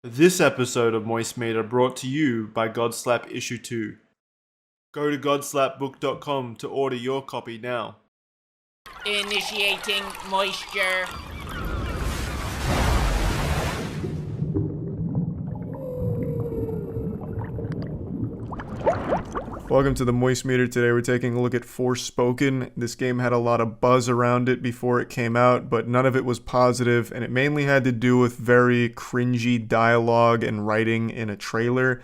This episode of Moist Meter brought to you by Godslap Issue 2. Go to godslapbook.com to order your copy now. Initiating moisture. Welcome to the Moist Meter. Today we're taking a look at Forspoken. This game had a lot of buzz around it before it came out, but none of it was positive, and it mainly had to do with very cringy dialogue and writing in a trailer.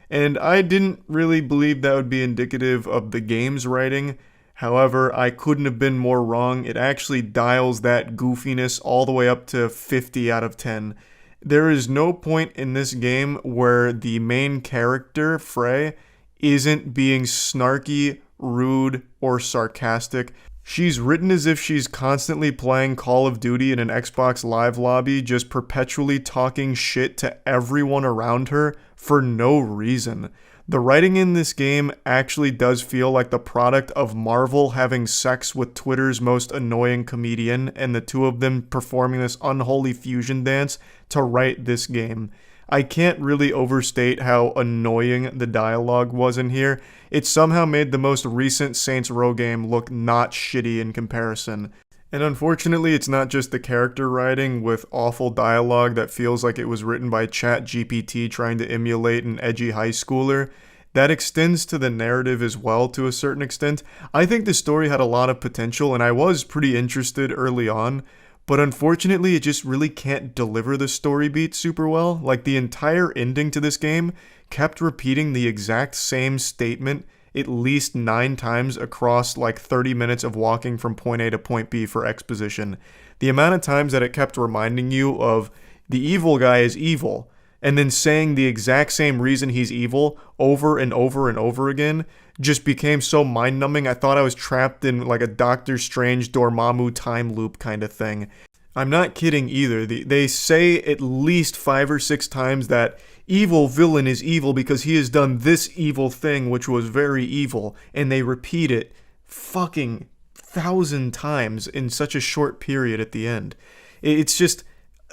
And I didn't really believe that would be indicative of the game's writing. However, I couldn't have been more wrong. It actually dials that goofiness all the way up to 50 out of 10. There is no point in this game where the main character, Frey, isn't being snarky, rude, or sarcastic. She's written as if she's constantly playing Call of Duty in an Xbox Live lobby, just perpetually talking shit to everyone around her for no reason. The writing in this game actually does feel like the product of Marvel having sex with Twitter's most annoying comedian, and the two of them performing this unholy fusion dance to write this game. I can't really overstate how annoying the dialogue was in here. It somehow made the most recent Saints Row game look not shitty in comparison. And unfortunately, it's not just the character writing with awful dialogue that feels like it was written by ChatGPT trying to emulate an edgy high schooler. That extends to the narrative as well to a certain extent. I think the story had a lot of potential, and I was pretty interested early on. But unfortunately, it just really can't deliver the story beat super well. Like, the entire ending to this game kept repeating the exact same statement at least 9 times across like 30 minutes of walking from point A to point B for exposition. The amount of times that it kept reminding you of the evil guy is evil, and then saying the exact same reason he's evil over and over and over again just became so mind-numbing. I thought I was trapped in like a Doctor Strange Dormammu time loop kind of thing. I'm not kidding either. They say at least 5 or 6 times that evil villain is evil because he has done this evil thing which was very evil, and they repeat it fucking 1,000 times in such a short period at the end. It's just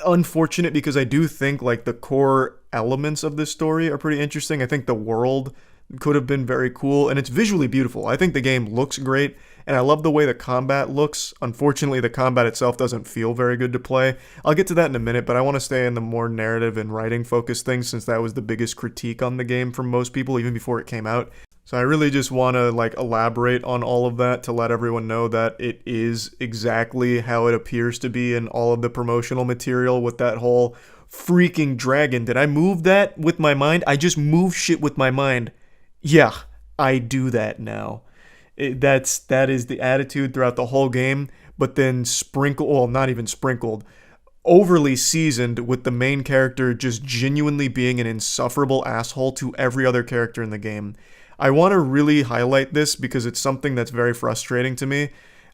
unfortunate because I do think like the core elements of this story are pretty interesting. I think the world could have been very cool, and it's visually beautiful. I think the game looks great, and I love the way the combat looks. Unfortunately, the combat itself doesn't feel very good to play. I'll get to that in a minute, but I want to stay in the more narrative and writing focused things since that was the biggest critique on the game from most people even before it came out. So I really just want to like elaborate on all of that to let everyone know that it is exactly how it appears to be in all of the promotional material with that whole freaking dragon. Did I move that with my mind? I just move shit with my mind. Yeah, I do that now. That is the attitude throughout the whole game, but then not even sprinkled, overly seasoned with the main character just genuinely being an insufferable asshole to every other character in the game. I want to really highlight this because it's something that's very frustrating to me.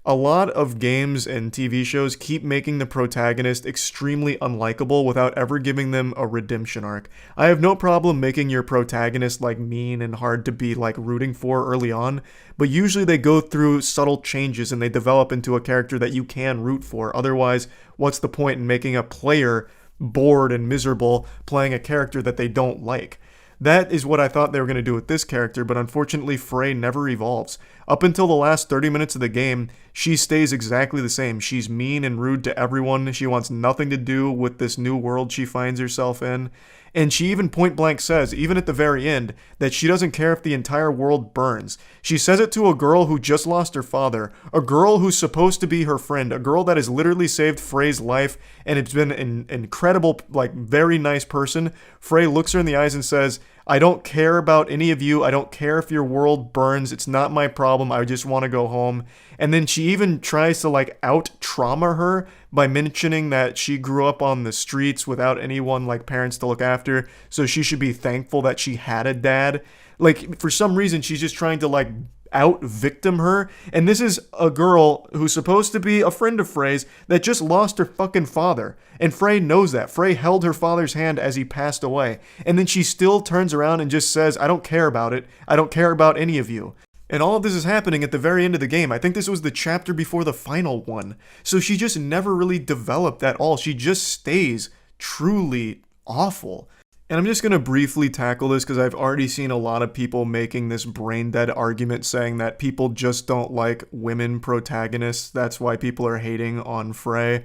A lot of games and TV shows keep making the protagonist extremely unlikable without ever giving them a redemption arc. I have no problem making your protagonist like mean and hard to be like rooting for early on, but usually they go through subtle changes and they develop into a character that you can root for. Otherwise, what's the point in making a player bored and miserable playing a character that they don't like? That is what I thought they were going to do with this character, but unfortunately Frey never evolves. Up until the last 30 minutes of the game, she stays exactly the same. She's mean and rude to everyone. She wants nothing to do with this new world she finds herself in. And she even point blank says, even at the very end, that she doesn't care if the entire world burns. She says it to a girl who just lost her father, a girl who's supposed to be her friend, a girl that has literally saved Frey's life and it's been an incredible, like, very nice person. Frey looks her in the eyes and says, I don't care about any of you. I don't care if your world burns. It's not my problem. I just want to go home. And then she even tries to like out-trauma her by mentioning that she grew up on the streets without anyone like parents to look after. So she should be thankful that she had a dad. Like, for some reason, she's just trying to like out-victim her. And this is a girl who's supposed to be a friend of Frey's that just lost her fucking father. And Frey knows that. Frey held her father's hand as he passed away. And then she still turns around and just says, I don't care about it. I don't care about any of you. And all of this is happening at the very end of the game. I think this was the chapter before the final one. So she just never really developed at all. She just stays truly awful. And I'm just going to briefly tackle this because I've already seen a lot of people making this brain dead argument saying that people just don't like women protagonists. That's why people are hating on Frey.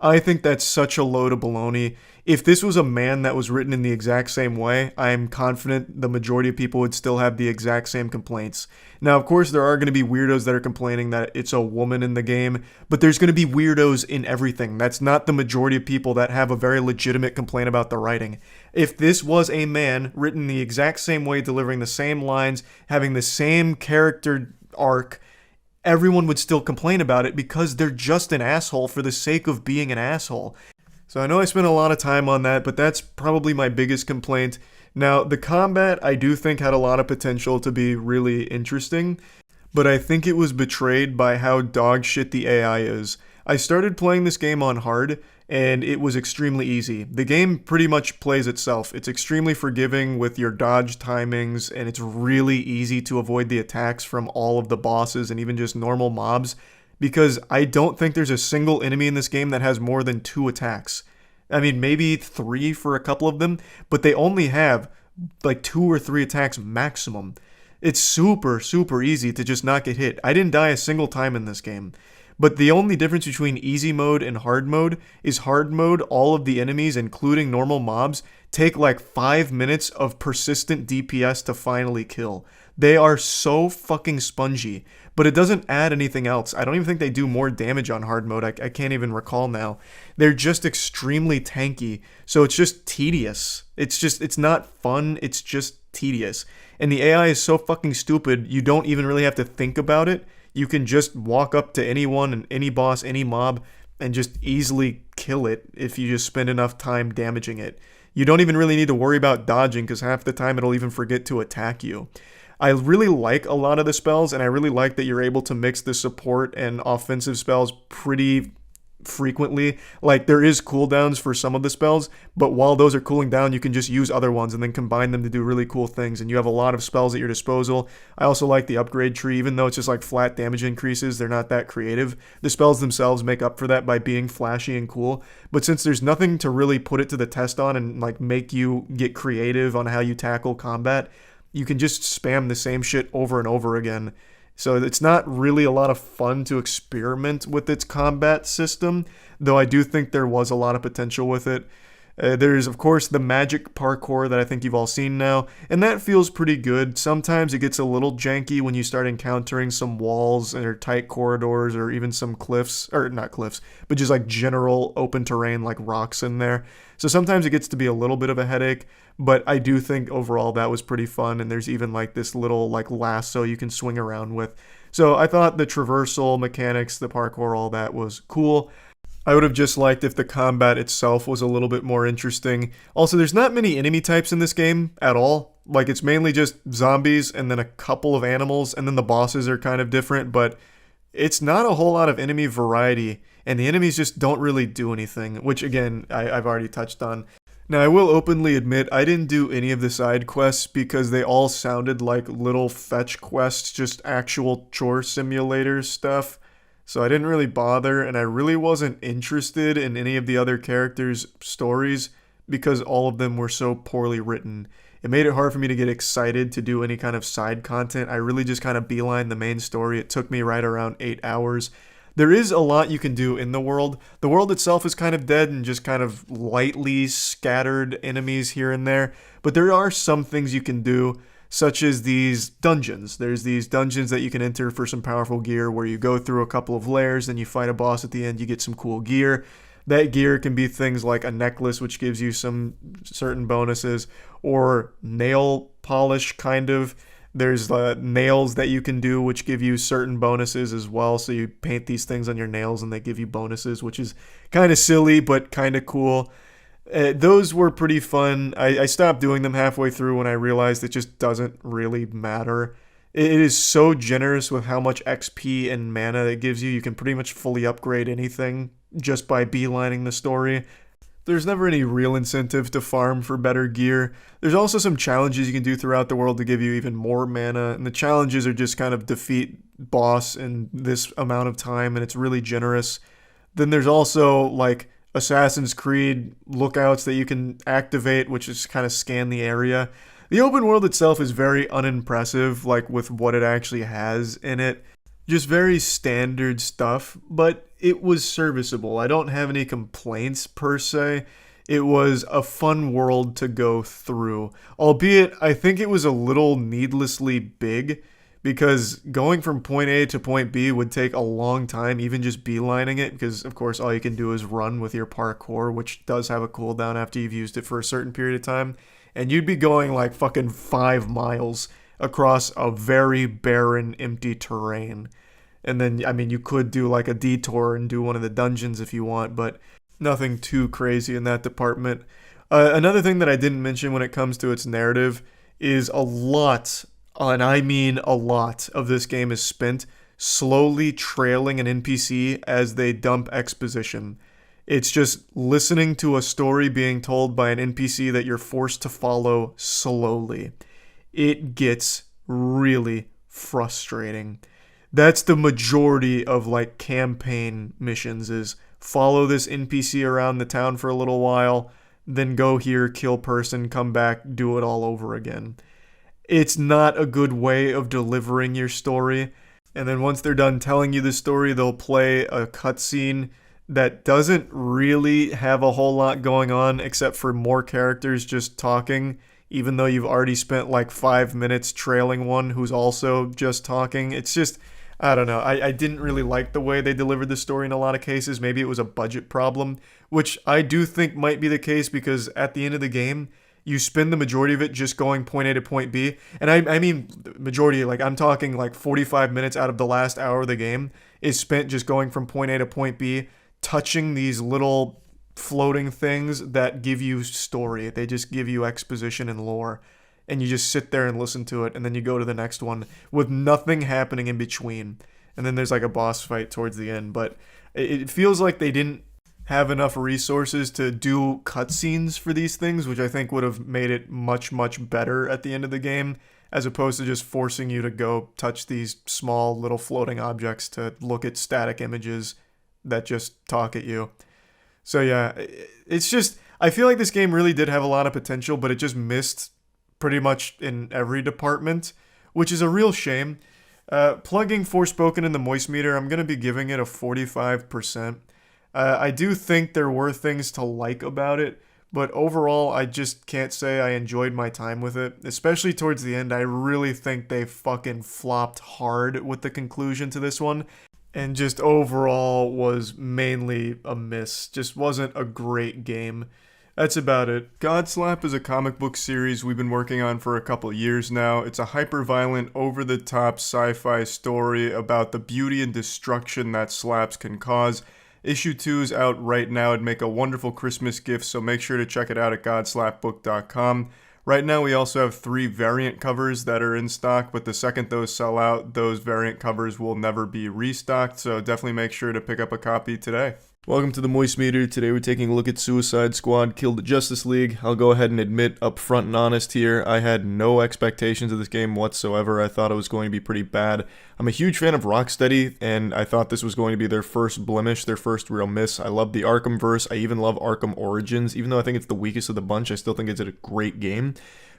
I think that's such a load of baloney. If this was a man that was written in the exact same way, I'm confident the majority of people would still have the exact same complaints. Now, of course, there are going to be weirdos that are complaining that it's a woman in the game, but there's going to be weirdos in everything. That's not the majority of people that have a very legitimate complaint about the writing. If this was a man written the exact same way, delivering the same lines, having the same character arc, everyone would still complain about it because they're just an asshole for the sake of being an asshole. So I know I spent a lot of time on that, but that's probably my biggest complaint. Now, the combat I do think had a lot of potential to be really interesting, but I think it was betrayed by how dog shit the AI is. I started playing this game on hard, and it was extremely easy. The game pretty much plays itself. It's extremely forgiving with your dodge timings, and it's really easy to avoid the attacks from all of the bosses and even just normal mobs, because I don't think there's a single enemy in this game that has more than 2 attacks. I mean, maybe 3 for a couple of them, but they only have like 2 or 3 attacks maximum. It's super, super easy to just not get hit. I didn't die a single time in this game. But the only difference between easy mode and hard mode is hard mode, all of the enemies, including normal mobs, take like 5 minutes of persistent DPS to finally kill. They are so fucking spongy, but it doesn't add anything else. I don't even think they do more damage on hard mode. I can't even recall now. They're just extremely tanky, so it's just tedious. It's not fun, it's just tedious. And the AI is so fucking stupid, you don't even really have to think about it. You can just walk up to anyone and any boss, any mob, and just easily kill it if you just spend enough time damaging it. You don't even really need to worry about dodging because half the time it'll even forget to attack you. I really like a lot of the spells, and I really like that you're able to mix the support and offensive spells pretty frequently. Like, there is cooldowns for some of the spells, but while those are cooling down, you can just use other ones and then combine them to do really cool things, and you have a lot of spells at your disposal. I also like the upgrade tree. Even though it's just like flat damage increases, they're not that creative. The spells themselves make up for that by being flashy and cool, but since there's nothing to really put it to the test on and like make you get creative on how you tackle combat, you can just spam the same shit over and over again. So it's not really a lot of fun to experiment with its combat system, though I do think there was a lot of potential with it. There's, of course, the magic parkour that I think you've all seen now, and that feels pretty good. Sometimes it gets a little janky when you start encountering some walls or tight corridors or even some cliffs, or not cliffs, but just like general open terrain like rocks in there. So sometimes it gets to be a little bit of a headache, but I do think overall that was pretty fun, and there's even like this little like lasso you can swing around with. So I thought the traversal mechanics, the parkour, all that was cool. I would have just liked if the combat itself was a little bit more interesting. Also, there's not many enemy types in this game at all. Like, it's mainly just zombies and then a couple of animals, and then the bosses are kind of different, but it's not a whole lot of enemy variety, and the enemies just don't really do anything, which, again, I've already touched on. Now, I will openly admit I didn't do any of the side quests because they all sounded like little fetch quests, just actual chore simulator stuff. So I didn't really bother, and I really wasn't interested in any of the other characters' stories because all of them were so poorly written. It made it hard for me to get excited to do any kind of side content. I really just kind of beelined the main story. It took me right around 8 hours. There is a lot you can do in the world. The world itself is kind of dead and just kind of lightly scattered enemies here and there, but there are some things you can do, such as these dungeons. There's these dungeons that you can enter for some powerful gear where you go through a couple of layers, then you fight a boss at the end, you get some cool gear. That gear can be things like a necklace, which gives you some certain bonuses, or nail polish, kind of. There's nails that you can do, which give you certain bonuses as well. So you paint these things on your nails and they give you bonuses, which is kind of silly, but kind of cool. Those were pretty fun. I stopped doing them halfway through when I realized it just doesn't really matter. It is so generous with how much XP and mana it gives you. You can pretty much fully upgrade anything just by beelining the story. There's never any real incentive to farm for better gear. There's also some challenges you can do throughout the world to give you even more mana, and the challenges are just kind of defeat boss in this amount of time, and it's really generous. Then there's also like a Assassin's Creed lookouts that you can activate, which is kind of scan the area. The open world itself is very unimpressive, like with what it actually has in it. Just very standard stuff, but it was serviceable. I don't have any complaints per se. It was a fun world to go through. Albeit, I think it was a little needlessly big, because going from point A to point B would take a long time, even just beelining it, because of course all you can do is run with your parkour, which does have a cooldown after you've used it for a certain period of time. And you'd be going like fucking 5 miles across a very barren, empty terrain. And then, I mean, you could do like a detour and do one of the dungeons if you want, but nothing too crazy in that department. Another thing that I didn't mention when it comes to its narrative is a lot, and I mean a lot, of this game is spent slowly trailing an NPC as they dump exposition. It's just listening to a story being told by an NPC that you're forced to follow slowly. It gets really frustrating. That's the majority of like campaign missions, is follow this NPC around the town for a little while, then go here, kill person, come back, do it all over again. It's not a good way of delivering your story. And then once they're done telling you the story, they'll play a cutscene that doesn't really have a whole lot going on except for more characters just talking, even though you've already spent like 5 minutes trailing one who's also just talking. It's just, I don't know. I didn't really like the way they delivered the story in a lot of cases. Maybe it was a budget problem, which I do think might be the case, because at the end of the game, you spend the majority of it just going point A to point B. And I mean majority, like I'm talking like 45 minutes out of the last hour of the game is spent just going from point A to point B, touching these little floating things that give you story. They just give you exposition and lore. And you just sit there and listen to it, and then you go to the next one with nothing happening in between. And then there's like a boss fight towards the end. But it feels like they didn't have enough resources to do cutscenes for these things, which I think would have made it much, much better at the end of the game, as opposed to just forcing you to go touch these small little floating objects to look at static images that just talk at you. So yeah, it's just, I feel like this game really did have a lot of potential, but it just missed pretty much in every department, which is a real shame. Plugging Forspoken in the moist meter, I'm going to be giving it a 45%. I do think there were things to like about it, but overall, I just can't say I enjoyed my time with it. Especially towards the end, I really think they fucking flopped hard with the conclusion to this one, and just overall was mainly a miss. Just wasn't a great game. That's about it. Godslap is a comic book series we've been working on for a couple years now. It's a hyper-violent, over-the-top sci-fi story about the beauty and destruction that slaps can cause. Issue 2 is out right now. It'd make a wonderful Christmas gift, so make sure to check it out at godslapbook.com. Right now we also have 3 variant covers that are in stock, but the second those sell out, those variant covers will never be restocked, so definitely make sure to pick up a copy today. Welcome to the Moist Meter. Today we're taking a look at Suicide Squad Kill the Justice League. I'll go ahead and admit up front and honest here, I had no expectations of this game whatsoever. I thought it was going to be pretty bad. I'm a huge fan of Rocksteady, and I thought this was going to be their first blemish, their first real miss. I love the Arkhamverse. I even love Arkham Origins. Even though I think it's the weakest of the bunch, I still think it's a great game.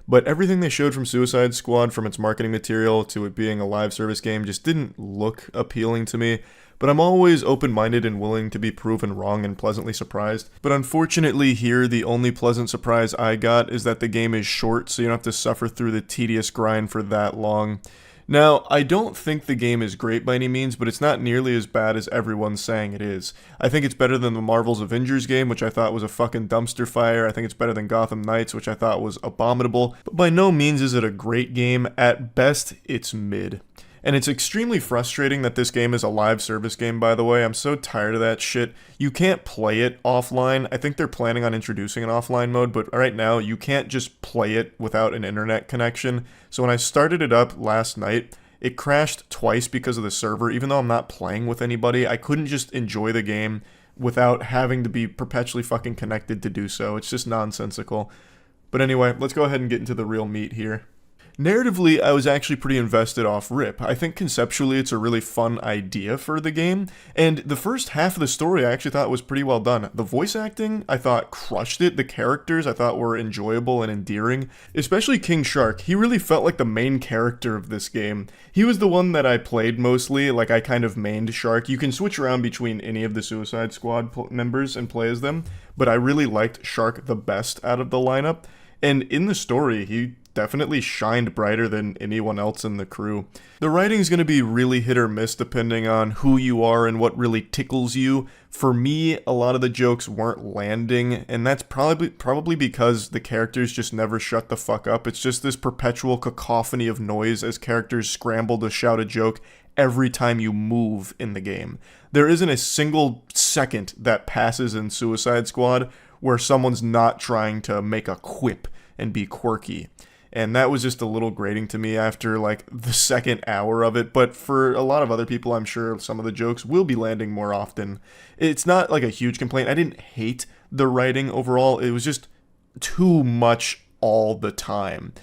But everything they showed from Suicide Squad, from its marketing material to it being a live service game, just didn't look appealing to me. But I'm always open-minded and willing to be proven wrong and pleasantly surprised. But unfortunately here, the only pleasant surprise I got is that the game is short, so you don't have to suffer through the tedious grind for that long. Now, I don't think the game is great by any means, but it's not nearly as bad as everyone's saying it is. I think it's better than the Marvel's Avengers game, which I thought was a fucking dumpster fire. I think it's better than Gotham Knights, which I thought was abominable. But by no means is it a great game. At best, it's mid. And it's extremely frustrating that this game is a live service game, by the way. I'm so tired of that shit. You can't play it offline. I think they're planning on introducing an offline mode, but right now you can't just play it without an internet connection. So when I started it up last night, it crashed twice because of the server. Even though I'm not playing with anybody, I couldn't just enjoy the game without having to be perpetually fucking connected to do so. It's just nonsensical. But anyway, let's go ahead and get into the real meat here. Narratively, I was actually pretty invested off rip. I think conceptually it's a really fun idea for the game, and the first half of the story I actually thought was pretty well done. The voice acting, I thought crushed it. The characters I thought were enjoyable and endearing, especially King Shark. He really felt like the main character of this game. He was the one that I played mostly, like I kind of mained Shark. You can switch around between any of the Suicide Squad members and play as them, but I really liked Shark the best out of the lineup, and in the story, he definitely shined brighter than anyone else in the crew. The writing's going to be really hit or miss depending on who you are and what really tickles you. For me, a lot of the jokes weren't landing, and that's probably because the characters just never shut the fuck up. It's just this perpetual cacophony of noise as characters scramble to shout a joke every time you move in the game. There isn't a single second that passes in Suicide Squad where someone's not trying to make a quip and be quirky. And that was just a little grating to me after like the second hour of it. But for a lot of other people, I'm sure some of the jokes will be landing more often. It's not like a huge complaint. I didn't hate the writing overall. It was just too much all the time.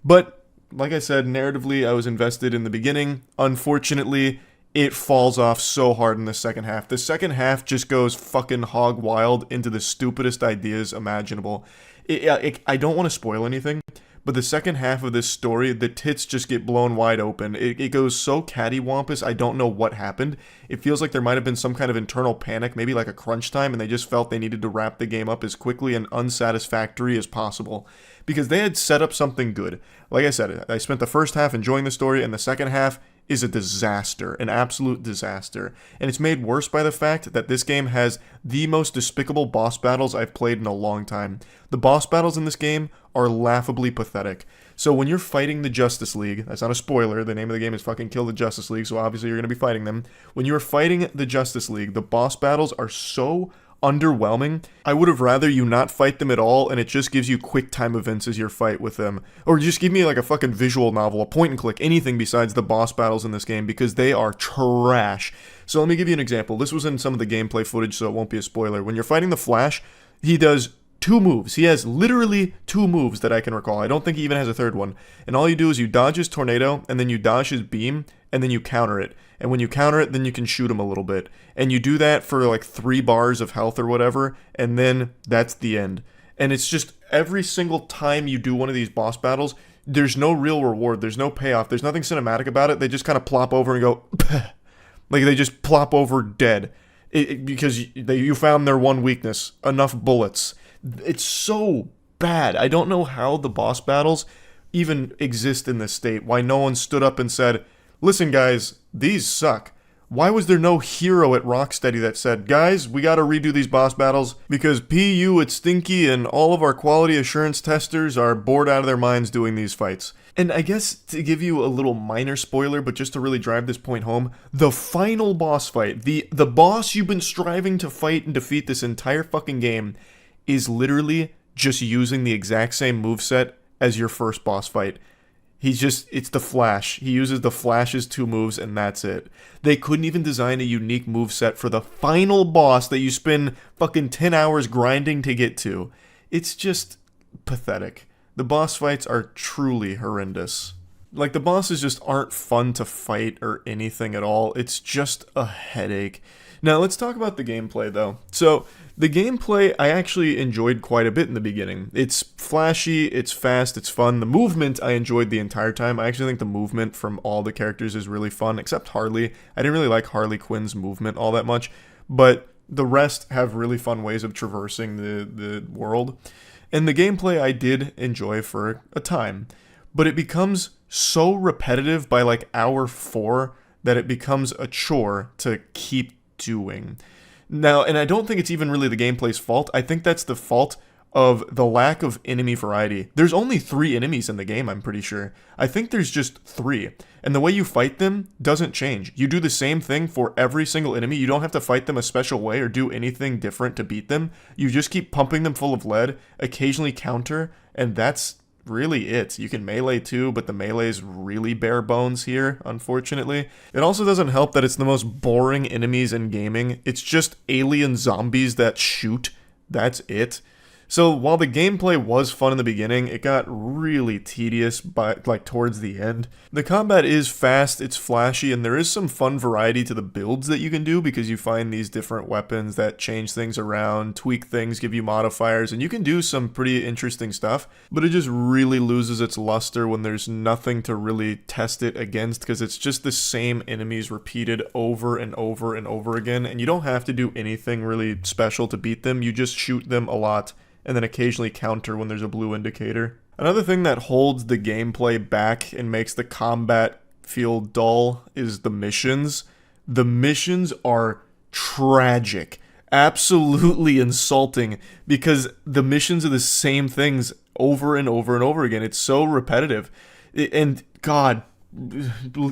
But like I said, narratively, I was invested in the beginning. Unfortunately, it falls off so hard in the second half. The second half just goes fucking hog wild into the stupidest ideas imaginable. I don't want to spoil anything, but the second half of this story, the tits just get blown wide open. It goes so cattywampus, I don't know what happened. It feels like there might have been some kind of internal panic, maybe like a crunch time, and they just felt they needed to wrap the game up as quickly and unsatisfactory as possible. Because they had set up something good. Like I said, I spent the first half enjoying the story, and the second half is a disaster, an absolute disaster. And it's made worse by the fact that this game has the most despicable boss battles I've played in a long time. The boss battles in this game are laughably pathetic. So when you're fighting the Justice League, that's not a spoiler, the name of the game is fucking Kill the Justice League, so obviously you're going to be fighting them. When you're fighting the Justice League, the boss battles are so underwhelming. I would have rather you not fight them at all, and it just gives you quick time events as your fight with them. Or just give me like a fucking visual novel, a point and click, anything besides the boss battles in this game, because they are trash. So let me give you an example. This was in some of the gameplay footage, so it won't be a spoiler. When you're fighting the Flash, he does 2 moves. He has literally 2 moves that I can recall. I don't think he even has a third one. And all you do is you dodge his tornado, and then you dodge his beam, and then you counter it. And when you counter it, then you can shoot him a little bit. And you do that for like 3 bars of health or whatever, and then that's the end. And it's just every single time you do one of these boss battles, there's no real reward, there's no payoff, there's nothing cinematic about it. They just kind of plop over and go, like they just plop over dead. Because you found their one weakness, enough bullets. It's so bad. I don't know how the boss battles even exist in this state. Why no one stood up and said, listen guys, these suck. Why was there no hero at Rocksteady that said, guys, we gotta redo these boss battles because PU at Stinky and all of our quality assurance testers are bored out of their minds doing these fights. And I guess to give you a little minor spoiler, but just to really drive this point home, the final boss fight, the boss you've been striving to fight and defeat this entire fucking game, is literally just using the exact same moveset as your first boss fight. It's the Flash. He uses the Flash's 2 moves and that's it. They couldn't even design a unique moveset for the final boss that you spend fucking 10 hours grinding to get to. It's just pathetic. The boss fights are truly horrendous. Like, the bosses just aren't fun to fight or anything at all. It's just a headache. Now, let's talk about the gameplay, though. So, the gameplay I actually enjoyed quite a bit in the beginning. It's flashy, it's fast, it's fun. The movement I enjoyed the entire time. I actually think the movement from all the characters is really fun, except Harley. I didn't really like Harley Quinn's movement all that much, but the rest have really fun ways of traversing the world. And the gameplay I did enjoy for a time, but it becomes so repetitive by like hour 4 that it becomes a chore to keep doing. Now, and I don't think it's even really the gameplay's fault. I think that's the fault of the lack of enemy variety. There's only 3 enemies in the game, I'm pretty sure. I think there's just 3. And the way you fight them doesn't change. You do the same thing for every single enemy. You don't have to fight them a special way or do anything different to beat them. You just keep pumping them full of lead, occasionally counter, and that's really it. You can melee too, but the melee is really bare bones here, unfortunately. It also doesn't help that it's the most boring enemies in gaming. It's just alien zombies that shoot. That's it. So while the gameplay was fun in the beginning, it got really tedious towards the end. The combat is fast, it's flashy, and there is some fun variety to the builds that you can do because you find these different weapons that change things around, tweak things, give you modifiers, and you can do some pretty interesting stuff. But it just really loses its luster when there's nothing to really test it against because it's just the same enemies repeated over and over and over again, and you don't have to do anything really special to beat them, you just shoot them a lot and then occasionally counter when there's a blue indicator. Another thing that holds the gameplay back and makes the combat feel dull is the missions. The missions are tragic, absolutely insulting, because the missions are the same things over and over and over again. It's so repetitive. And God,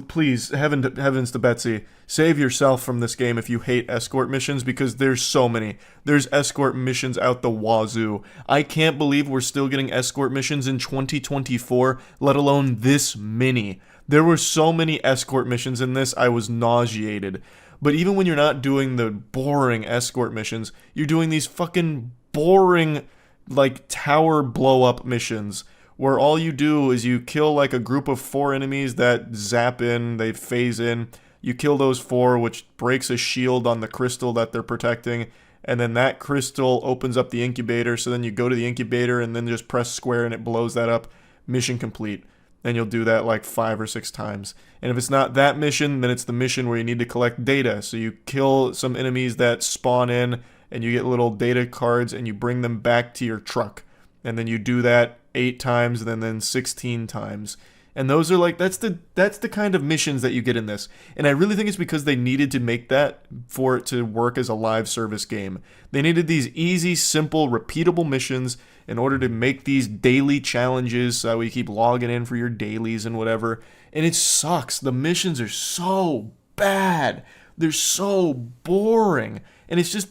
please, heavens to Betsy, save yourself from this game if you hate escort missions, because there's so many. There's escort missions out the wazoo. I can't believe we're still getting escort missions in 2024, let alone this many. There were so many escort missions in this, I was nauseated. But even when you're not doing the boring escort missions, you're doing these fucking boring, like, tower blow-up missions where all you do is you kill like a group of 4 enemies that zap in, they phase in. You kill those 4, which breaks a shield on the crystal that they're protecting, and then that crystal opens up the incubator, so then you go to the incubator and then just press square and it blows that up. Mission complete. And you'll do that like 5 or 6 times. And if it's not that mission, then it's the mission where you need to collect data. So you kill some enemies that spawn in, and you get little data cards, and you bring them back to your truck. And then you do that 8 times, and then 16 times. And those are like, that's the kind of missions that you get in this. And I really think it's because they needed to make that for it to work as a live service game. They needed these easy, simple, repeatable missions in order to make these daily challenges so you keep logging in for your dailies and whatever. And it sucks. The missions are so bad. They're so boring. And it's just,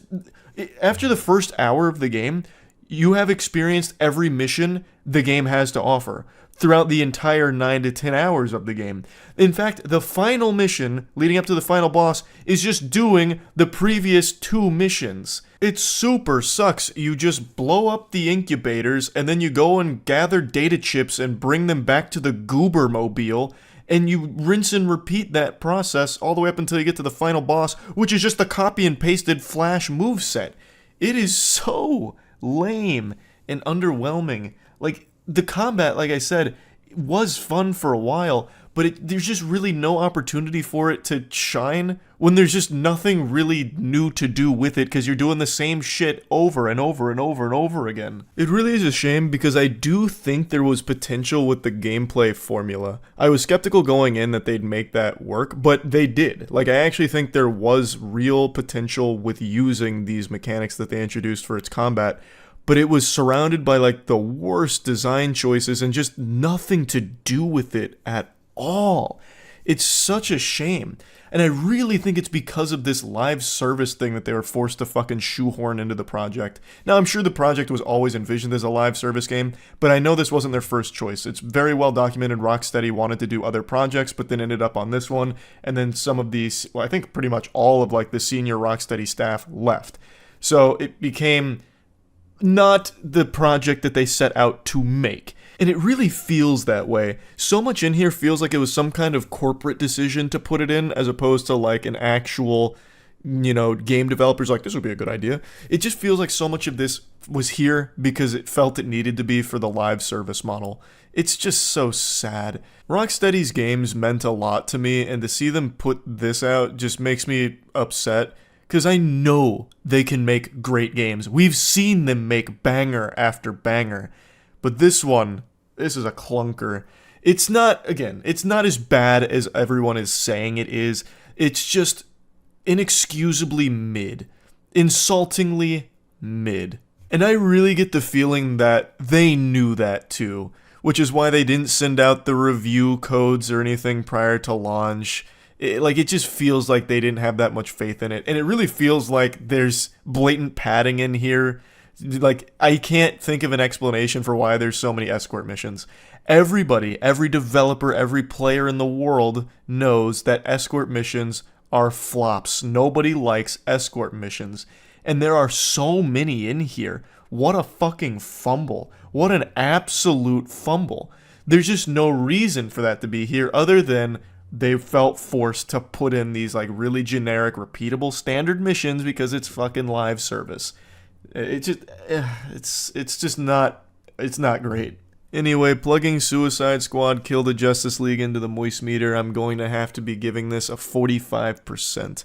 after the first hour of the game, you have experienced every mission the game has to offer throughout the entire 9 to 10 hours of the game. In fact, the final mission leading up to the final boss is just doing the previous 2 missions. It super sucks. You just blow up the incubators and then you go and gather data chips and bring them back to the Goober Mobile, and you rinse and repeat that process all the way up until you get to the final boss, which is just the copy and pasted Flash moveset. It is so lame and underwhelming. Like, the combat, like I said, was fun for a while, but there's just really no opportunity for it to shine when there's just nothing really new to do with it because you're doing the same shit over and over and over and over again. It really is a shame because I do think there was potential with the gameplay formula. I was skeptical going in that they'd make that work, but they did. Like, I actually think there was real potential with using these mechanics that they introduced for its combat. But it was surrounded by like the worst design choices and just nothing to do with it at all. It's such a shame. And I really think it's because of this live service thing that they were forced to fucking shoehorn into the project. Now, I'm sure the project was always envisioned as a live service game, but I know this wasn't their first choice. It's very well documented Rocksteady wanted to do other projects, but then ended up on this one. And then some of these, well, I think pretty much all of like the senior Rocksteady staff left. So it became not the project that they set out to make. And it really feels that way. So much in here feels like it was some kind of corporate decision to put it in, as opposed to like an actual, game developers like, this would be a good idea. It just feels like so much of this was here because it felt it needed to be for the live service model. It's just so sad. Rocksteady's games meant a lot to me, and to see them put this out just makes me upset. Because I know they can make great games. We've seen them make banger after banger. But this is a clunker. It's not as bad as everyone is saying it is. It's just inexcusably mid. Insultingly mid. And I really get the feeling that they knew that too. Which is why they didn't send out the review codes or anything prior to launch. It just feels like they didn't have that much faith in it. And it really feels like there's blatant padding in here. Like, I can't think of an explanation for why there's so many escort missions. Everybody, every developer, every player in the world knows that escort missions are flops. Nobody likes escort missions. And there are so many in here. What a fucking fumble. What an absolute fumble. There's just no reason for that to be here other than they felt forced to put in these like really generic, repeatable standard missions because it's fucking live service. It's just not, it's not great. Anyway, plugging Suicide Squad Kill the Justice League into the moist meter, I'm going to have to be giving this a 45%.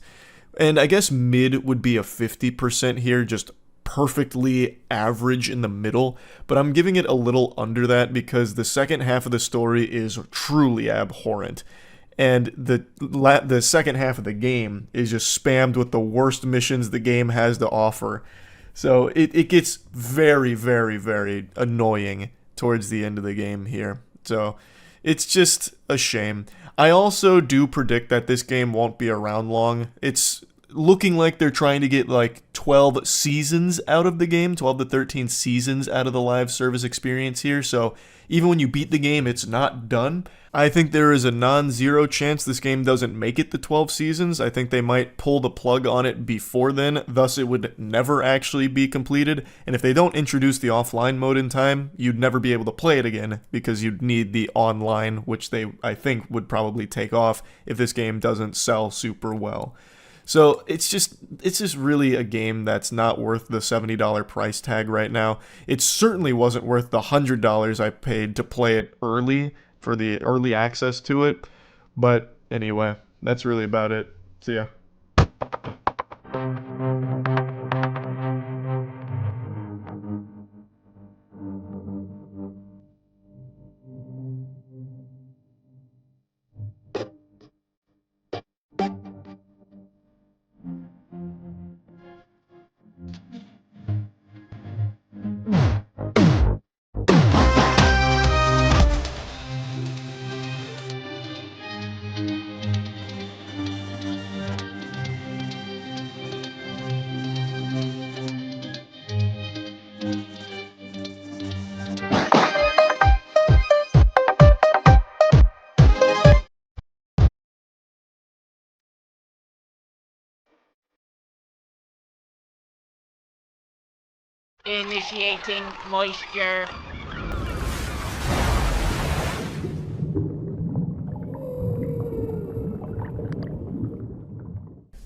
And I guess mid would be a 50% here, just perfectly average in the middle, but I'm giving it a little under that because the second half of the story is truly abhorrent. And the second half of the game is just spammed with the worst missions the game has to offer. So it gets very, very, very annoying towards the end of the game here. So it's just a shame. I also do predict that this game won't be around long. It's looking like they're trying to get like 12 seasons out of the game, 12 to 13 seasons out of the live service experience here. So even when you beat the game, it's not done. I think there is a non-zero chance this game doesn't make it to 12 seasons. I think they might pull the plug on it before then, thus it would never actually be completed. And if they don't introduce the offline mode in time, you'd never be able to play it again because you'd need the online, which they, I think, would probably take off if this game doesn't sell super well. So it's just really a game that's not worth the $70 price tag right now. It certainly wasn't worth the $100 I paid to play it early for the early access to it. But anyway, that's really about it. See ya. Initiating moisture.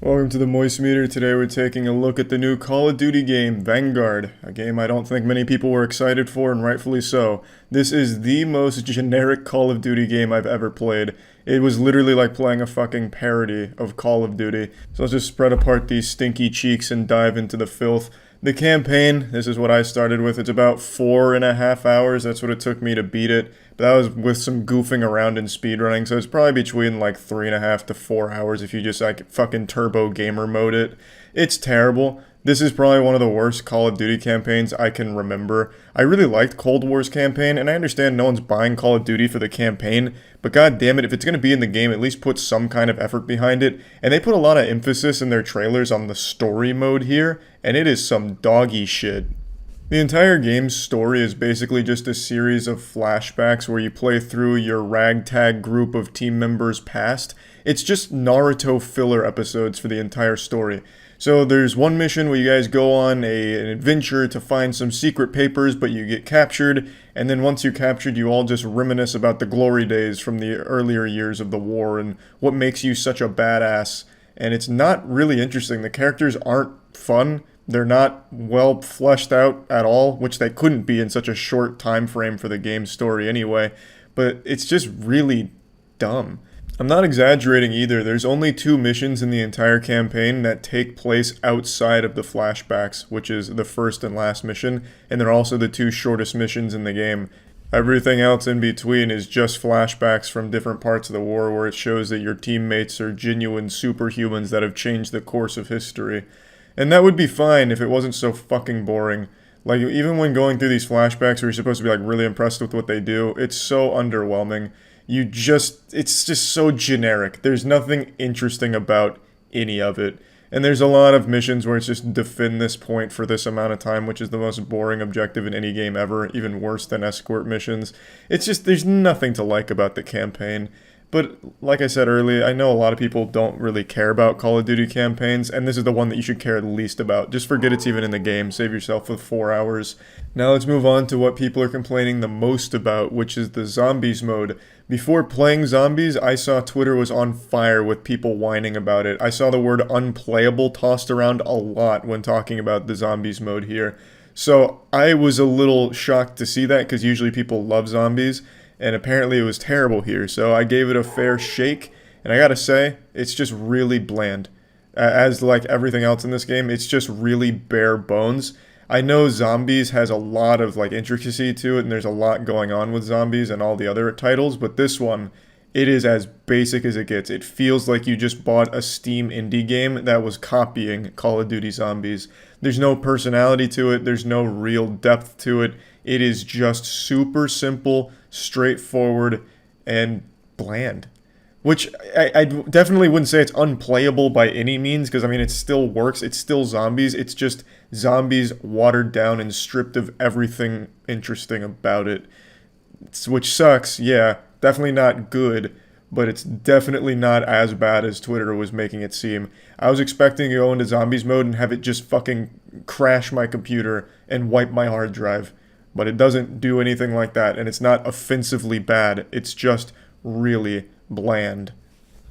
Welcome to the Moist Meter. Today we're taking a look at the new Call of Duty game, Vanguard, a game I don't think many people were excited for, and rightfully so. This is the most generic Call of Duty game I've ever played. It was literally like playing a fucking parody of Call of Duty. So let's just spread apart these stinky cheeks and dive into the filth. The campaign, this is what I started with, it's about 4.5 hours, that's what it took me to beat it. But that was with some goofing around and speedrunning, so it's probably between like 3.5 to 4 hours if you just like fucking turbo gamer mode it. It's terrible. This is probably one of the worst Call of Duty campaigns I can remember. I really liked Cold War's campaign, and I understand no one's buying Call of Duty for the campaign, but god damn it, if it's going to be in the game, at least put some kind of effort behind it. And they put a lot of emphasis in their trailers on the story mode here, and it is some doggy shit. The entire game's story is basically just a series of flashbacks where you play through your ragtag group of team members' past. It's just Naruto filler episodes for the entire story. So there's one mission where you guys go on an adventure to find some secret papers, but you get captured, and then once you're captured, you all just reminisce about the glory days from the earlier years of the war and what makes you such a badass. And it's not really interesting. The characters aren't fun. They're not well fleshed out at all, which they couldn't be in such a short time frame for the game's story anyway. But it's just really dumb. I'm not exaggerating either. There's only 2 missions in the entire campaign that take place outside of the flashbacks, which is the first and last mission, and they're also the 2 shortest missions in the game. Everything else in between is just flashbacks from different parts of the war where it shows that your teammates are genuine superhumans that have changed the course of history. And that would be fine if it wasn't so fucking boring. Like, even when going through these flashbacks where you're supposed to be, like, really impressed with what they do, it's so underwhelming. It's just so generic. There's nothing interesting about any of it. And there's a lot of missions where it's just defend this point for this amount of time, which is the most boring objective in any game ever, even worse than escort missions. It's just, there's nothing to like about the campaign. But like I said earlier, I know a lot of people don't really care about Call of Duty campaigns, and this is the one that you should care the least about. Just forget it's even in the game. Save yourself with 4 hours. Now let's move on to what people are complaining the most about, which is the zombies mode. Before playing zombies, I saw Twitter was on fire with people whining about it. I saw the word unplayable tossed around a lot when talking about the zombies mode here. So I was a little shocked to see that, because usually people love zombies, and apparently it was terrible here. So I gave it a fair shake, and I gotta say, it's just really bland. As like everything else in this game, it's just really bare bones. I know zombies has a lot of like intricacy to it, and there's a lot going on with zombies and all the other titles, but this one, it is as basic as it gets. It feels like you just bought a Steam indie game that was copying Call of Duty Zombies. There's no personality to it, there's no real depth to it. It is just super simple, straightforward, and bland. Which I definitely wouldn't say it's unplayable by any means, because I mean it still works, it's still zombies, it's just zombies watered down and stripped of everything interesting about it. Which sucks, yeah, definitely not good, but it's definitely not as bad as Twitter was making it seem. I was expecting to go into zombies mode and have it just fucking crash my computer and wipe my hard drive. But it doesn't do anything like that, and it's not offensively bad, it's just really bland.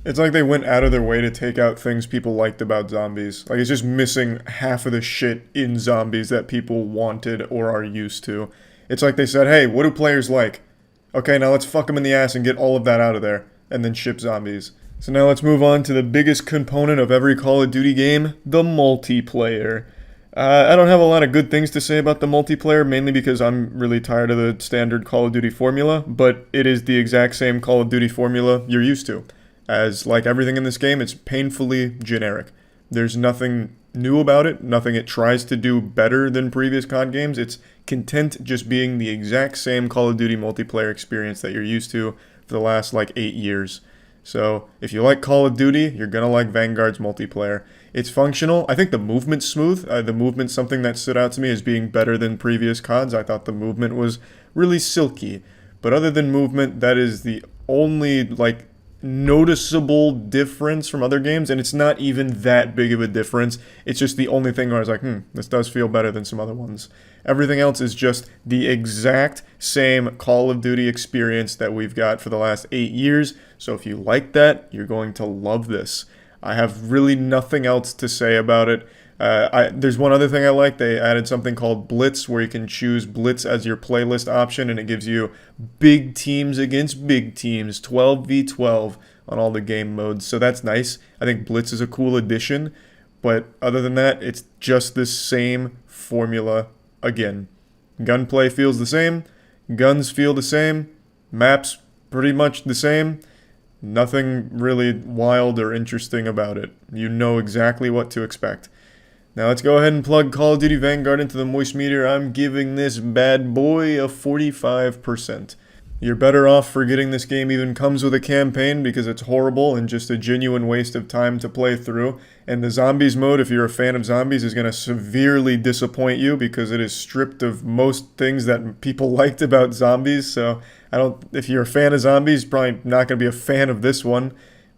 It's like they went out of their way to take out things people liked about zombies. Like, it's just missing half of the shit in zombies that people wanted or are used to. It's like they said, hey, what do players like? Okay, now let's fuck them in the ass and get all of that out of there, and then ship zombies. So now let's move on to the biggest component of every Call of Duty game, the multiplayer. I don't have a lot of good things to say about the multiplayer, mainly because I'm really tired of the standard Call of Duty formula, but it is the exact same Call of Duty formula you're used to. As like everything in this game, it's painfully generic. There's nothing new about it, nothing it tries to do better than previous COD games. It's content just being the exact same Call of Duty multiplayer experience that you're used to for the last like 8 years. So if you like Call of Duty, you're gonna like Vanguard's multiplayer. It's functional. I think the movement's smooth. The movement's something that stood out to me as being better than previous CODs. I thought the movement was really silky. But other than movement, that is the only like noticeable difference from other games, and it's not even that big of a difference. It's just the only thing where I was like, this does feel better than some other ones. Everything else is just the exact same Call of Duty experience that we've got for the last 8 years, so if you like that, you're going to love this. I have really nothing else to say about it. There's one other thing I like. They added something called Blitz, where you can choose Blitz as your playlist option, and it gives you big teams against big teams, 12v12 on all the game modes, so that's nice. I think Blitz is a cool addition, but other than that, it's just the same formula again. Gunplay feels the same, guns feel the same, maps pretty much the same. Nothing really wild or interesting about it. You know exactly what to expect. Now let's go ahead and plug Call of Duty Vanguard into the moist meter. I'm giving this bad boy a 45%. You're better off forgetting this game even comes with a campaign, because it's horrible and just a genuine waste of time to play through. And the zombies mode, if you're a fan of zombies, is going to severely disappoint you, because it is stripped of most things that people liked about zombies. So if you're a fan of zombies, probably not going to be a fan of this one.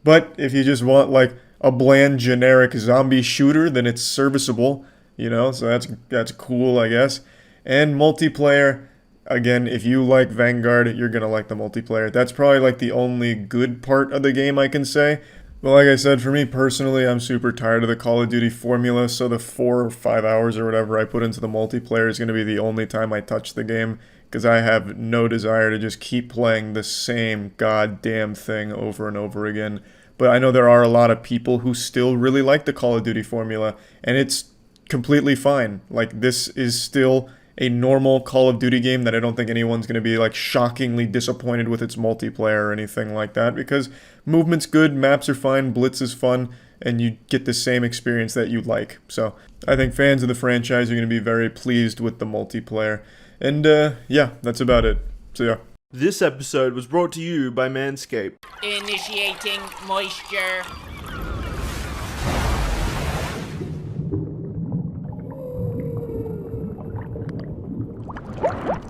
But if you just want like a bland generic zombie shooter, then it's serviceable, so that's cool, I guess. And multiplayer, again, if you like Vanguard, you're gonna like the multiplayer. That's probably like the only good part of the game I can say. But like I said, for me personally, I'm super tired of the Call of Duty formula, so the 4 or 5 hours or whatever I put into the multiplayer is going to be the only time I touch the game, because I have no desire to just keep playing the same goddamn thing over and over again. But I know there are a lot of people who still really like the Call of Duty formula, and it's completely fine. Like, this is still a normal Call of Duty game that I don't think anyone's going to be like shockingly disappointed with its multiplayer or anything like that, because movement's good, maps are fine, Blitz is fun, and you get the same experience that you like. So I think fans of the franchise are going to be very pleased with the multiplayer. And yeah, that's about it. So yeah. This episode was brought to you by Manscaped. Initiating moisture.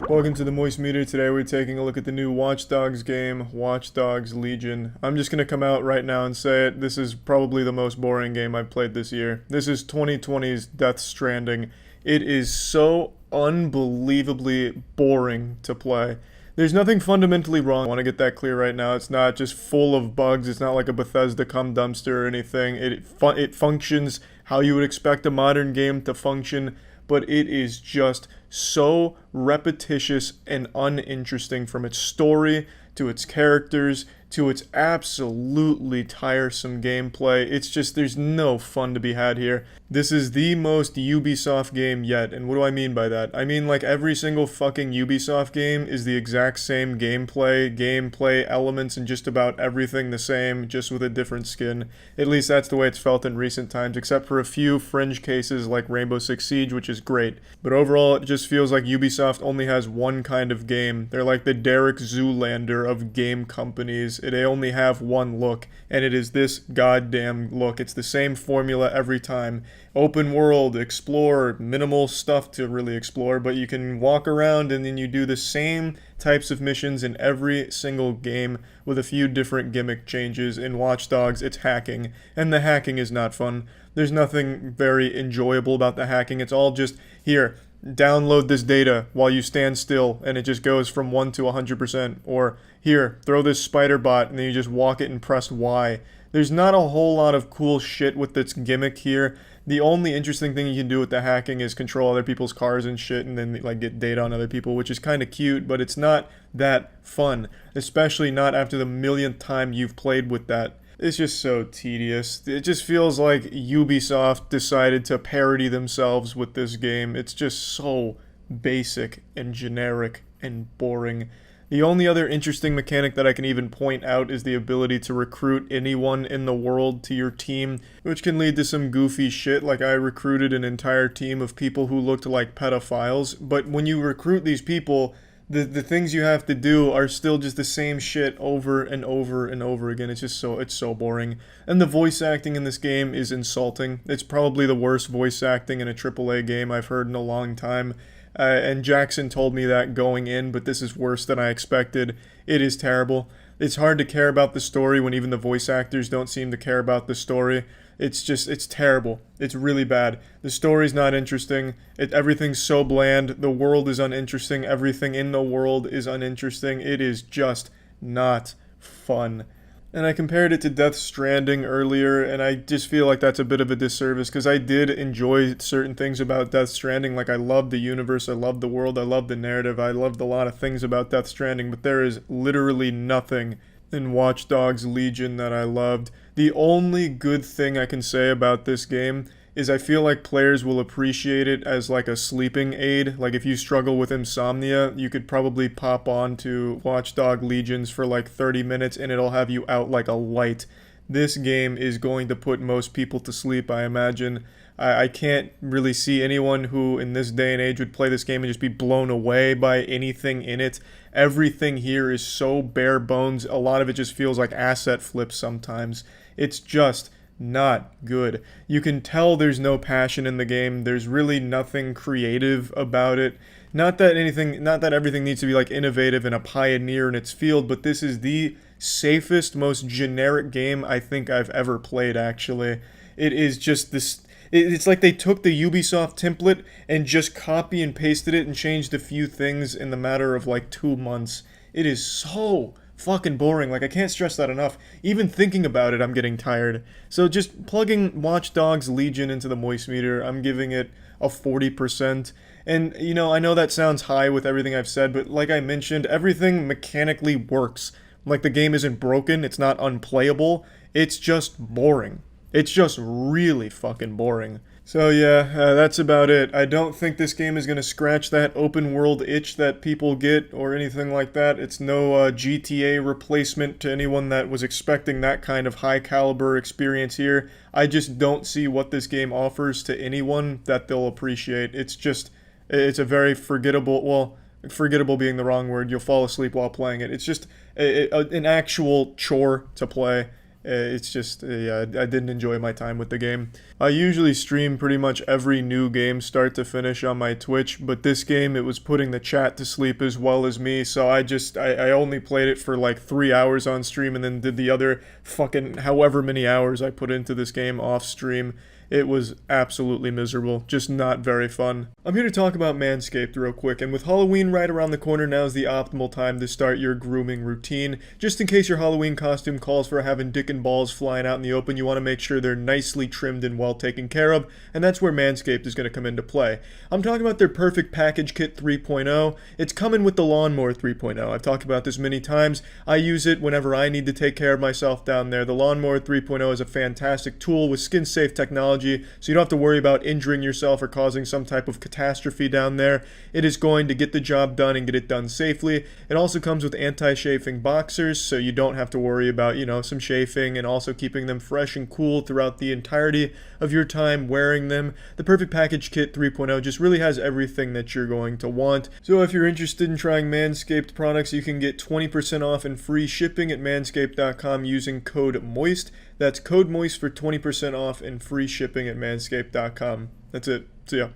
Welcome to the Moist Meter. Today we're taking a look at the new Watch Dogs game, Watch Dogs Legion. I'm just going to come out right now and say it. This is probably the most boring game I've played this year. This is 2020's Death Stranding. It is so unbelievably boring to play. There's nothing fundamentally wrong. I want to get that clear right now. It's not just full of bugs. It's not like a Bethesda cum dumpster or anything. It functions how you would expect a modern game to function, but it is just so repetitious and uninteresting, from its story to its characters to its absolutely tiresome gameplay. It's just, there's no fun to be had here. This is the most Ubisoft game yet, and what do I mean by that? I mean, like, every single fucking Ubisoft game is the exact same gameplay elements, and just about everything the same, just with a different skin. At least that's the way it's felt in recent times, except for a few fringe cases like Rainbow Six Siege, which is great. But overall, it just feels like Ubisoft only has one kind of game. They're like the Derek Zoolander of game companies. They only have one look, and it is this goddamn look. It's the same formula every time. Open world, explore, minimal stuff to really explore, but you can walk around and then you do the same types of missions in every single game with a few different gimmick changes. In Watch Dogs, it's hacking, and the hacking is not fun. There's nothing very enjoyable about the hacking. It's all just, here, download this data while you stand still, and it just goes from 1 to 100%. Or, here, throw this spider bot, and then you just walk it and press Y. There's not a whole lot of cool shit with this gimmick here. The only interesting thing you can do with the hacking is control other people's cars and shit, and then, like, get data on other people, which is kind of cute, but it's not that fun. Especially not after the millionth time you've played with that. It's just so tedious. It just feels like Ubisoft decided to parody themselves with this game. It's just so basic and generic and boring. The only other interesting mechanic that I can even point out is the ability to recruit anyone in the world to your team, which can lead to some goofy shit, like I recruited an entire team of people who looked like pedophiles. But when you recruit these people, the things you have to do are still just the same shit over and over and over again. It's so boring. And the voice acting in this game is insulting. It's probably the worst voice acting in a AAA game I've heard in a long time. And Jackson told me that going in, but this is worse than I expected. It is terrible. It's hard to care about the story when even the voice actors don't seem to care about the story. It's terrible. It's really bad. The story's not interesting. Everything's so bland. The world is uninteresting. Everything in the world is uninteresting. It is just not fun. And I compared it to Death Stranding earlier, and I just feel like that's a bit of a disservice, because I did enjoy certain things about Death Stranding. Like, I loved the universe, I loved the world, I loved the narrative, I loved a lot of things about Death Stranding, but there is literally nothing in Watch Dogs Legion that I loved. The only good thing I can say about this game is I feel like players will appreciate it as like a sleeping aid. Like, if you struggle with insomnia, you could probably pop on to Watch Dog Legions for like 30 minutes and it'll have you out like a light. This game is going to put most people to sleep, I imagine. I can't really see anyone who in this day and age would play this game and just be blown away by anything in it. Everything here is so bare bones. A lot of it just feels like asset flips sometimes. It's just not good. You can tell there's no passion in the game. There's really nothing creative about it. Not that everything needs to be like innovative and a pioneer in its field, but this is the safest, most generic game I think I've ever played, actually. It is just this. It's like they took the Ubisoft template and just copy and pasted it and changed a few things in the matter of like 2 months. It is so fucking boring. Like, I can't stress that enough. Even thinking about it, I'm getting tired. So just plugging Watch Dogs Legion into the Moist Meter, I'm giving it a 40%. And, you know, I know that sounds high with everything I've said, but like I mentioned, everything mechanically works. Like, the game isn't broken, it's not unplayable, it's just boring. It's just really fucking boring. So yeah, that's about it. I don't think this game is going to scratch that open world itch that people get or anything like that. It's no GTA replacement to anyone that was expecting that kind of high caliber experience here. I just don't see what this game offers to anyone that they'll appreciate. It's a very forgettable, well, forgettable being the wrong word. You'll fall asleep while playing it. It's just an actual chore to play. It's just, yeah, I didn't enjoy my time with the game. I usually stream pretty much every new game start to finish on my Twitch, but this game, it was putting the chat to sleep as well as me, so I only played it for like 3 hours on stream and then did the other fucking however many hours I put into this game off stream. It was absolutely miserable, just not very fun. I'm here to talk about Manscaped real quick, and with Halloween right around the corner, now's the optimal time to start your grooming routine. Just in case your Halloween costume calls for having dick and balls flying out in the open, you want to make sure they're nicely trimmed and well taken care of, and that's where Manscaped is going to come into play. I'm talking about their Perfect Package Kit 3.0. It's coming with the Lawnmower 3.0. I've talked about this many times. I use it whenever I need to take care of myself down there. The Lawnmower 3.0 is a fantastic tool with skin-safe technology, so you don't have to worry about injuring yourself or causing some type of catastrophe down there. It is going to get the job done and get it done safely. It also comes with anti-chafing boxers, so you don't have to worry about, some chafing, and also keeping them fresh and cool throughout the entirety of your time wearing them. The Perfect Package Kit 3.0 just really has everything that you're going to want. So if you're interested in trying Manscaped products, you can get 20% off and free shipping at manscaped.com using code MOIST. That's code MOIST for 20% off and free shipping at manscaped.com. That's it. See ya.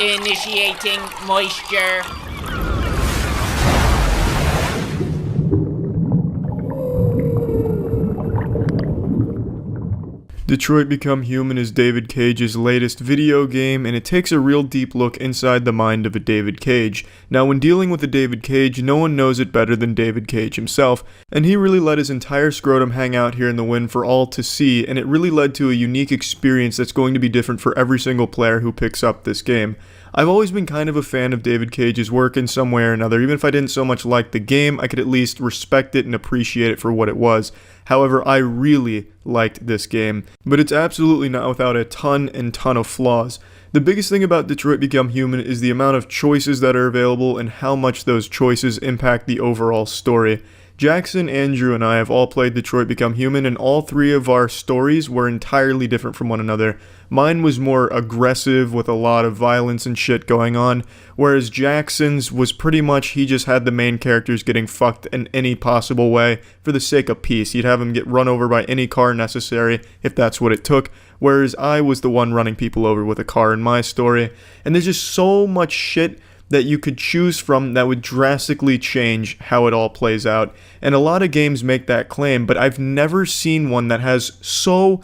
Initiating moisture. Detroit Become Human is David Cage's latest video game, and it takes a real deep look inside the mind of a David Cage. Now, when dealing with a David Cage, no one knows it better than David Cage himself, and he really let his entire scrotum hang out here in the wind for all to see, and it really led to a unique experience that's going to be different for every single player who picks up this game. I've always been kind of a fan of David Cage's work in some way or another. Even if I didn't so much like the game, I could at least respect it and appreciate it for what it was. However, I really liked this game, but it's absolutely not without a ton of flaws. The biggest thing about Detroit Become Human is the amount of choices that are available and how much those choices impact the overall story. Jackson, Andrew, and I have all played Detroit Become Human, and all three of our stories were entirely different from one another. Mine was more aggressive with a lot of violence and shit going on, whereas Jackson's was pretty much he just had the main characters getting fucked in any possible way for the sake of peace. He'd have them get run over by any car necessary if that's what it took, whereas I was the one running people over with a car in my story. And there's just so much shit that you could choose from that would drastically change how it all plays out. And a lot of games make that claim, but I've never seen one that has so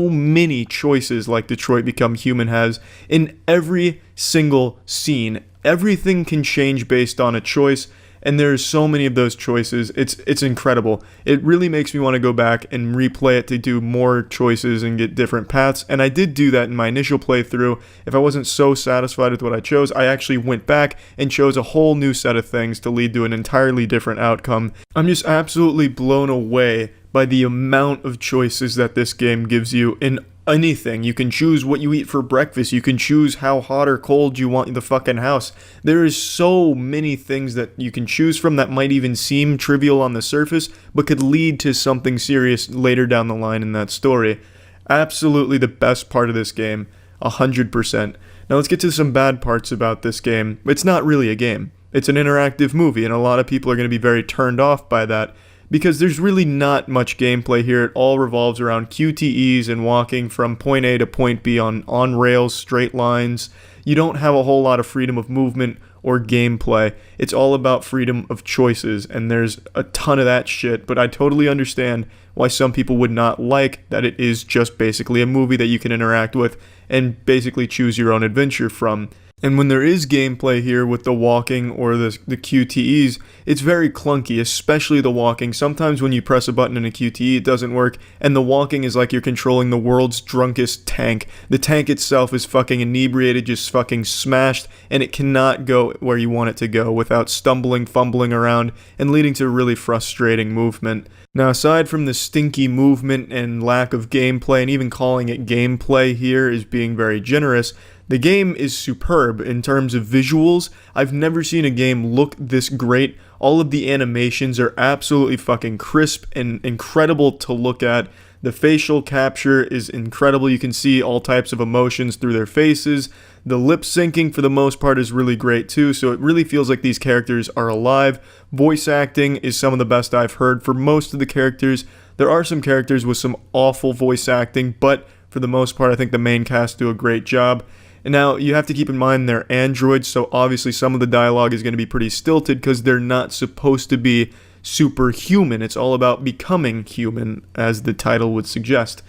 many choices like Detroit Become Human has in every single scene. Everything can change based on a choice, and there's so many of those choices. It's incredible. It really makes me want to go back and replay it to do more choices and get different paths, and I did do that in my initial playthrough. If I wasn't so satisfied with what I chose, I actually went back and chose a whole new set of things to lead to an entirely different outcome. I'm just absolutely blown away by the amount of choices that this game gives you in anything. You can choose what you eat for breakfast. You can choose how hot or cold you want the fucking house. There is so many things that you can choose from that might even seem trivial on the surface, but could lead to something serious later down the line in that story. Absolutely the best part of this game, 100%. Now let's get to some bad parts about this game. It's not really a game. It's an interactive movie, and a lot of people are going to be very turned off by that, because there's really not much gameplay here. It all revolves around QTEs and walking from point A to point B on rails, straight lines. You don't have a whole lot of freedom of movement or gameplay. It's all about freedom of choices, and there's a ton of that shit, but I totally understand why some people would not like that it is just basically a movie that you can interact with and basically choose your own adventure from. And when there is gameplay here with the walking or the QTEs, it's very clunky, especially the walking. Sometimes when you press a button in a QTE, it doesn't work, and the walking is like you're controlling the world's drunkest tank. The tank itself is fucking inebriated, just fucking smashed, and it cannot go where you want it to go without stumbling, fumbling around, and leading to really frustrating movement. Now, aside from the stinky movement and lack of gameplay, and even calling it gameplay here is being very generous, the game is superb in terms of visuals. I've never seen a game look this great. All of the animations are absolutely fucking crisp and incredible to look at. The facial capture is incredible. You can see all types of emotions through their faces. The lip syncing for the most part is really great too, so it really feels like these characters are alive. Voice acting is some of the best I've heard for most of the characters. There are some characters with some awful voice acting, but for the most part, I think the main cast do a great job. And now, you have to keep in mind they're androids, so obviously some of the dialogue is going to be pretty stilted because they're not supposed to be superhuman. It's all about becoming human, as the title would suggest.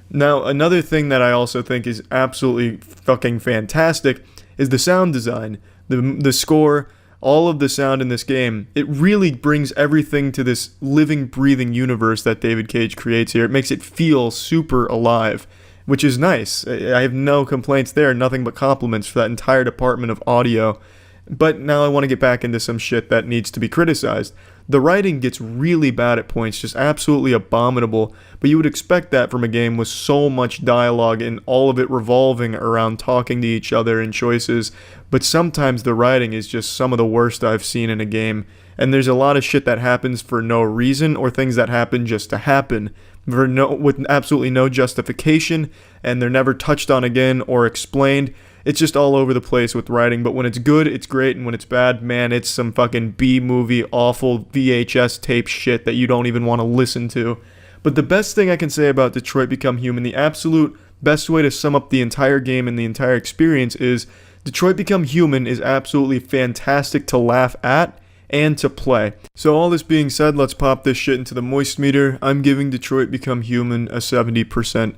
Now, another thing that I also think is absolutely fucking fantastic is the sound design. The score, all of the sound in this game, it really brings everything to this living, breathing universe that David Cage creates here. It makes it feel super alive, which is nice. I have no complaints there, nothing but compliments for that entire department of audio. But now I want to get back into some shit that needs to be criticized. The writing gets really bad at points, just absolutely abominable, but you would expect that from a game with so much dialogue and all of it revolving around talking to each other and choices, but sometimes the writing is just some of the worst I've seen in a game, and there's a lot of shit that happens for no reason or things that happen just to happen, with absolutely no justification, and they're never touched on again or explained. It's just all over the place with writing, but when it's good, it's great, and when it's bad, man, it's some fucking B-movie, awful VHS tape shit that you don't even want to listen to. But the best thing I can say about Detroit Become Human, the absolute best way to sum up the entire game and the entire experience is Detroit Become Human is absolutely fantastic to laugh at and to play. So all this being said, let's pop this shit into the moist meter. I'm giving Detroit Become Human a 70%.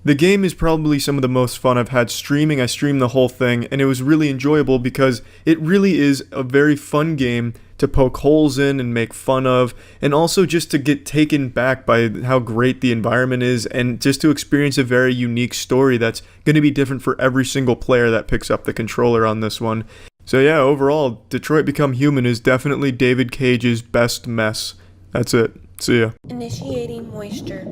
The game is probably some of the most fun I've had streaming. I streamed the whole thing, and it was really enjoyable because it really is a very fun game to poke holes in and make fun of, and also just to get taken back by how great the environment is, and just to experience a very unique story that's going to be different for every single player that picks up the controller on this one. So yeah, overall, Detroit Become Human is definitely David Cage's best mess. That's it. See ya. Initiating moisture.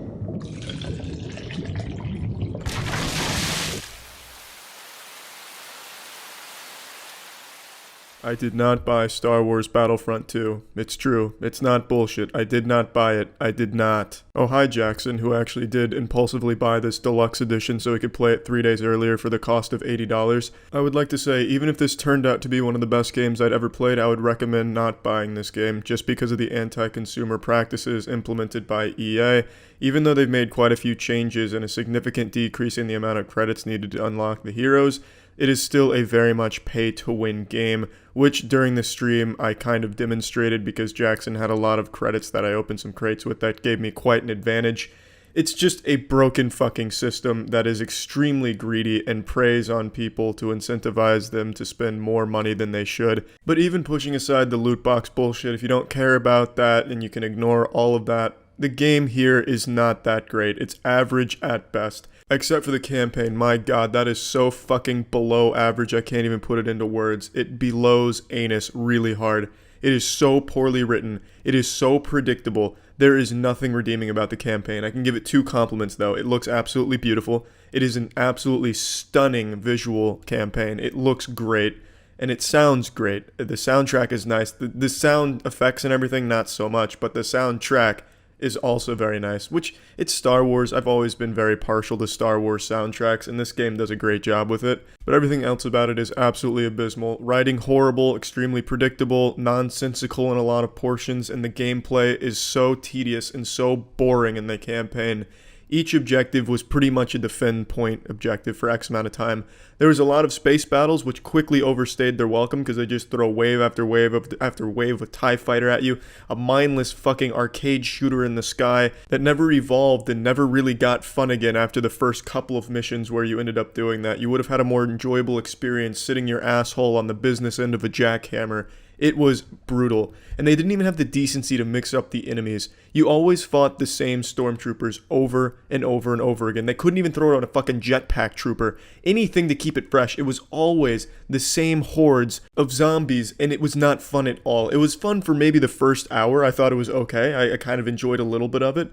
I did not buy Star Wars Battlefront 2. It's true. It's not bullshit. I did not buy it. I did not. Oh, hi Jackson, who actually did impulsively buy this deluxe edition so he could play it 3 days earlier for the cost of $80. I would like to say, even if this turned out to be one of the best games I'd ever played, I would recommend not buying this game, just because of the anti-consumer practices implemented by EA. Even though they've made quite a few changes and a significant decrease in the amount of credits needed to unlock the heroes, it is still a very much pay-to-win game, which during the stream I kind of demonstrated because Jackson had a lot of credits that I opened some crates with that gave me quite an advantage. It's just a broken fucking system that is extremely greedy and preys on people to incentivize them to spend more money than they should. But even pushing aside the loot box bullshit, if you don't care about that and you can ignore all of that, the game here is not that great. It's average at best. Except for the campaign. My god, that is so fucking below average, I can't even put it into words. It belows anus really hard. It is so poorly written. It is so predictable. There is nothing redeeming about the campaign. I can give it 2 compliments though. It looks absolutely beautiful. It is an absolutely stunning visual campaign. It looks great. And it sounds great. The soundtrack is nice. The sound effects and everything, not so much, but the soundtrack is also very nice, which it's Star Wars. I've always been very partial to Star Wars soundtracks, and this game does a great job with it, but everything else about it is absolutely abysmal. Writing horrible, extremely predictable, nonsensical in a lot of portions, and the gameplay is so tedious and so boring in the campaign. Each objective was pretty much a defend point objective for X amount of time. There was a lot of space battles which quickly overstayed their welcome because they just throw wave after wave after wave of TIE fighter at you. A mindless fucking arcade shooter in the sky that never evolved and never really got fun again after the first couple of missions where you ended up doing that. You would have had a more enjoyable experience sitting your asshole on the business end of a jackhammer. It was brutal, and they didn't even have the decency to mix up the enemies. You always fought the same stormtroopers over and over and over again. They couldn't even throw out a fucking jetpack trooper. Anything to keep it fresh. It was always the same hordes of zombies, and it was not fun at all. It was fun for maybe the first hour. I thought it was okay. I kind of enjoyed a little bit of it.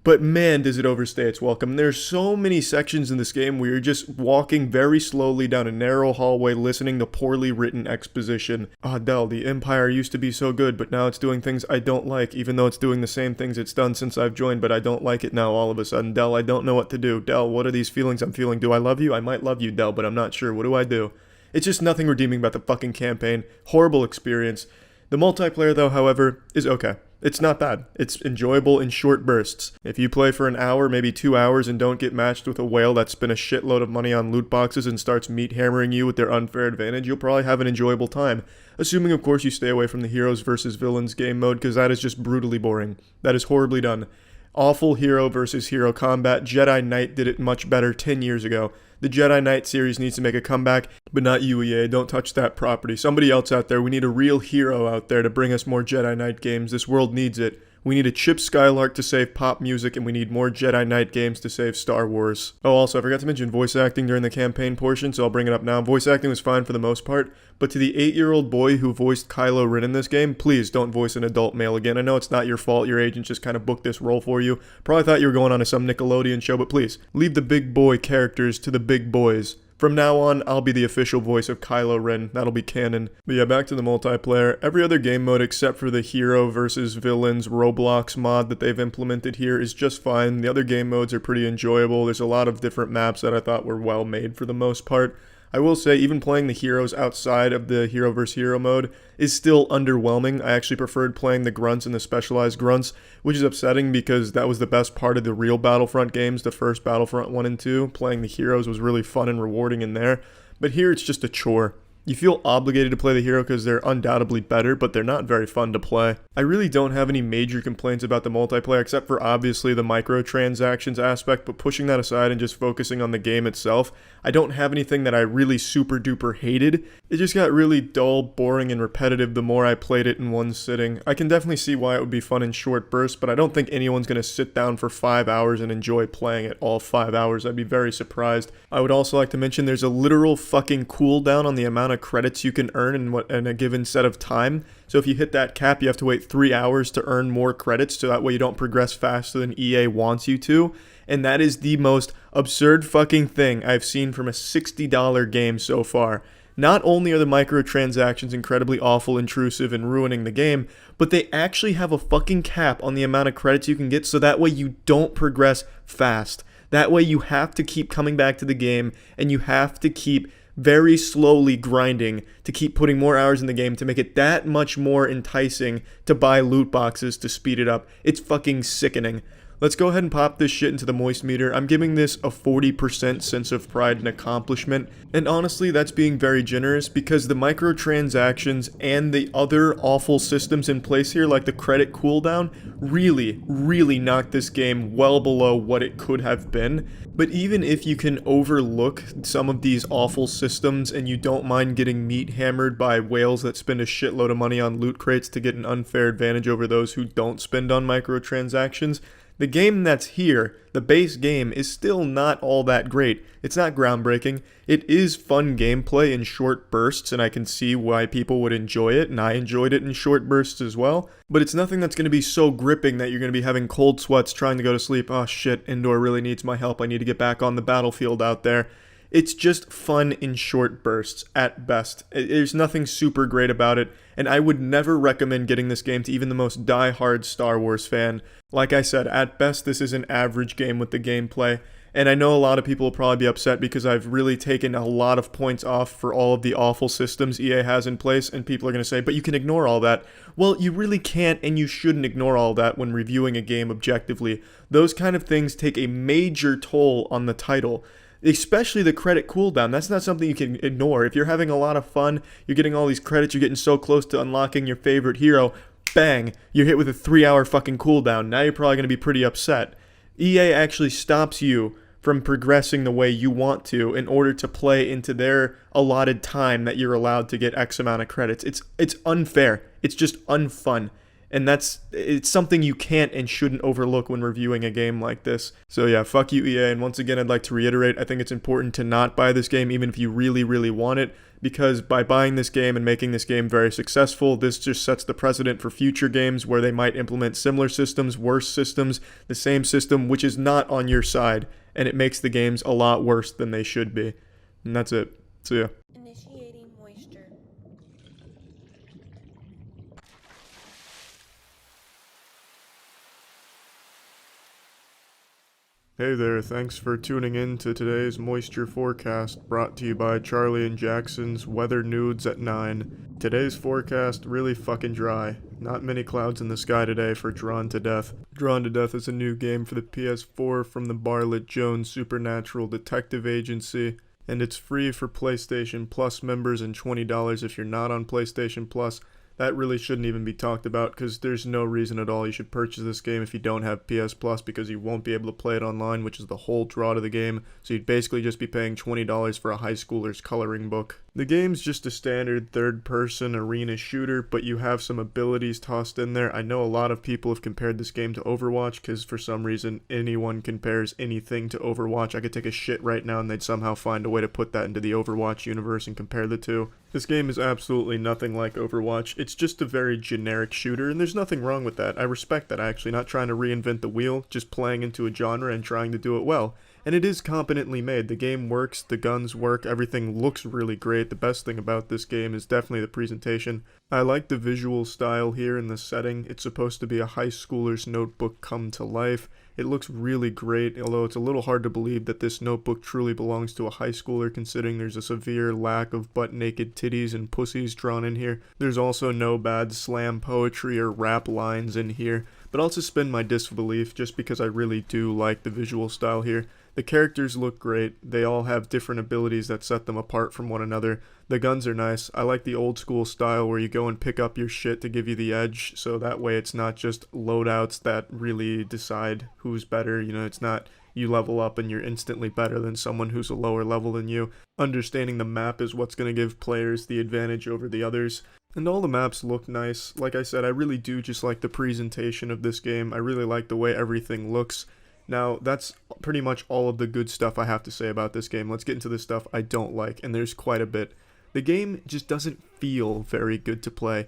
But man, does it overstay its welcome. There's so many sections in this game where you're just walking very slowly down a narrow hallway listening to poorly written exposition. Ah, Del, the Empire used to be so good, but now it's doing things I don't like, even though it's doing the same things it's done since I've joined, but I don't like it now all of a sudden. Del, I don't know what to do. Del, what are these feelings I'm feeling? Do I love you? I might love you, Del, but I'm not sure. What do I do? It's just nothing redeeming about the fucking campaign. Horrible experience. The multiplayer, though, however, is okay. It's not bad. It's enjoyable in short bursts. If you play for an hour, maybe 2 hours, and don't get matched with a whale that spent a shitload of money on loot boxes and starts meat hammering you with their unfair advantage, you'll probably have an enjoyable time. Assuming, of course, you stay away from the heroes versus villains game mode, because that is just brutally boring. That is horribly done. Awful hero versus hero combat. Jedi Knight did it much better 10 years ago. The Jedi Knight series needs to make a comeback, but not you, EA. Don't touch that property. Somebody else out there. We need a real hero out there to bring us more Jedi Knight games. This world needs it. We need a Chip Skylark to save pop music, and we need more Jedi Knight games to save Star Wars. Oh, also, I forgot to mention voice acting during the campaign portion, so I'll bring it up now. Voice acting was fine for the most part, but to the 8-year-old boy who voiced Kylo Ren in this game, please don't voice an adult male again. I know it's not your fault, your agent just kind of booked this role for you. Probably thought you were going on to some Nickelodeon show, but please, leave the big boy characters to the big boys. From now on, I'll be the official voice of Kylo Ren. That'll be canon. But yeah, back to the multiplayer. Every other game mode except for the hero versus villains Roblox mod that they've implemented here is just fine. The other game modes are pretty enjoyable. There's a lot of different maps that I thought were well made for the most part. I will say, even playing the heroes outside of the hero vs. hero mode is still underwhelming. I actually preferred playing the grunts and the specialized grunts, which is upsetting because that was the best part of the real Battlefront games, the first Battlefront 1 and 2. Playing the heroes was really fun and rewarding in there, but here it's just a chore. You feel obligated to play the hero because they're undoubtedly better, but they're not very fun to play. I really don't have any major complaints about the multiplayer except for obviously the microtransactions aspect, but pushing that aside and just focusing on the game itself, I don't have anything that I really super duper hated. It just got really dull, boring, and repetitive the more I played it in one sitting. I can definitely see why it would be fun in short bursts, but I don't think anyone's going to sit down for 5 hours and enjoy playing it all 5 hours. I'd be very surprised. I would also like to mention there's a literal fucking cooldown on the amount of credits you can earn in a given set of time. So if you hit that cap, you have to wait 3 hours to earn more credits, so that way you don't progress faster than EA wants you to. And that is the most absurd fucking thing I've seen from a $60 game so far. Not only are the microtransactions incredibly awful, intrusive, and ruining the game, but they actually have a fucking cap on the amount of credits you can get, so that way you don't progress fast. That way you have to keep coming back to the game, and you have to keep very slowly grinding to keep putting more hours in the game to make it that much more enticing to buy loot boxes to speed it up. It's fucking sickening. Let's go ahead and pop this shit into the moist meter. I'm giving this a 40% sense of pride and accomplishment. And honestly, that's being very generous because the microtransactions and the other awful systems in place here, like the credit cooldown, really knocked this game well below what it could have been. But even if you can overlook some of these awful systems and you don't mind getting meat hammered by whales that spend a shitload of money on loot crates to get an unfair advantage over those who don't spend on microtransactions, the game that's here, the base game, is still not all that great. It's not groundbreaking. It is fun gameplay in short bursts, and I can see why people would enjoy it, and I enjoyed it in short bursts as well. But it's nothing that's going to be so gripping that you're going to be having cold sweats trying to go to sleep. Oh shit, Indoor really needs my help. I need to get back on the battlefield out there. It's just fun in short bursts, at best. There's nothing super great about it, and I would never recommend getting this game to even the most die-hard Star Wars fan. Like I said, at best this is an average game with the gameplay, and I know a lot of people will probably be upset because I've really taken a lot of points off for all of the awful systems EA has in place, and people are going to say, but you can ignore all that. Well, you really can't, and you shouldn't ignore all that when reviewing a game objectively. Those kind of things take a major toll on the title. Especially the credit cooldown. That's not something you can ignore. If you're having a lot of fun, you're getting all these credits, you're getting so close to unlocking your favorite hero, bang, you're hit with a 3-hour fucking cooldown. Now you're probably going to be pretty upset. EA actually stops you from progressing the way you want to in order to play into their allotted time that you're allowed to get X amount of credits. It's unfair. It's just unfun. And it's something you can't and shouldn't overlook when reviewing a game like this. So yeah, fuck you EA, and once again I'd like to reiterate, I think it's important to not buy this game even if you really want it, because by buying this game and making this game very successful, this just sets the precedent for future games where they might implement similar systems, worse systems, the same system which is not on your side, and it makes the games a lot worse than they should be. And that's it. See ya. Initiating moisture. Hey there, thanks for tuning in to today's moisture forecast, brought to you by Charlie and Jackson's Weather Nudes at 9. Today's forecast really fucking dry. Not many clouds in the sky today for Drawn to Death. Drawn to Death is a new game for the PS4 from the Bartlett Jones Supernatural Detective Agency, and it's free for PlayStation Plus members and $20 if you're not on PlayStation Plus. That really shouldn't even be talked about because there's no reason at all you should purchase this game if you don't have PS Plus, because you won't be able to play it online, which is the whole draw to the game. So you'd basically just be paying $20 for a high schooler's coloring book. The game's just a standard third-person arena shooter, but you have some abilities tossed in there. I know a lot of people have compared this game to Overwatch because for some reason anyone compares anything to Overwatch. I could take a shit right now and they'd somehow find a way to put that into the Overwatch universe and compare the two. This game is absolutely nothing like Overwatch. It's just a very generic shooter, and there's nothing wrong with that. I respect that, actually. Not trying to reinvent the wheel, just playing into a genre and trying to do it well. And it is competently made. The game works, the guns work, everything looks really great. The best thing about this game is definitely the presentation. I like the visual style here in the setting. It's supposed to be a high schooler's notebook come to life. It looks really great, although it's a little hard to believe that this notebook truly belongs to a high schooler, considering there's a severe lack of butt-naked titties and pussies drawn in here. There's also no bad slam poetry or rap lines in here, but I'll suspend my disbelief just because I really do like the visual style here. The characters look great. They all have different abilities that set them apart from one another. The guns are nice. I like the old school style where you go and pick up your shit to give you the edge, so that way it's not just loadouts that really decide who's better. You know, it's not you level up and you're instantly better than someone who's a lower level than you. Understanding the map is what's going to give players the advantage over the others. And all the maps look nice. Like I said, I really do just like the presentation of this game. I really like the way everything looks. Now, that's pretty much all of the good stuff I have to say about this game. Let's get into the stuff I don't like, and there's quite a bit. The game just doesn't feel very good to play.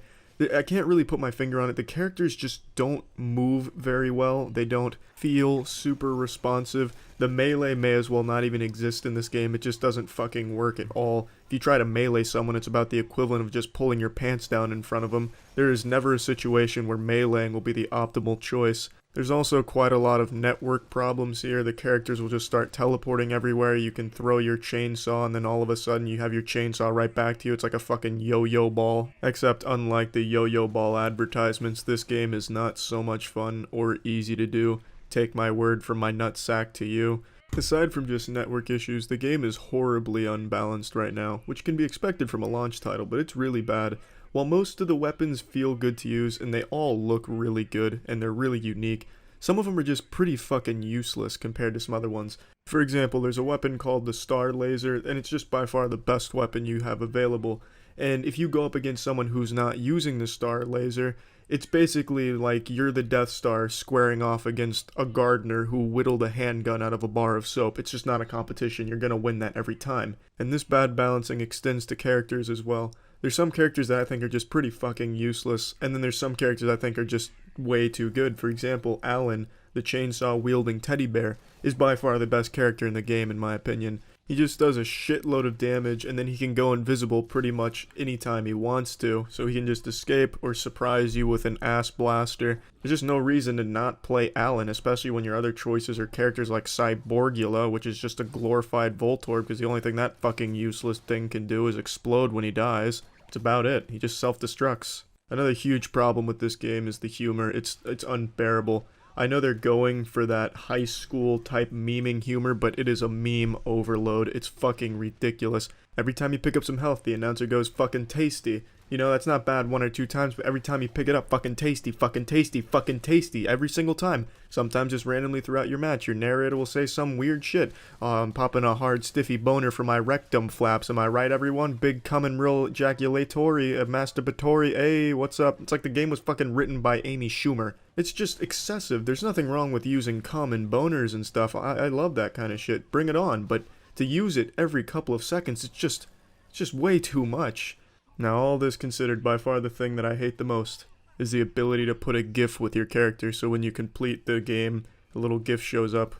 I can't really put my finger on it. The characters just don't move very well. They don't feel super responsive. The melee may as well not even exist in this game. It just doesn't fucking work at all. If you try to melee someone, it's about the equivalent of just pulling your pants down in front of them. There is never a situation where meleeing will be the optimal choice. There's also quite a lot of network problems here. The characters will just start teleporting everywhere. You can throw your chainsaw and then all of a sudden you have your chainsaw right back to you. It's like a fucking yo-yo ball. Except unlike the yo-yo ball advertisements, this game is not so much fun or easy to do. Take my word from my nutsack to you. Aside from just network issues, the game is horribly unbalanced right now, which can be expected from a launch title, but it's really bad. While most of the weapons feel good to use and they all look really good and they're really unique, some of them are just pretty fucking useless compared to some other ones. For example, there's a weapon called the Star Laser, and it's just by far the best weapon you have available. And if you go up against someone who's not using the Star Laser, it's basically like you're the Death Star squaring off against a gardener who whittled a handgun out of a bar of soap. It's just not a competition. You're gonna win that every time. And this bad balancing extends to characters as well. There's some characters that I think are just pretty fucking useless, and then there's some characters I think are just way too good. For example, Alan, the chainsaw-wielding teddy bear, is by far the best character in the game in my opinion. He just does a shitload of damage, and then he can go invisible pretty much anytime he wants to, so he can just escape or surprise you with an ass blaster. There's just no reason to not play Alan, especially when your other choices are characters like Cyborgula, which is just a glorified Voltorb, because the only thing that fucking useless thing can do is explode when he dies. That's about it. He just self-destructs. Another huge problem with this game is the humor. It's unbearable. I know they're going for that high school type memeing humor, but it is a meme overload. It's fucking ridiculous. Every time you pick up some health, the announcer goes, fucking tasty. You know, that's not bad one or two times, but every time you pick it up, fucking tasty, fucking tasty, fucking tasty, every single time. Sometimes just randomly throughout your match, your narrator will say some weird shit. I'm popping a hard stiffy boner for my rectum flaps, am I right everyone? Big common real ejaculatory, masturbatory, hey, what's up? It's like the game was fucking written by Amy Schumer. It's just excessive. There's nothing wrong with using common boners and stuff. I love that kind of shit. Bring it on, but to use it every couple of seconds, it's just way too much. Now, all this considered, by far the thing that I hate the most is the ability to put a GIF with your character, so when you complete the game, a little GIF shows up,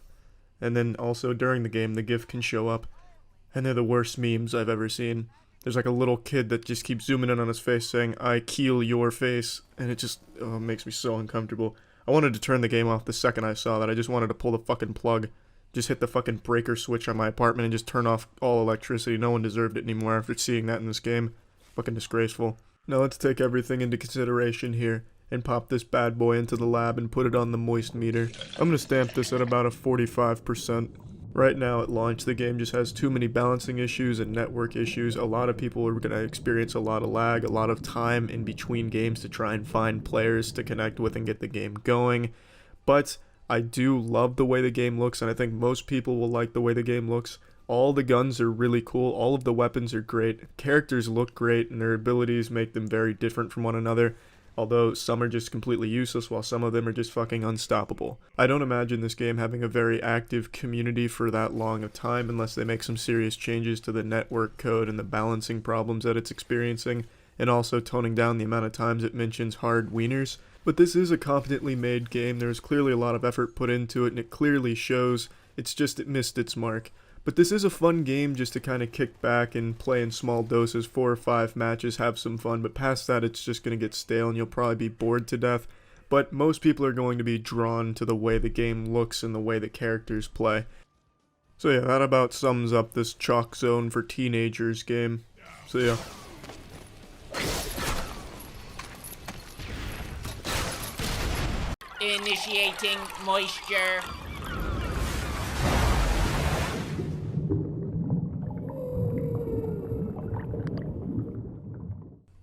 and then also during the game, the GIF can show up, and they're the worst memes I've ever seen. There's like a little kid that just keeps zooming in on his face saying, I keel your face, and it just makes me so uncomfortable. I wanted to turn the game off the second I saw that. I just wanted to pull the fucking plug. just hit the fucking breaker switch on my apartment and just turn off all electricity. No one deserved it anymore after seeing that in this game. Fucking disgraceful. Now let's take everything into consideration here and pop this bad boy into the lab and put it on the moist meter. I'm gonna stamp this at about a 45%. Right now at launch, the game just has too many balancing issues and network issues. A lot of people are gonna experience a lot of lag, a lot of time in between games to try and find players to connect with and get the game going. But I do love the way the game looks, and I think most people will like the way the game looks. All the guns are really cool, all of the weapons are great, characters look great, and their abilities make them very different from one another. Although some are just completely useless while some of them are just fucking unstoppable. I don't imagine this game having a very active community for that long of time unless they make some serious changes to the network code and the balancing problems that it's experiencing, and also toning down the amount of times it mentions hard wieners. But this is a competently made game. There's clearly a lot of effort put into it, and it clearly shows. It's just it missed its mark. But this is a fun game just to kind of kick back and play in small doses, 4 or 5 matches, have some fun. But past that, it's just going to get stale and you'll probably be bored to death. But most people are going to be drawn to the way the game looks and the way the characters play. So yeah, that about sums up this Chalk Zone for Teenagers game. So yeah. Initiating moisture.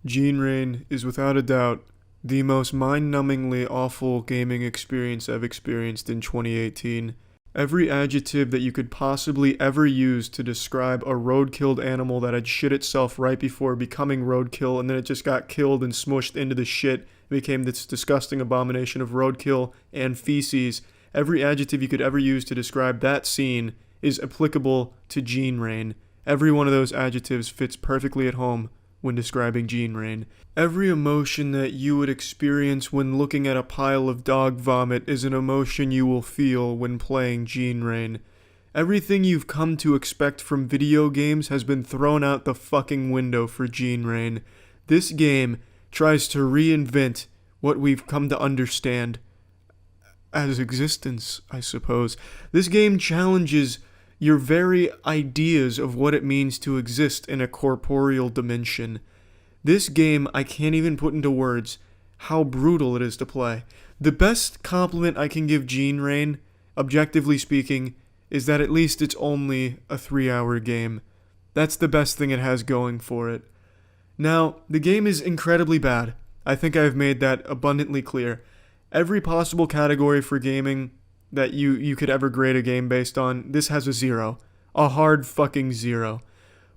Gene Rain is without a doubt the most mind-numbingly awful gaming experience I've experienced in 2018. Every adjective that you could possibly ever use to describe a road-killed animal that had shit itself right before becoming roadkill, and then it just got killed and smushed into the shit and became this disgusting abomination of roadkill and feces. Every adjective you could ever use to describe that scene is applicable to Gene Rain. Every one of those adjectives fits perfectly at home when describing Gene Rain. Every emotion that you would experience when looking at a pile of dog vomit is an emotion you will feel when playing Gene Rain. Everything you've come to expect from video games has been thrown out the fucking window for Gene Rain. This game tries to reinvent what we've come to understand as existence, I suppose. This game challenges your very ideas of what it means to exist in a corporeal dimension. This game, I can't even put into words how brutal it is to play. The best compliment I can give Gene Rain, objectively speaking, is that at least it's only a 3-hour game. That's the best thing it has going for it. Now, the game is incredibly bad. I think I've made that abundantly clear. Every possible category for gaming that you could ever grade a game based on, this has a 0. A hard fucking 0.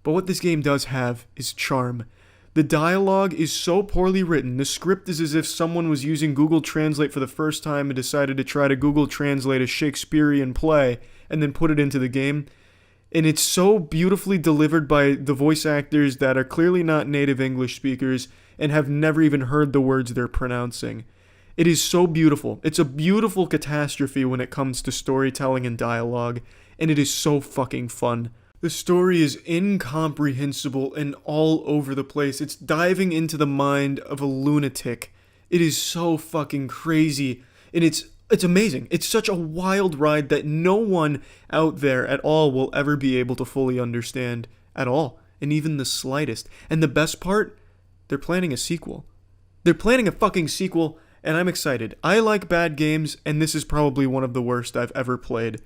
But what this game does have is charm. The dialogue is so poorly written. The script is as if someone was using Google Translate for the first time and decided to try to Google Translate a Shakespearean play and then put it into the game. And it's so beautifully delivered by the voice actors that are clearly not native English speakers and have never even heard the words they're pronouncing. It is so beautiful. It's a beautiful catastrophe when it comes to storytelling and dialogue, and it is so fucking fun. The story is incomprehensible and all over the place. It's diving into the mind of a lunatic. It is so fucking crazy, and it's amazing. It's such a wild ride that no one out there at all will ever be able to fully understand at all, and even the slightest. And the best part, they're planning a sequel. They're planning a fucking sequel, and I'm excited. I like bad games, and this is probably one of the worst I've ever played.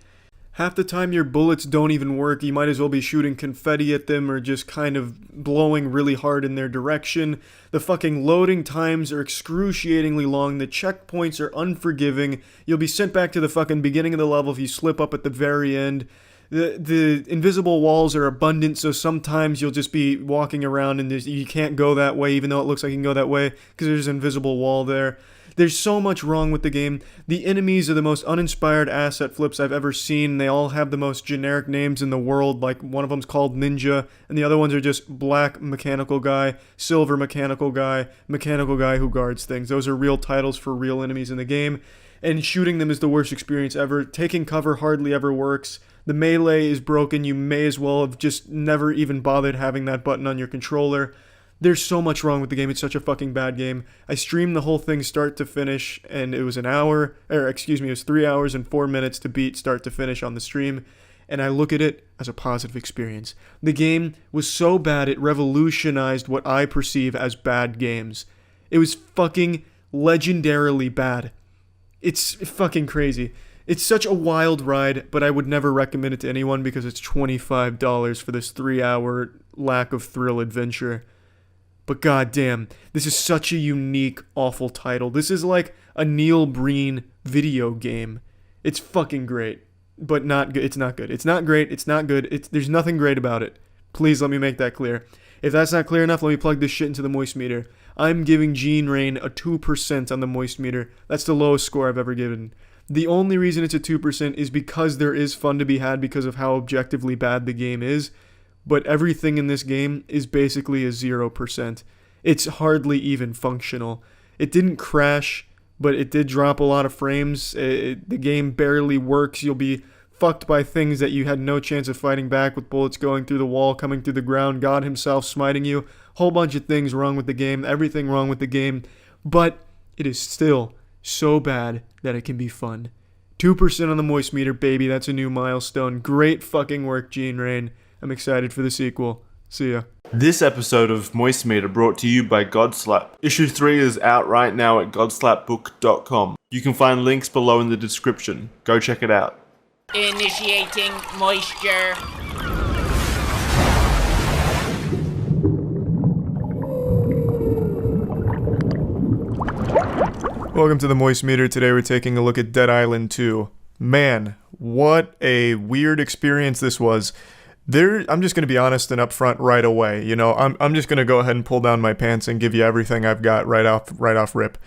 Half the time your bullets don't even work. You might as well be shooting confetti at them or just kind of blowing really hard in their direction. The fucking loading times are excruciatingly long. The checkpoints are unforgiving. You'll be sent back to the fucking beginning of the level if you slip up at the very end. The invisible walls are abundant, so sometimes you'll just be walking around and you can't go that way even though it looks like you can go that way because there's an invisible wall there. There's so much wrong with the game. The enemies are the most uninspired asset flips I've ever seen. They all have the most generic names in the world, like one of them's called Ninja, and the other ones are just Black Mechanical Guy, Silver Mechanical Guy who guards things. Those are real titles for real enemies in the game, and shooting them is the worst experience ever. Taking cover hardly ever works. The melee is broken. You may as well have just never even bothered having that button on your controller. There's so much wrong with the game. It's such a fucking bad game. I streamed the whole thing start to finish, and it was it was 3 hours and 4 minutes to beat start to finish on the stream, and I look at it as a positive experience. The game was so bad it revolutionized what I perceive as bad games. It was fucking legendarily bad. It's fucking crazy. It's such a wild ride, but I would never recommend it to anyone because it's $25 for this 3-hour lack of thrill adventure. But goddamn, this is such a unique, awful title. This is like a Neil Breen video game. It's fucking great, but not good. It's not good. It's not great. It's not good. There's nothing great about it. Please let me make that clear. If that's not clear enough, let me plug this shit into the moist meter. I'm giving Gene Rain a 2% on the moist meter. That's the lowest score I've ever given. The only reason it's a 2% is because there is fun to be had because of how objectively bad the game is. But everything in this game is basically a 0%. It's hardly even functional. It didn't crash, but it did drop a lot of frames. The game barely works. You'll be fucked by things that you had no chance of fighting back, with bullets going through the wall, coming through the ground, God himself smiting you. Whole bunch of things wrong with the game, everything wrong with the game. But it is still so bad that it can be fun. 2% on the moist meter, baby. That's a new milestone. Great fucking work, Gene Rain. I'm excited for the sequel. See ya. This episode of Moist Meter brought to you by Godslap. Issue 3 is out right now at godslapbook.com. You can find links below in the description. Go check it out. Initiating moisture. Welcome to the Moist Meter. Today we're taking a look at Dead Island 2. Man, what a weird experience this was. I'm just going to be honest and upfront right away. You know, I'm just going to go ahead and pull down my pants and give you everything I've got right off rip.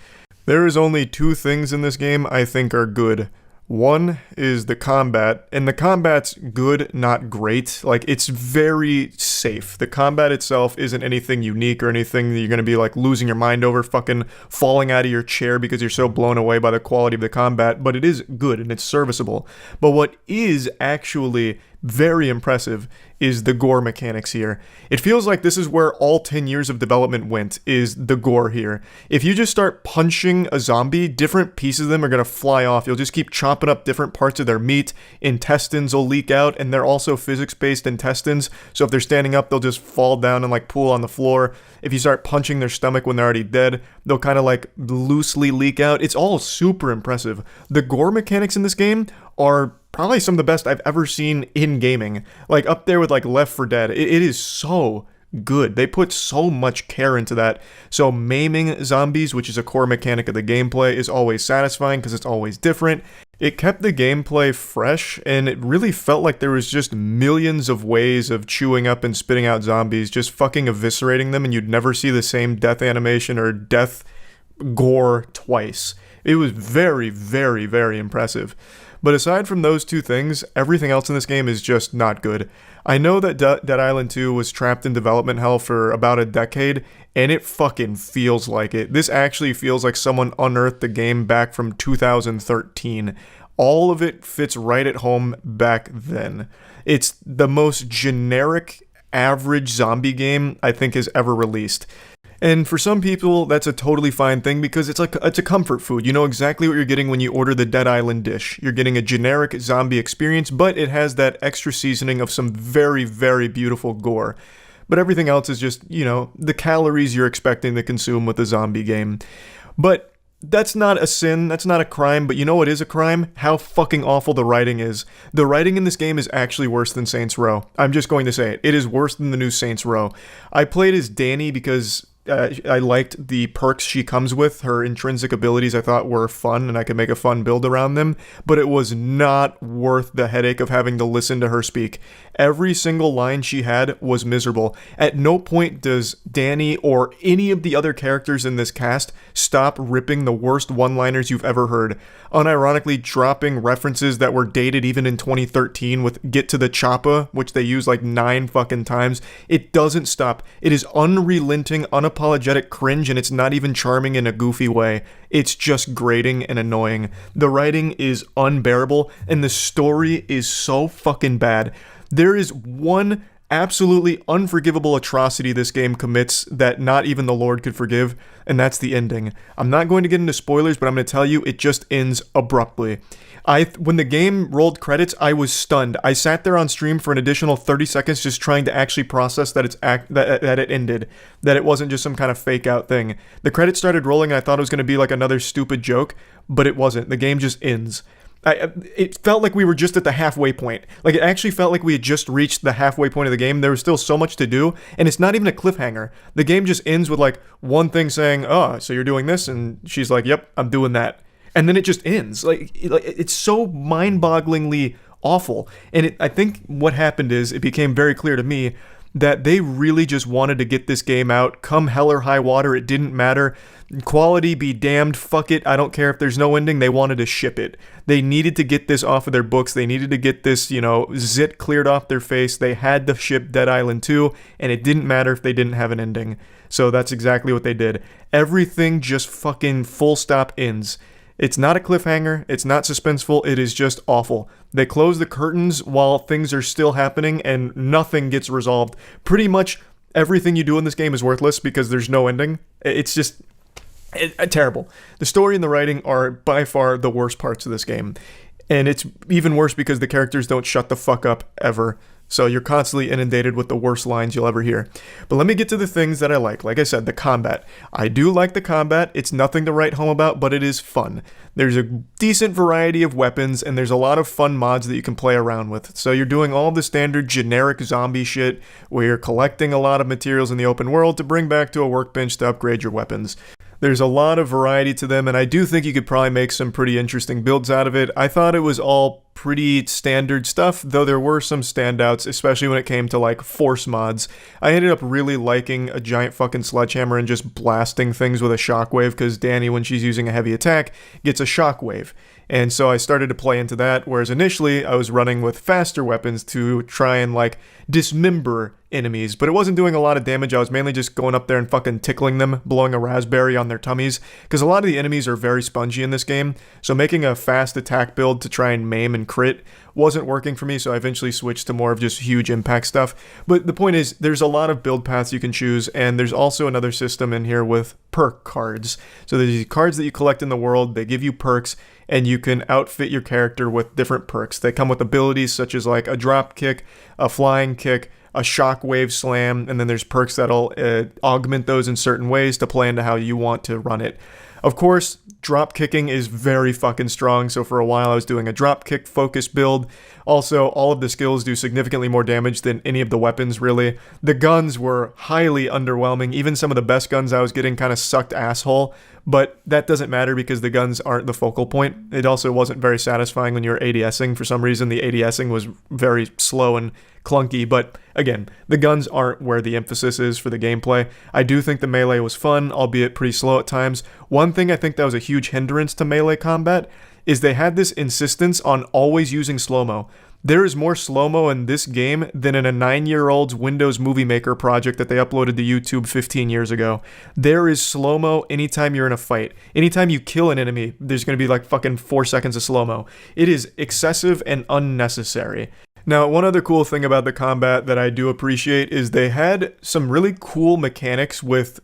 There is only 2 things in this game I think are good. One is the combat, and the combat's good, not great. Like, it's very safe. The combat itself isn't anything unique or anything that you're going to be, like, losing your mind over, fucking falling out of your chair because you're so blown away by the quality of the combat, but it is good and it's serviceable. But what is actually very impressive is the gore mechanics here. It feels like this is where all 10 years of development went, is the gore here. If you just start punching a zombie, different pieces of them are going to fly off. You'll just keep chopping up different parts of their meat. Intestines will leak out, and they're also physics-based intestines, so if they're standing up, they'll just fall down and like pool on the floor. If you start punching their stomach when they're already dead, they'll kind of like loosely leak out. It's all super impressive. The gore mechanics in this game are probably some of the best I've ever seen in gaming. Like, up there with, like, Left 4 Dead. It is so good. They put so much care into that. So maiming zombies, which is a core mechanic of the gameplay, is always satisfying because it's always different. It kept the gameplay fresh, and it really felt like there was just millions of ways of chewing up and spitting out zombies, just fucking eviscerating them, and you'd never see the same death animation or death gore twice. It was very, very, very impressive. But aside from those 2 things, everything else in this game is just not good. I know that Dead Island 2 was trapped in development hell for about a decade, and it fucking feels like it. This actually feels like someone unearthed the game back from 2013. All of it fits right at home back then. It's the most generic, average zombie game I think has ever released. And for some people, that's a totally fine thing because it's a comfort food. You know exactly what you're getting when you order the Dead Island dish. You're getting a generic zombie experience, but it has that extra seasoning of some very, very beautiful gore. But everything else is just, you know, the calories you're expecting to consume with a zombie game. But that's not a sin, that's not a crime, but you know what is a crime? How fucking awful the writing is. The writing in this game is actually worse than Saints Row. I'm just going to say it. It is worse than the new Saints Row. I played as Danny because I liked the perks she comes with. Her intrinsic abilities I thought were fun and I could make a fun build around them, but it was not worth the headache of having to listen to her speak. Every single line she had was miserable. At no point does Danny or any of the other characters in this cast stop ripping the worst one-liners you've ever heard, unironically dropping references that were dated even in 2013 with "get to the choppa," which they use like 9 fucking times. It doesn't stop. It is unrelenting, unapologetic cringe, and it's not even charming in a goofy way. It's just grating and annoying. The writing is unbearable, and the story is so fucking bad. There is one absolutely unforgivable atrocity this game commits that not even the Lord could forgive, and that's the ending. I'm not going to get into spoilers, but I'm going to tell you it just ends abruptly. When the game rolled credits, I was stunned. I sat there on stream for an additional 30 seconds just trying to actually process that that it ended, that it wasn't just some kind of fake out thing. The credits started rolling and I thought it was going to be like another stupid joke, but it wasn't. The game just ends. It felt like we were just at the halfway point. Like, it actually felt like we had just reached the halfway point of the game. There was still so much to do, and it's not even a cliffhanger. The game just ends with, like, one thing saying, oh, so you're doing this? And she's like, yep, I'm doing that. And then it just ends. It's so mind-bogglingly awful. And I think what happened is, it became very clear to me that they really just wanted to get this game out. Come hell or high water, it didn't matter. Quality be damned, fuck it, I don't care if there's no ending. They wanted to ship it. They needed to get this off of their books. They needed to get this, zit cleared off their face. They had to ship Dead Island 2, and it didn't matter if they didn't have an ending. So that's exactly what they did. Everything just fucking full stop ends. It's not a cliffhanger, it's not suspenseful, it is just awful. They close the curtains while things are still happening and nothing gets resolved. Pretty much everything you do in this game is worthless because there's no ending. It's just terrible. The story and the writing are by far the worst parts of this game. And it's even worse because the characters don't shut the fuck up ever. So you're constantly inundated with the worst lines you'll ever hear. But let me get to the things that I like. Like I said, the combat. I do like the combat. It's nothing to write home about, but it is fun. There's a decent variety of weapons, and there's a lot of fun mods that you can play around with. So you're doing all the standard generic zombie shit, where you're collecting a lot of materials in the open world to bring back to a workbench to upgrade your weapons. There's a lot of variety to them, and I do think you could probably make some pretty interesting builds out of it. I thought it was all pretty standard stuff, though there were some standouts, especially when it came to, like, force mods. I ended up really liking a giant fucking sledgehammer and just blasting things with a shockwave, because Danny, when she's using a heavy attack, gets a shockwave. And so I started to play into that, whereas initially I was running with faster weapons to try and, like, dismember enemies, but it wasn't doing a lot of damage. I was mainly just going up there and fucking tickling them, blowing a raspberry on their tummies, because a lot of the enemies are very spongy in this game, so making a fast attack build to try and maim and crit wasn't working for me, so I eventually switched to more of just huge impact stuff. But the point is, there's a lot of build paths you can choose, and there's also another system in here with perk cards. So there's these cards that you collect in the world, they give you perks, and you can outfit your character with different perks. They come with abilities such as, like, a drop kick, a flying kick, a shockwave slam, and then there's perks that'll augment those in certain ways to play into how you want to run it. Of course, drop kicking is very fucking strong, so for a while I was doing a drop kick focus build. Also, all of the skills do significantly more damage than any of the weapons, really. The guns were highly underwhelming. Even some of the best guns I was getting kind of sucked asshole, but that doesn't matter because the guns aren't the focal point. It also wasn't very satisfying when you were ADSing. For some reason, the ADSing was very slow and clunky, but again, the guns aren't where the emphasis is for the gameplay. I do think the melee was fun, albeit pretty slow at times. One thing I think that was a huge hindrance to melee combat is they had this insistence on always using slow-mo. There is more slow-mo in this game than in a 9-year-old's Windows Movie Maker project that they uploaded to YouTube 15 years ago. There is slow-mo anytime you're in a fight. Anytime you kill an enemy, there's going to be like fucking 4 seconds of slow-mo. It is excessive and unnecessary. Now, one other cool thing about the combat that I do appreciate is they had some really cool mechanics with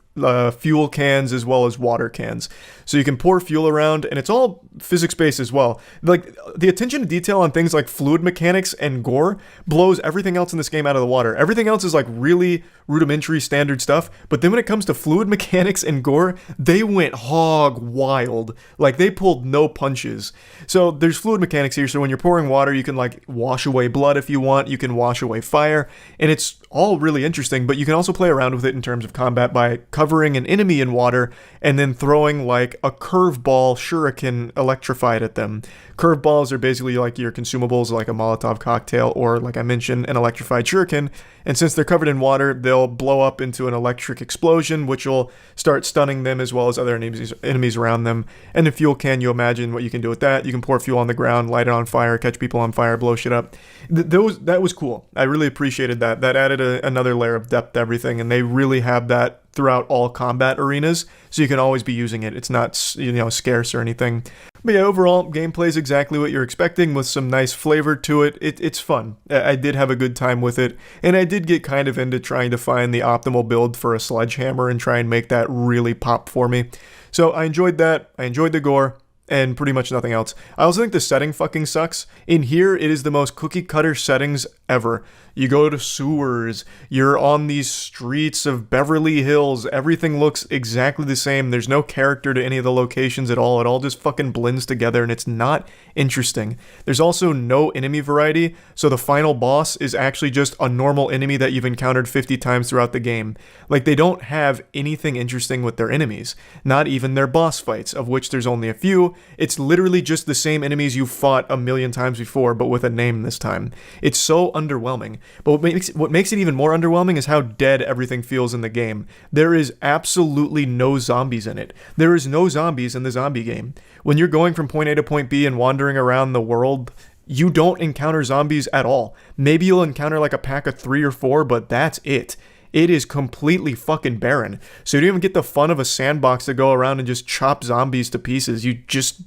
fuel cans as well as water cans. So you can pour fuel around, and it's all physics-based as well. Like, the attention to detail on things like fluid mechanics and gore blows everything else in this game out of the water. Everything else is like really rudimentary standard stuff, but then when it comes to fluid mechanics and gore, they went hog wild. Like, they pulled no punches. So there's fluid mechanics here, so when you're pouring water, you can like wash away blood if you want, you can wash away fire, and it's all really interesting, but you can also play around with it in terms of combat by covering an enemy in water and then throwing like a curveball shuriken electrified at them. Curveballs are basically like your consumables, like a Molotov cocktail or, like I mentioned, an electrified shuriken, and since they're covered in water, they'll blow up into an electric explosion, which will start stunning them as well as other enemies around them. And the fuel can, you imagine what you can do with that. You can pour fuel on the ground, light it on fire, catch people on fire, blow shit up. That was cool. I really appreciated that. That added another layer of depth to everything, and they really have that throughout all combat arenas, so you can always be using it. It's not, scarce or anything. But yeah, overall, gameplay is exactly what you're expecting with some nice flavor to it. It's fun. I did have a good time with it, and I did get kind of into trying to find the optimal build for a sledgehammer and try and make that really pop for me. So I enjoyed that. I enjoyed the gore. And pretty much nothing else. I also think the setting fucking sucks. In here, it is the most cookie cutter settings ever. You go to sewers, you're on these streets of Beverly Hills, everything looks exactly the same. There's no character to any of the locations at all. It all just fucking blends together and it's not interesting. There's also no enemy variety, so the final boss is actually just a normal enemy that you've encountered 50 times throughout the game. Like, they don't have anything interesting with their enemies. Not even their boss fights, of which there's only a few. It's literally just the same enemies you've fought a million times before, but with a name this time. It's so underwhelming. But what makes it even more underwhelming is how dead everything feels in the game. There is absolutely no zombies in it. There is no zombies in the zombie game. When you're going from point A to point B and wandering around the world, you don't encounter zombies at all. Maybe you'll encounter like a pack of 3 or 4, but that's it. It is completely fucking barren. So you don't even get the fun of a sandbox to go around and just chop zombies to pieces. You just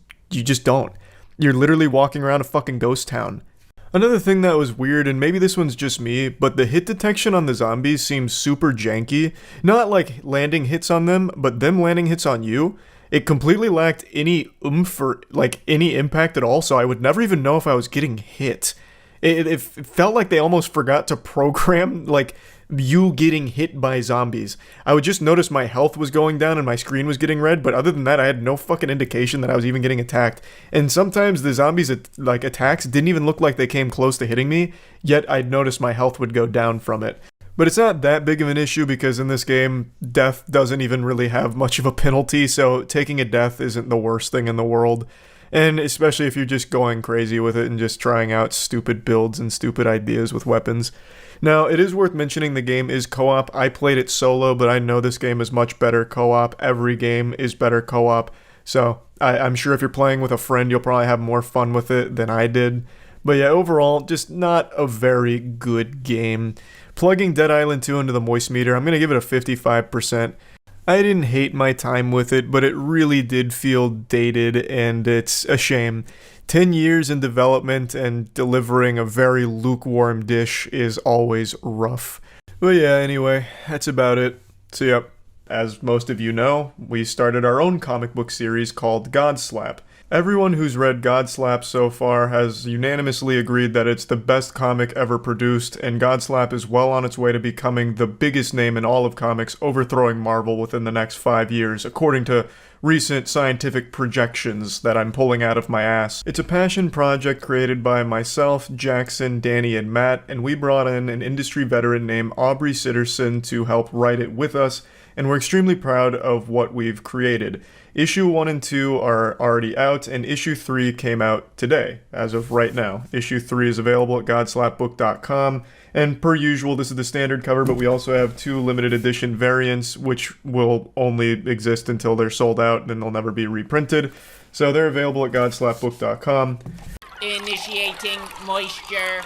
don't. You're literally walking around a fucking ghost town. Another thing that was weird, and maybe this one's just me, but the hit detection on the zombies seems super janky. Not like landing hits on them, but them landing hits on you. It completely lacked any oomph or like any impact at all, so I would never even know if I was getting hit. It felt like they almost forgot to program like you getting hit by zombies. I would just notice my health was going down and my screen was getting red, but other than that, I had no fucking indication that I was even getting attacked. And sometimes the zombies attacks didn't even look like they came close to hitting me, yet I'd notice my health would go down from it. But it's not that big of an issue because in this game, death doesn't even really have much of a penalty, so taking a death isn't the worst thing in the world. And especially if you're just going crazy with it and just trying out stupid builds and stupid ideas with weapons. Now, it is worth mentioning the game is co-op. I played it solo, but I know this game is much better co-op. Every game is better co-op. So I'm sure if you're playing with a friend, you'll probably have more fun with it than I did. But yeah, overall, just not a very good game. Plugging Dead Island 2 into the moist meter, I'm going to give it a 55%. I didn't hate my time with it, but it really did feel dated, and it's a shame. 10 years in development and delivering a very lukewarm dish is always rough. But yeah, anyway, that's about it. So yep, as most of you know, we started our own comic book series called Godslap. Everyone who's read Godslap so far has unanimously agreed that it's the best comic ever produced, and Godslap is well on its way to becoming the biggest name in all of comics, overthrowing Marvel within the next 5 years, according to recent scientific projections that I'm pulling out of my ass. It's a passion project created by myself, Jackson, Danny, and Matt, and we brought in an industry veteran named Aubrey Sitterson to help write it with us, and we're extremely proud of what we've created. Issue 1 and 2 are already out, and Issue 3 came out today, as of right now. Issue 3 is available at godslapbook.com, and per usual, this is the standard cover, but we also have 2 limited edition variants, which will only exist until they're sold out, and they'll never be reprinted. So they're available at godslapbook.com. Initiating moisture.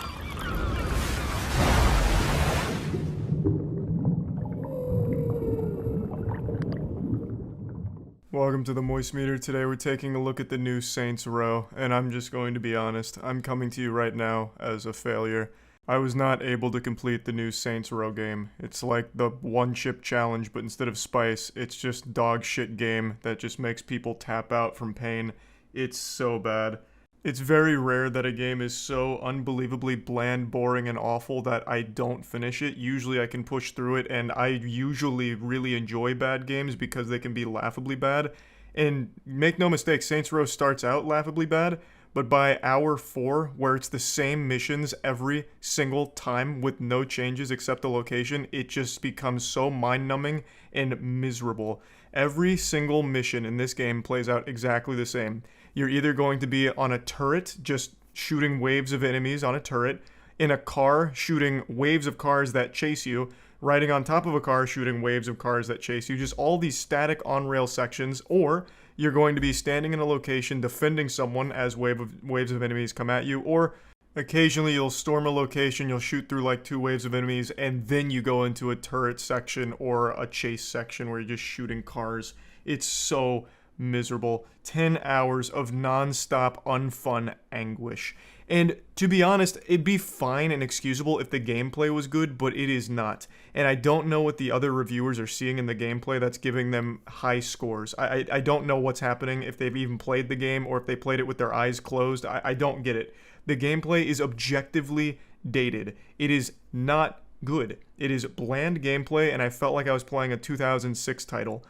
Welcome to the Moist Meter. Today we're taking a look at the new Saints Row, and I'm just going to be honest, I'm coming to you right now as a failure. I was not able to complete the new Saints Row game. It's like the one chip challenge, but instead of spice, it's just dog shit game that just makes people tap out from pain. It's so bad. It's very rare that a game is so unbelievably bland, boring, and awful that I don't finish it. Usually I can push through it, and I usually really enjoy bad games because they can be laughably bad. And make no mistake, Saints Row starts out laughably bad, but by hour 4, where it's the same missions every single time with no changes except the location, it just becomes so mind-numbing and miserable. Every single mission in this game plays out exactly the same. You're either going to be on a turret, just shooting waves of enemies on a turret, in a car, shooting waves of cars that chase you, riding on top of a car, shooting waves of cars that chase you, just all these static on-rail sections, or you're going to be standing in a location defending someone as waves of enemies come at you, or Occasionally you'll storm a location, you'll shoot through like 2 waves of enemies, and then you go into a turret section or a chase section where you're just shooting cars. It's so miserable. 10 hours of non-stop unfun anguish. And to be honest, it'd be fine and excusable if the gameplay was good, but it is not. And I don't know what the other reviewers are seeing in the gameplay that's giving them high scores. I don't know what's happening, if they've even played the game or if they played it with their eyes closed. I don't get it. The gameplay is objectively dated. It is not good. It is bland gameplay, and I felt like I was playing a 2006 title.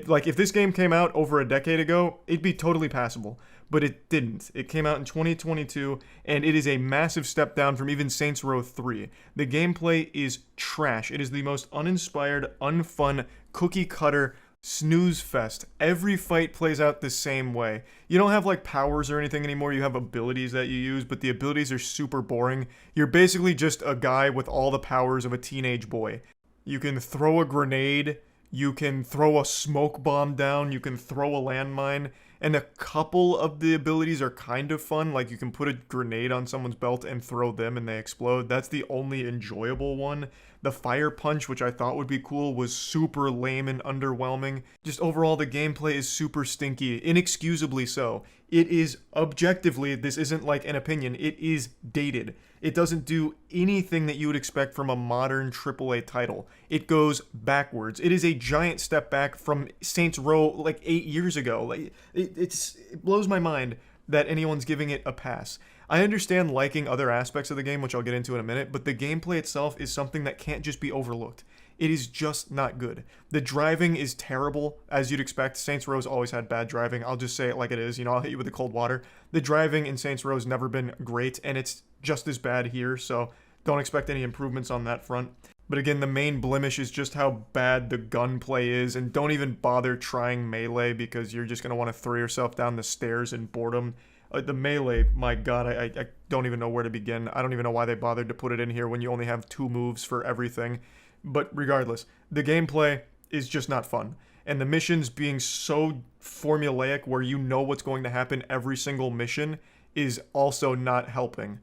Like, if this game came out over a decade ago, it'd be totally passable. But it didn't. It came out in 2022, and it is a massive step down from even Saints Row 3. The gameplay is trash. It is the most uninspired, unfun, cookie-cutter snooze fest. Every fight plays out the same way. You don't have like powers or anything anymore. You have abilities that you use, but the abilities are super boring. You're basically just a guy with all the powers of a teenage boy. You can throw a grenade, you can throw a smoke bomb down, you can throw a landmine, and a couple of the abilities are kind of fun. Like, you can put a grenade on someone's belt and throw them and they explode. That's the only enjoyable one. The fire punch, which I thought would be cool, was super lame and underwhelming. Just overall, the gameplay is super stinky, inexcusably so. It is objectively, this isn't like an opinion, it is dated. It doesn't do anything that you would expect from a modern AAA title. It goes backwards. It is a giant step back from Saints Row like 8 years ago. Like, it blows my mind that anyone's giving it a pass. I understand liking other aspects of the game, which I'll get into in a minute, but the gameplay itself is something that can't just be overlooked. It is just not good. The driving is terrible, as you'd expect. Saints Row's always had bad driving. I'll just say it like it is. I'll hit you with the cold water. The driving in Saints Row's never been great, and it's just as bad here, so don't expect any improvements on that front. But again, the main blemish is just how bad the gunplay is, and don't even bother trying melee because you're just going to want to throw yourself down the stairs in boredom. The melee, my god, I don't even know where to begin. I don't even know why they bothered to put it in here when you only have 2 moves for everything. But regardless, the gameplay is just not fun. And the missions being so formulaic where you know what's going to happen every single mission is also not helping.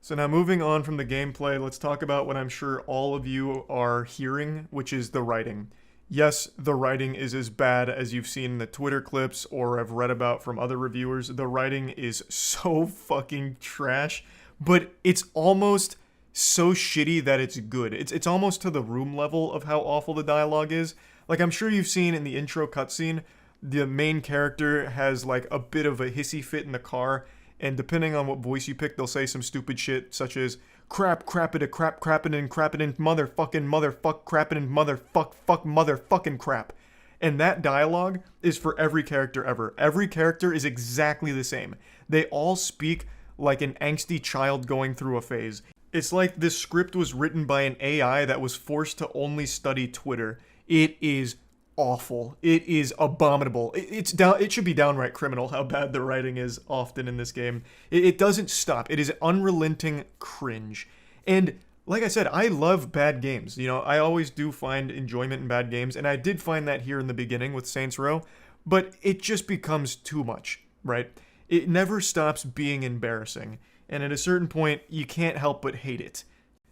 So now moving on from the gameplay, let's talk about what I'm sure all of you are hearing, which is the writing. Yes, the writing is as bad as you've seen in the Twitter clips or have read about from other reviewers. The writing is so fucking trash, but it's almost so shitty that it's good. It's almost to the Room level of how awful the dialogue is. Like, I'm sure you've seen in the intro cutscene, the main character has like a bit of a hissy fit in the car, and depending on what voice you pick, they'll say some stupid shit such as crap, crapita, crap, crappin', motherfucking, motherfuck, crappin', motherfuck, fuck, motherfucking crap. And that dialogue is for every character ever. Every character is exactly the same. They all speak like an angsty child going through a phase. It's like this script was written by an AI that was forced to only study Twitter. It is awful. It is abominable. It should be downright criminal how bad the writing is often in this game. It doesn't stop. It is unrelenting cringe. And like I said, I love bad games. I always do find enjoyment in bad games, and I did find that here in the beginning with Saints Row, but it just becomes too much, right? It never stops being embarrassing, and at a certain point, you can't help but hate it.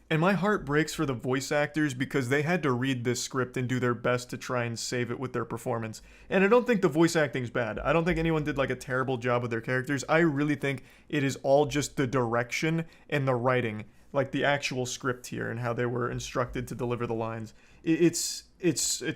And my heart breaks for the voice actors because they had to read this script and do their best to try and save it with their performance. And I don't think the voice acting's bad. I don't think anyone did like a terrible job with their characters. I really think it is all just the direction and the writing, like the actual script here and how they were instructed to deliver the lines. It's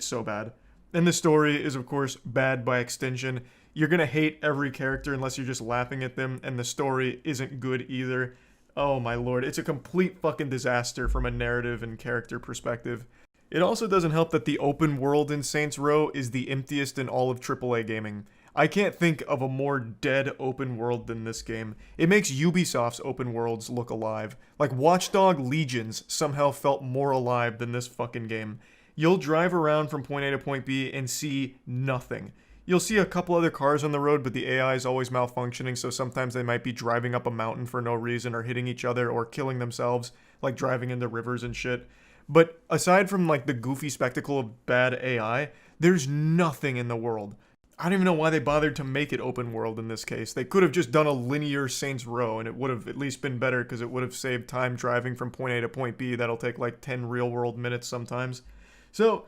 so bad. And the story is, of course, bad by extension. You're gonna hate every character unless you're just laughing at them, and the story isn't good either. Oh my lord, it's a complete fucking disaster from a narrative and character perspective. It also doesn't help that the open world in Saints Row is the emptiest in all of AAA gaming. I can't think of a more dead open world than this game. It makes Ubisoft's open worlds look alive. Like Watch Dogs Legions somehow felt more alive than this fucking game. You'll drive around from point A to point B and see nothing. You'll see a couple other cars on the road, but the AI is always malfunctioning, so sometimes they might be driving up a mountain for no reason or hitting each other or killing themselves, like driving into rivers and shit. But aside from like the goofy spectacle of bad AI, there's nothing in the world. I don't even know why they bothered to make it open world in this case. They could have just done a linear Saints Row, and it would have at least been better because it would have saved time driving from point A to point B. That'll take like 10 real world minutes sometimes. So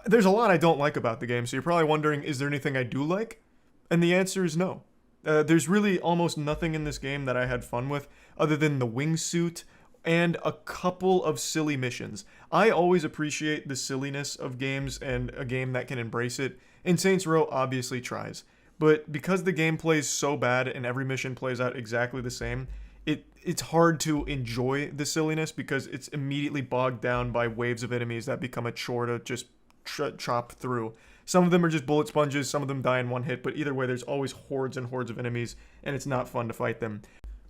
there's a lot I don't like about the game. So you're probably wondering, is there anything I do like? And the answer is no. There's really almost nothing in this game that I had fun with other than the wingsuit and a couple of silly missions. I always appreciate the silliness of games and a game that can embrace it, and Saints Row obviously tries. But because the game plays so bad and every mission plays out exactly the same, it's hard to enjoy the silliness because it's immediately bogged down by waves of enemies that become a chore to just chop through. Some of them are just bullet sponges, some of them die in one hit, but either way there's always hordes and hordes of enemies, and it's not fun to fight them.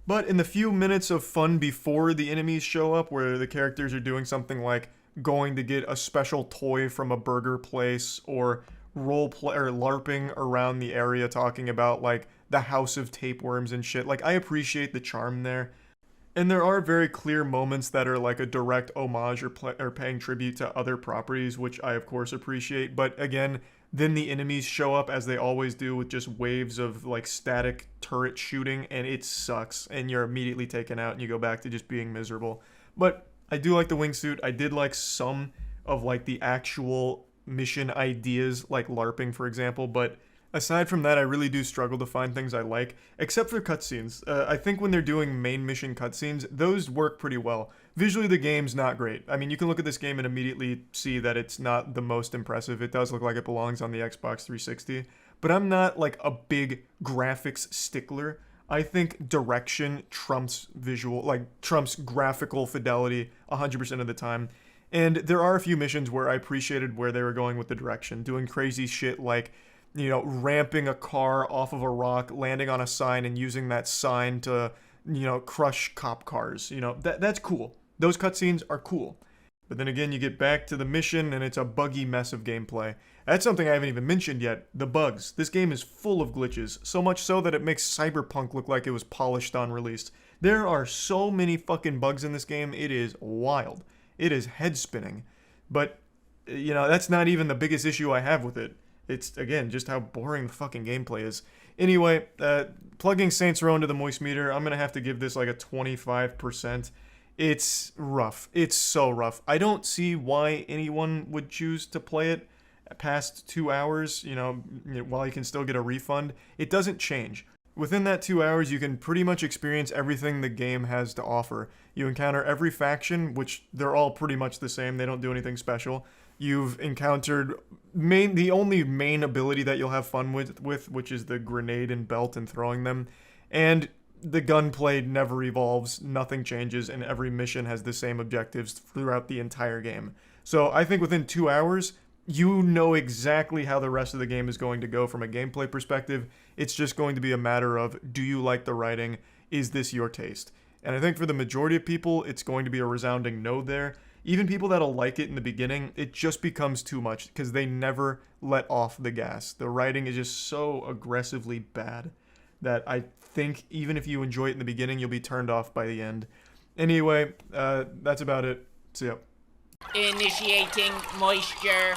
But in the few minutes of fun before the enemies show up, where the characters are doing something like going to get a special toy from a burger place, or roleplay or LARPing around the area talking about like the House of Tapeworms and shit, like I appreciate the charm there. And there are very clear moments that are like a direct homage or paying tribute to other properties, which I of course appreciate. But again, then the enemies show up as they always do with just waves of like static turret shooting, and it sucks. And you're immediately taken out and you go back to just being miserable. But I do like the wingsuit. I did like some of like the actual mission ideas, like LARPing for example, but aside from that, I really do struggle to find things I like, except for cutscenes. I think when they're doing main mission cutscenes, those work pretty well. Visually, the game's not great. I mean, you can look at this game and immediately see that it's not the most impressive. It does look like it belongs on the Xbox 360, but I'm not like a big graphics stickler. I think direction trumps visual, like trumps graphical fidelity 100% of the time. And there are a few missions where I appreciated where they were going with the direction, doing crazy shit like, you know, ramping a car off of a rock, landing on a sign, and using that sign to, you know, crush cop cars. You know, that's cool. Those cutscenes are cool. But then again, you get back to the mission, and it's a buggy mess of gameplay. That's something I haven't even mentioned yet, the bugs. This game is full of glitches, so much so that it makes Cyberpunk look like it was polished on release. There are so many fucking bugs in this game, it is wild. It is head-spinning. But, you know, that's not even the biggest issue I have with it. It's, again, just how boring the fucking gameplay is. Anyway, plugging Saints Row into the moist meter, I'm going to have to give this like a 25%. It's rough. It's so rough. I don't see why anyone would choose to play it past 2 hours, you know, while you can still get a refund. It doesn't change. Within that 2 hours, you can pretty much experience everything the game has to offer. You encounter every faction, which they're all pretty much the same. They don't do anything special. You've encountered the only main ability that you'll have fun with, which is the grenade and belt and throwing them. And the gunplay never evolves, nothing changes, and every mission has the same objectives throughout the entire game. So I think within 2 hours, you know exactly how the rest of the game is going to go from a gameplay perspective. It's just going to be a matter of, do you like the writing? Is this your taste? And I think for the majority of people, it's going to be a resounding no there. Even people that'll like it in the beginning, it just becomes too much because they never let off the gas. The writing is just so aggressively bad that I think even if you enjoy it in the beginning, you'll be turned off by the end. Anyway, that's about it. See ya. Initiating moisture.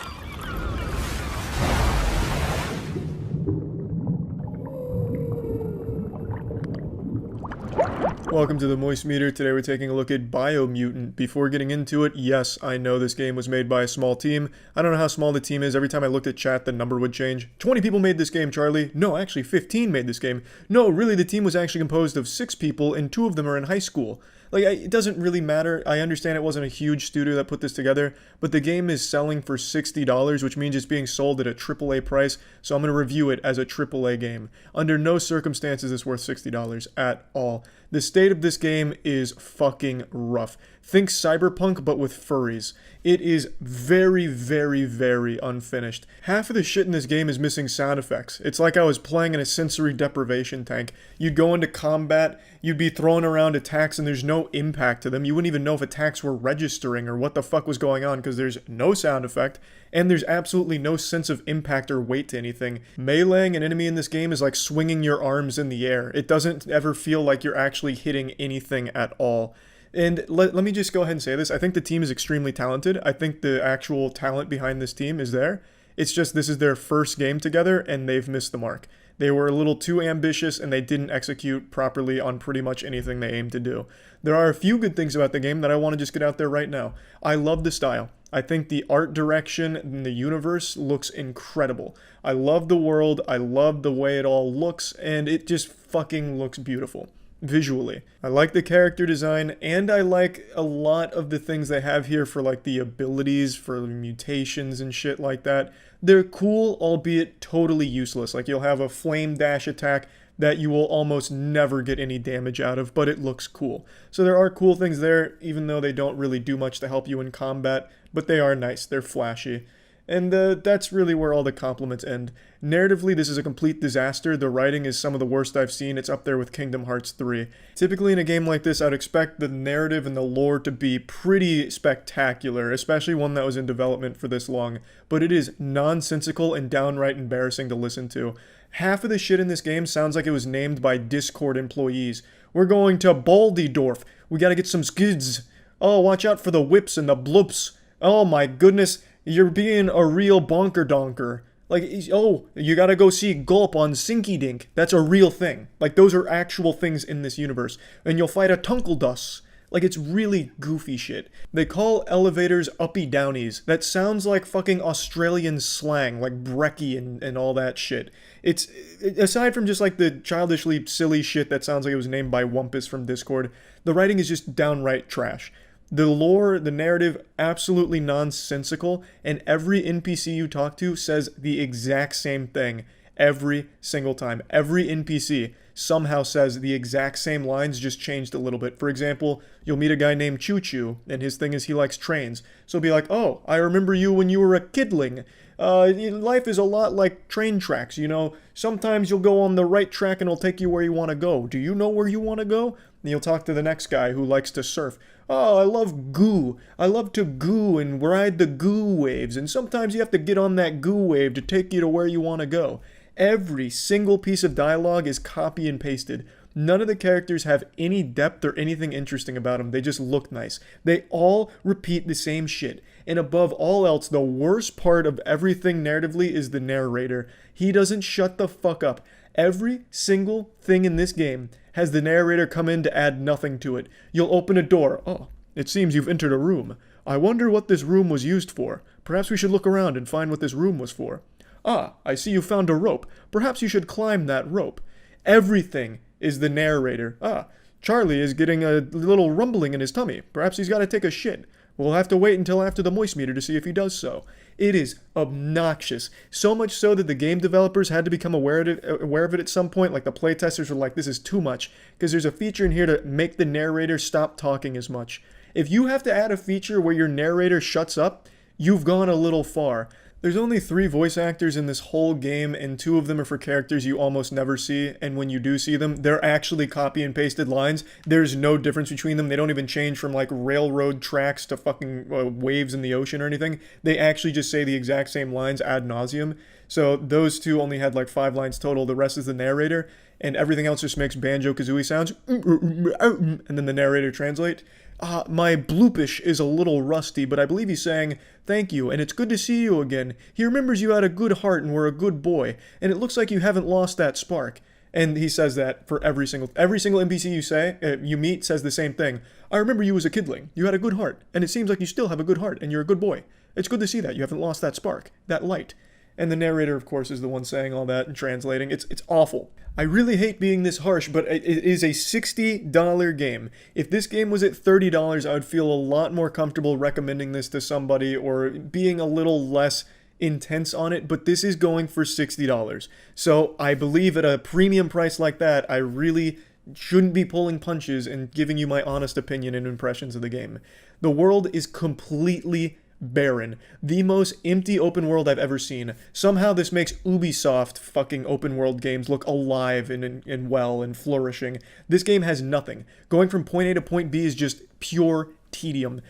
Welcome to the Moist Meter. Today we're taking a look at Biomutant. Before getting into it, yes, I know this game was made by a small team. I don't know how small the team is. Every time I looked at chat, the number would change. 20 people made this game, Charlie. No, actually 15 made this game. No, really, the team was actually composed of 6 people, and 2 of them are in high school. Like, it doesn't really matter. I understand it wasn't a huge studio that put this together, but the game is selling for $60, which means it's being sold at a AAA price, so I'm going to review it as a AAA game. Under no circumstances is worth $60 at all. The state of this game is fucking rough. Think Cyberpunk, but with furries. It is very, very, very unfinished. Half of the shit in this game is missing sound effects. It's like I was playing in a sensory deprivation tank. You'd go into combat, you'd be throwing around attacks, and there's no impact to them. You wouldn't even know if attacks were registering or what the fuck was going on because there's no sound effect, and there's absolutely no sense of impact or weight to anything. Meleeing an enemy in this game is like swinging your arms in the air. It doesn't ever feel like you're actually hitting anything at all. And let me just go ahead and say this. I think the team is extremely talented. I think the actual talent behind this team is there. It's just this is their first game together and they've missed the mark. They were a little too ambitious and they didn't execute properly on pretty much anything they aimed to do. There are a few good things about the game that I want to just get out there right now. I love the style. I think the art direction in the universe looks incredible. I love the world, I love the way it all looks, and it just fucking looks beautiful. Visually. I like the character design, and I like a lot of the things they have here for like the abilities, for mutations and shit like that. They're cool, albeit totally useless. Like you'll have a flame dash attack that you will almost never get any damage out of, but it looks cool. So there are cool things there, even though they don't really do much to help you in combat, but they are nice, they're flashy. And that's really where all the compliments end. Narratively, this is a complete disaster. The writing is some of the worst I've seen. It's up there with Kingdom Hearts 3. Typically in a game like this, I'd expect the narrative and the lore to be pretty spectacular, especially one that was in development for this long. But it is nonsensical and downright embarrassing to listen to. Half of the shit in this game sounds like it was named by Discord employees. We're going to Baldydorf. We gotta get some skids. Oh, watch out for the whips and the bloops. Oh my goodness. You're being a real bonker donker. Like, oh, you gotta go see Gulp on Sinky Dink. That's a real thing. Like, those are actual things in this universe. And you'll fight a Tunkeldus. Like, it's really goofy shit. They call elevators uppy downies. That sounds like fucking Australian slang, like brekkie and all that shit. It's, aside from just like the childishly silly shit that sounds like it was named by Wumpus from Discord, the writing is just downright trash. The lore, the narrative, absolutely nonsensical, and every NPC you talk to says the exact same thing every single time. Every NPC somehow says the exact same lines, just changed a little bit. For example, you'll meet a guy named Choo Choo, and his thing is he likes trains. So he'll be like, oh, I remember you when you were a kidling. Life is a lot like train tracks, you know. Sometimes you'll go on the right track and it'll take you where you want to go. Do you know where you want to go? And you'll talk to the next guy who likes to surf. Oh, I love goo. I love to goo and ride the goo waves. And sometimes you have to get on that goo wave to take you to where you want to go. Every single piece of dialogue is copy and pasted. None of the characters have any depth or anything interesting about them. They just look nice. They all repeat the same shit. And above all else, the worst part of everything narratively is the narrator. He doesn't shut the fuck up. Every single thing in this game has the narrator come in to add nothing to it. You'll open a door. Oh, it seems you've entered a room. I wonder what this room was used for. Perhaps we should look around and find what this room was for. Ah, I see you found a rope. Perhaps you should climb that rope. Everything is the narrator. Ah, Charlie is getting a little rumbling in his tummy. Perhaps he's got to take a shit. We'll have to wait until after the moist meter to see if he does so. It is obnoxious. So much so that the game developers had to become aware of it at some point. Like the playtesters were like, this is too much. Because there's a feature in here to make the narrator stop talking as much. If you have to add a feature where your narrator shuts up, you've gone a little far. There's only 3 voice actors in this whole game, and 2 of them are for characters you almost never see, and when you do see them, they're actually copy and pasted lines. There's no difference between them. They don't even change from like railroad tracks to fucking waves in the ocean or anything. They actually just say the exact same lines ad nauseum. So those 2 only had like 5 lines total. The rest is the narrator, and everything else just makes Banjo-Kazooie sounds, and then the narrator translate. My bloopish is a little rusty, but I believe he's saying, thank you, and it's good to see you again. He remembers you had a good heart and were a good boy, and it looks like you haven't lost that spark. And he says that for every single NPC you meet says the same thing. I remember you as a kidling. You had a good heart, and it seems like you still have a good heart, and you're a good boy. It's good to see that. You haven't lost that spark, that light. And the narrator, of course, is the one saying all that and translating. It's awful. I really hate being this harsh, but it is a $60 game. If this game was at $30, I would feel a lot more comfortable recommending this to somebody or being a little less intense on it, but this is going for $60. So I believe at a premium price like that, I really shouldn't be pulling punches and giving you my honest opinion and impressions of the game. The world is completely barren. The most empty open world I've ever seen. Somehow this makes Ubisoft fucking open world games look alive and well and flourishing. This game has nothing. Going from point A to point B is just pure tedium.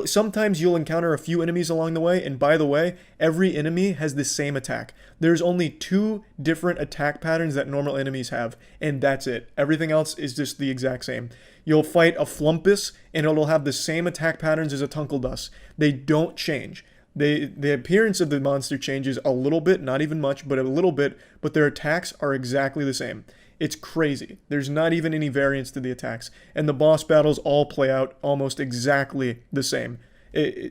Sometimes you'll encounter a few enemies along the way, and by the way, every enemy has the same attack. There's only 2 different attack patterns that normal enemies have, and that's it. Everything else is just the exact same. You'll fight a Flumpus, and it'll have the same attack patterns as a Tunkeldus. They don't change. The appearance of the monster changes a little bit, not even much, but a little bit, but their attacks are exactly the same. It's crazy. There's not even any variance to the attacks. And the boss battles all play out almost exactly the same.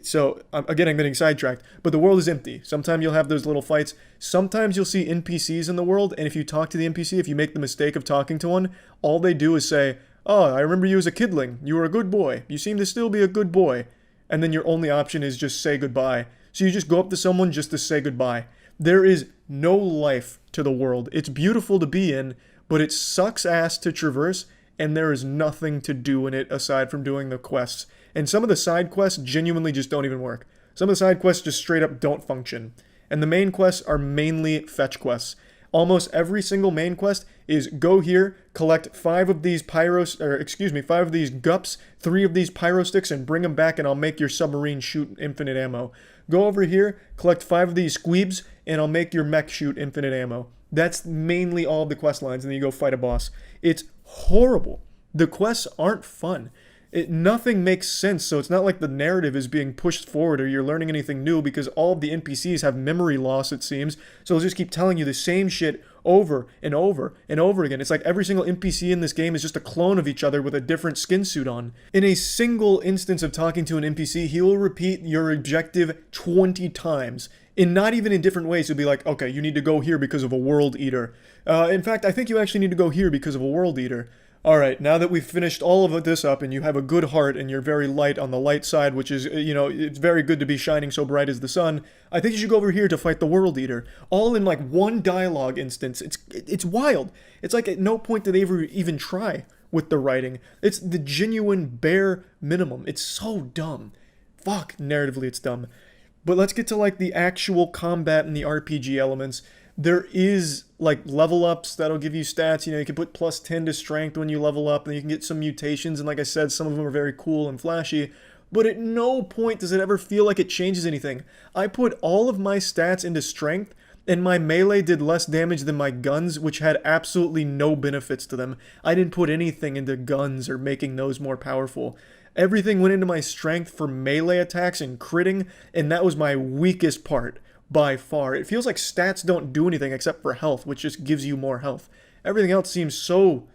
So, again, I'm getting sidetracked, but the world is empty. Sometimes you'll have those little fights. Sometimes you'll see NPCs in the world, and if you talk to the NPC, if you make the mistake of talking to one, all they do is say, "Oh, I remember you as a kidling. You were a good boy. You seem to still be a good boy." And then your only option is just say goodbye. So you just go up to someone just to say goodbye. There is no life to the world. It's beautiful to be in, but it sucks ass to traverse, and there is nothing to do in it aside from doing the quests. And some of the side quests genuinely just don't even work. Some of the side quests just straight up don't function. And the main quests are mainly fetch quests. Almost every single main quest is go here, collect 5 of these gups, 3 of these pyro sticks, and bring them back, and I'll make your submarine shoot infinite ammo. Go over here, collect 5 of these squeebs, and I'll make your mech shoot infinite ammo. That's mainly all of the quest lines, and then you go fight a boss. It's horrible. The quests aren't fun. Nothing makes sense, so it's not like the narrative is being pushed forward or you're learning anything new, because all of the NPCs have memory loss, it seems, so they'll just keep telling you the same shit over and over and over again. It's like every single NPC in this game is just a clone of each other with a different skin suit on. In a single instance of talking to an NPC, he will repeat your objective 20 times. Not even in different ways. He'll be like, okay, you need to go here because of a world eater. In fact, I think you actually need to go here because of a world eater. Alright, now that we've finished all of this up and you have a good heart and you're very light on the light side, which is, it's very good to be shining so bright as the sun, I think you should go over here to fight the World Eater. All in like one dialogue instance. It's wild. It's like at no point did they ever even try with the writing. It's the genuine bare minimum. It's so dumb. Fuck, narratively it's dumb. But let's get to like the actual combat and the RPG elements. There is like level ups that'll give you stats. You can put plus 10 to strength when you level up, and you can get some mutations. And like I said, some of them are very cool and flashy. But at no point does it ever feel like it changes anything. I put all of my stats into strength, and my melee did less damage than my guns, which had absolutely no benefits to them. I didn't put anything into guns or making those more powerful. Everything went into my strength for melee attacks and critting, and that was my weakest part. By far. It feels like stats don't do anything except for health, which just gives you more health. Everything else seems so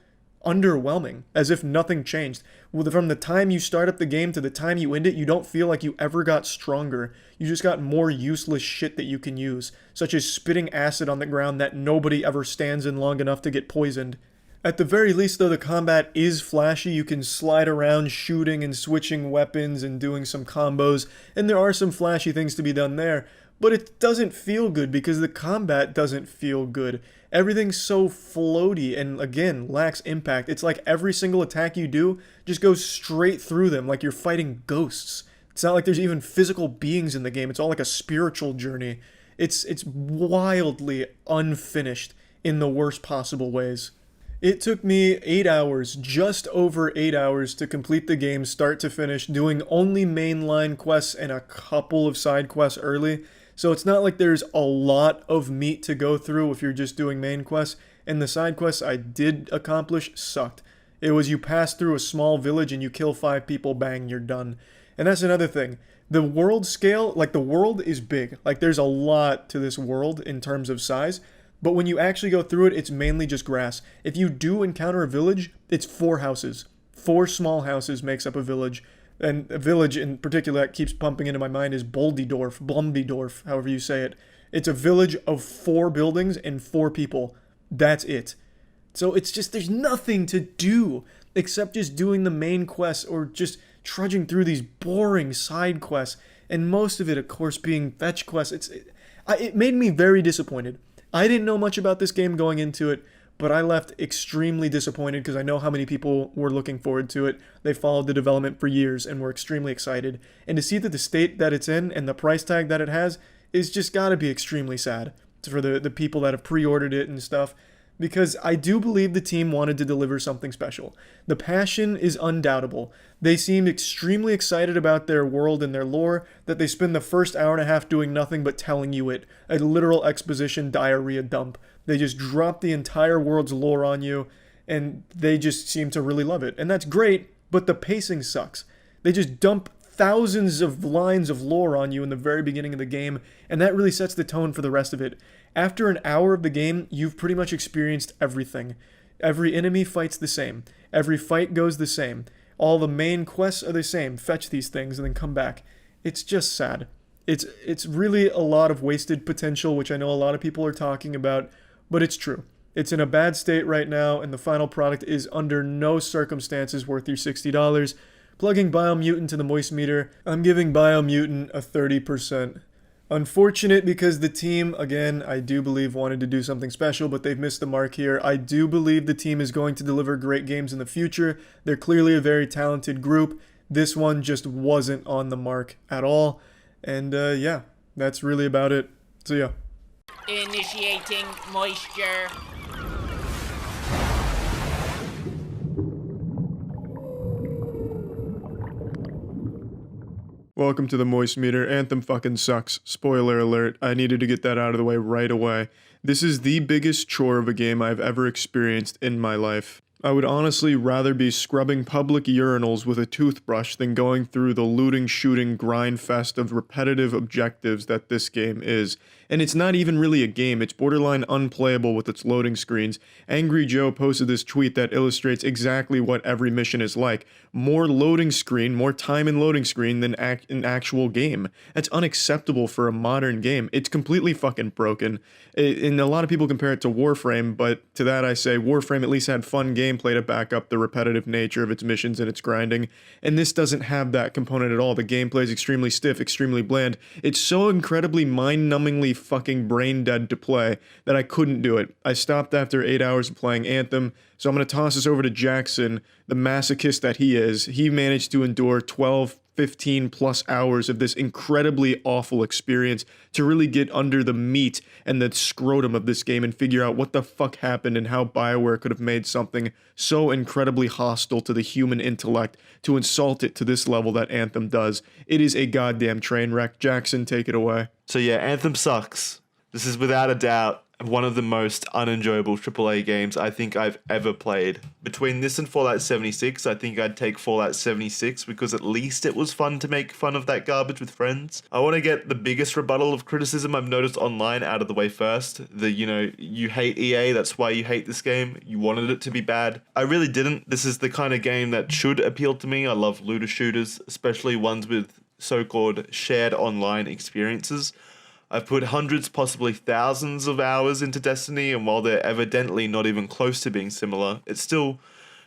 underwhelming, as if nothing changed. From the time you start up the game to the time you end it, you don't feel like you ever got stronger. You just got more useless shit that you can use, such as spitting acid on the ground that nobody ever stands in long enough to get poisoned. At the very least, though, the combat is flashy. You can slide around shooting and switching weapons and doing some combos, and there are some flashy things to be done there. But it doesn't feel good because the combat doesn't feel good. Everything's so floaty and, again, lacks impact. It's like every single attack you do just goes straight through them like you're fighting ghosts. It's not like there's even physical beings in the game. It's all like a spiritual journey. It's wildly unfinished in the worst possible ways. It took me 8 hours, just over 8 hours, to complete the game start to finish, doing only mainline quests and a couple of side quests early. So it's not like there's a lot of meat to go through if you're just doing main quests, and the side quests I did accomplish sucked. It was you pass through a small village and you kill 5 people, bang, you're done. And that's another thing. The world scale, like the world is big. Like there's a lot to this world in terms of size, but when you actually go through it, it's mainly just grass. If you do encounter a village, it's 4 houses. 4 small houses makes up a village. And a village in particular that keeps pumping into my mind is Blumbydorf, however you say it. It's a village of 4 buildings and 4 people. That's it. So it's just, there's nothing to do except just doing the main quests or just trudging through these boring side quests. And most of it, of course, being fetch quests. It made me very disappointed. I didn't know much about this game going into it, but I left extremely disappointed because I know how many people were looking forward to it. They followed the development for years and were extremely excited. And to see that the state that it's in and the price tag that it has is just gotta be extremely sad for the people that have pre-ordered it and stuff. Because I do believe the team wanted to deliver something special. The passion is undoubtable. They seemed extremely excited about their world and their lore that they spend the first hour and a half doing nothing but telling you it. A literal exposition diarrhea dump. They just drop the entire world's lore on you, and they just seem to really love it. And that's great, but the pacing sucks. They just dump thousands of lines of lore on you in the very beginning of the game, and that really sets the tone for the rest of it. After an hour of the game, you've pretty much experienced everything. Every enemy fights the same. Every fight goes the same. All the main quests are the same. Fetch these things and then come back. It's just sad. It's really a lot of wasted potential, which I know a lot of people are talking about, but it's true. It's in a bad state right now, and the final product is under no circumstances worth your $60. Plugging Biomutant to the Moist Meter, I'm giving Biomutant a 30%. Unfortunate because the team, again, I do believe wanted to do something special, but they've missed the mark here. I do believe the team is going to deliver great games in the future. They're clearly a very talented group. This one just wasn't on the mark at all. And yeah, that's really about it. So yeah. Initiating moisture. Welcome to the Moist Meter. Anthem fucking sucks. Spoiler alert. I needed to get that out of the way right away. This is the biggest chore of a game I've ever experienced in my life. I would honestly rather be scrubbing public urinals with a toothbrush than going through the looting, shooting, grind fest of repetitive objectives that this game is. And it's not even really a game, it's borderline unplayable with its loading screens. Angry Joe posted this tweet that illustrates exactly what every mission is like. More loading screen, more time in loading screen than an actual game. That's unacceptable for a modern game. It's completely fucking broken. And a lot of people compare it to Warframe, but to that I say Warframe at least had fun gameplay to back up the repetitive nature of its missions and its grinding. And this doesn't have that component at all. The gameplay is extremely stiff, extremely bland. It's so incredibly mind-numbingly fucking brain dead to play that I couldn't do it. I stopped after 8 hours of playing Anthem, so I'm going to toss this over to Jackson, the masochist that he is. He managed to endure 12, 15 plus hours of this incredibly awful experience to really get under the meat and the scrotum of this game and figure out what the fuck happened and how BioWare could have made something so incredibly hostile to the human intellect to insult it to this level that Anthem does. It is a goddamn train wreck. Jackson, take it away. So yeah, Anthem sucks. This is without a doubt one of the most unenjoyable AAA games I think I've ever played. Between this and Fallout 76, I think I'd take Fallout 76 because at least it was fun to make fun of that garbage with friends. I want to get the biggest rebuttal of criticism I've noticed online out of the way first. You hate EA, that's why you hate this game. You wanted it to be bad. I really didn't. This is the kind of game that should appeal to me. I love looter shooters, especially ones with so-called shared online experiences. I've put hundreds, possibly thousands of hours into Destiny, and while they're evidently not even close to being similar, it still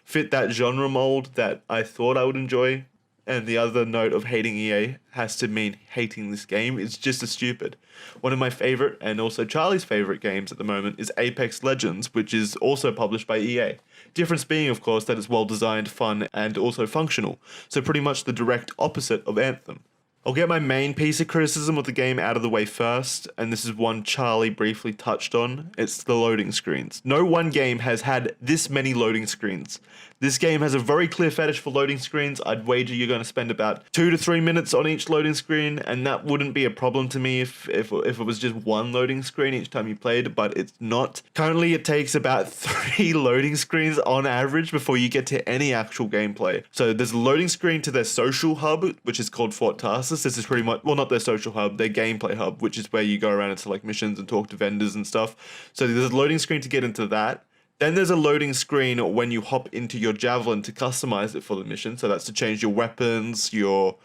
fit that genre mold that I thought I would enjoy. And the other note of hating EA has to mean hating this game. It's just as stupid. One of my favorite, and also Charlie's favorite games at the moment, is Apex Legends, which is also published by EA. Difference being, of course, that it's well designed, fun, and also functional. So pretty much the direct opposite of Anthem. I'll get my main piece of criticism of the game out of the way first, and this is one Charlie briefly touched on. It's the loading screens. No one game has had this many loading screens. This game has a very clear fetish for loading screens. I'd wager you're going to spend about 2 to 3 minutes on each loading screen, and that wouldn't be a problem to me if it was just one loading screen each time you played, but it's not. Currently, it takes about 3 loading screens on average before you get to any actual gameplay. So there's a loading screen to their social hub, which is called Fort Tarsus. This is pretty much, well, not their social hub, their gameplay hub, which is where you go around and select missions and talk to vendors and stuff. So there's a loading screen to get into that. Then there's a loading screen when you hop into your Javelin to customize it for the mission. So that's to change your weapons, your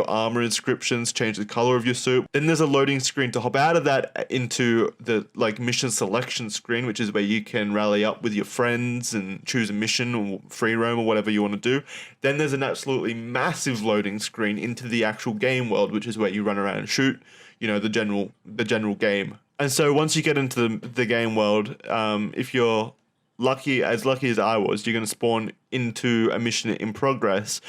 armor inscriptions, change the color of your suit. Then there's a loading screen to hop out of that into the mission selection screen, which is where you can rally up with your friends and choose a mission or free roam or whatever you want to do. Then there's an absolutely massive loading screen into the actual game world, which is where you run around and shoot, the general game. And so once you get into the game world, if you're lucky as I was, you're going to spawn into a mission in progress,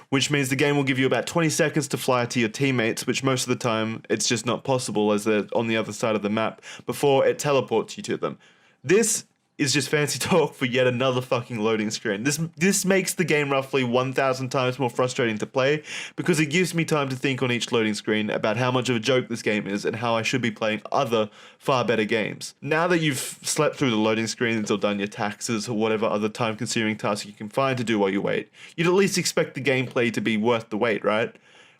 which means the game will give you about 20 seconds to fly to your teammates, which most of the time it's just not possible as they're on the other side of the map, before it teleports you to them. This is just fancy talk for yet another fucking loading screen. This makes the game roughly 1,000 times more frustrating to play because it gives me time to think on each loading screen about how much of a joke this game is and how I should be playing other far better games. Now that you've slept through the loading screens or done your taxes or whatever other time-consuming task you can find to do while you wait, you'd at least expect the gameplay to be worth the wait, right?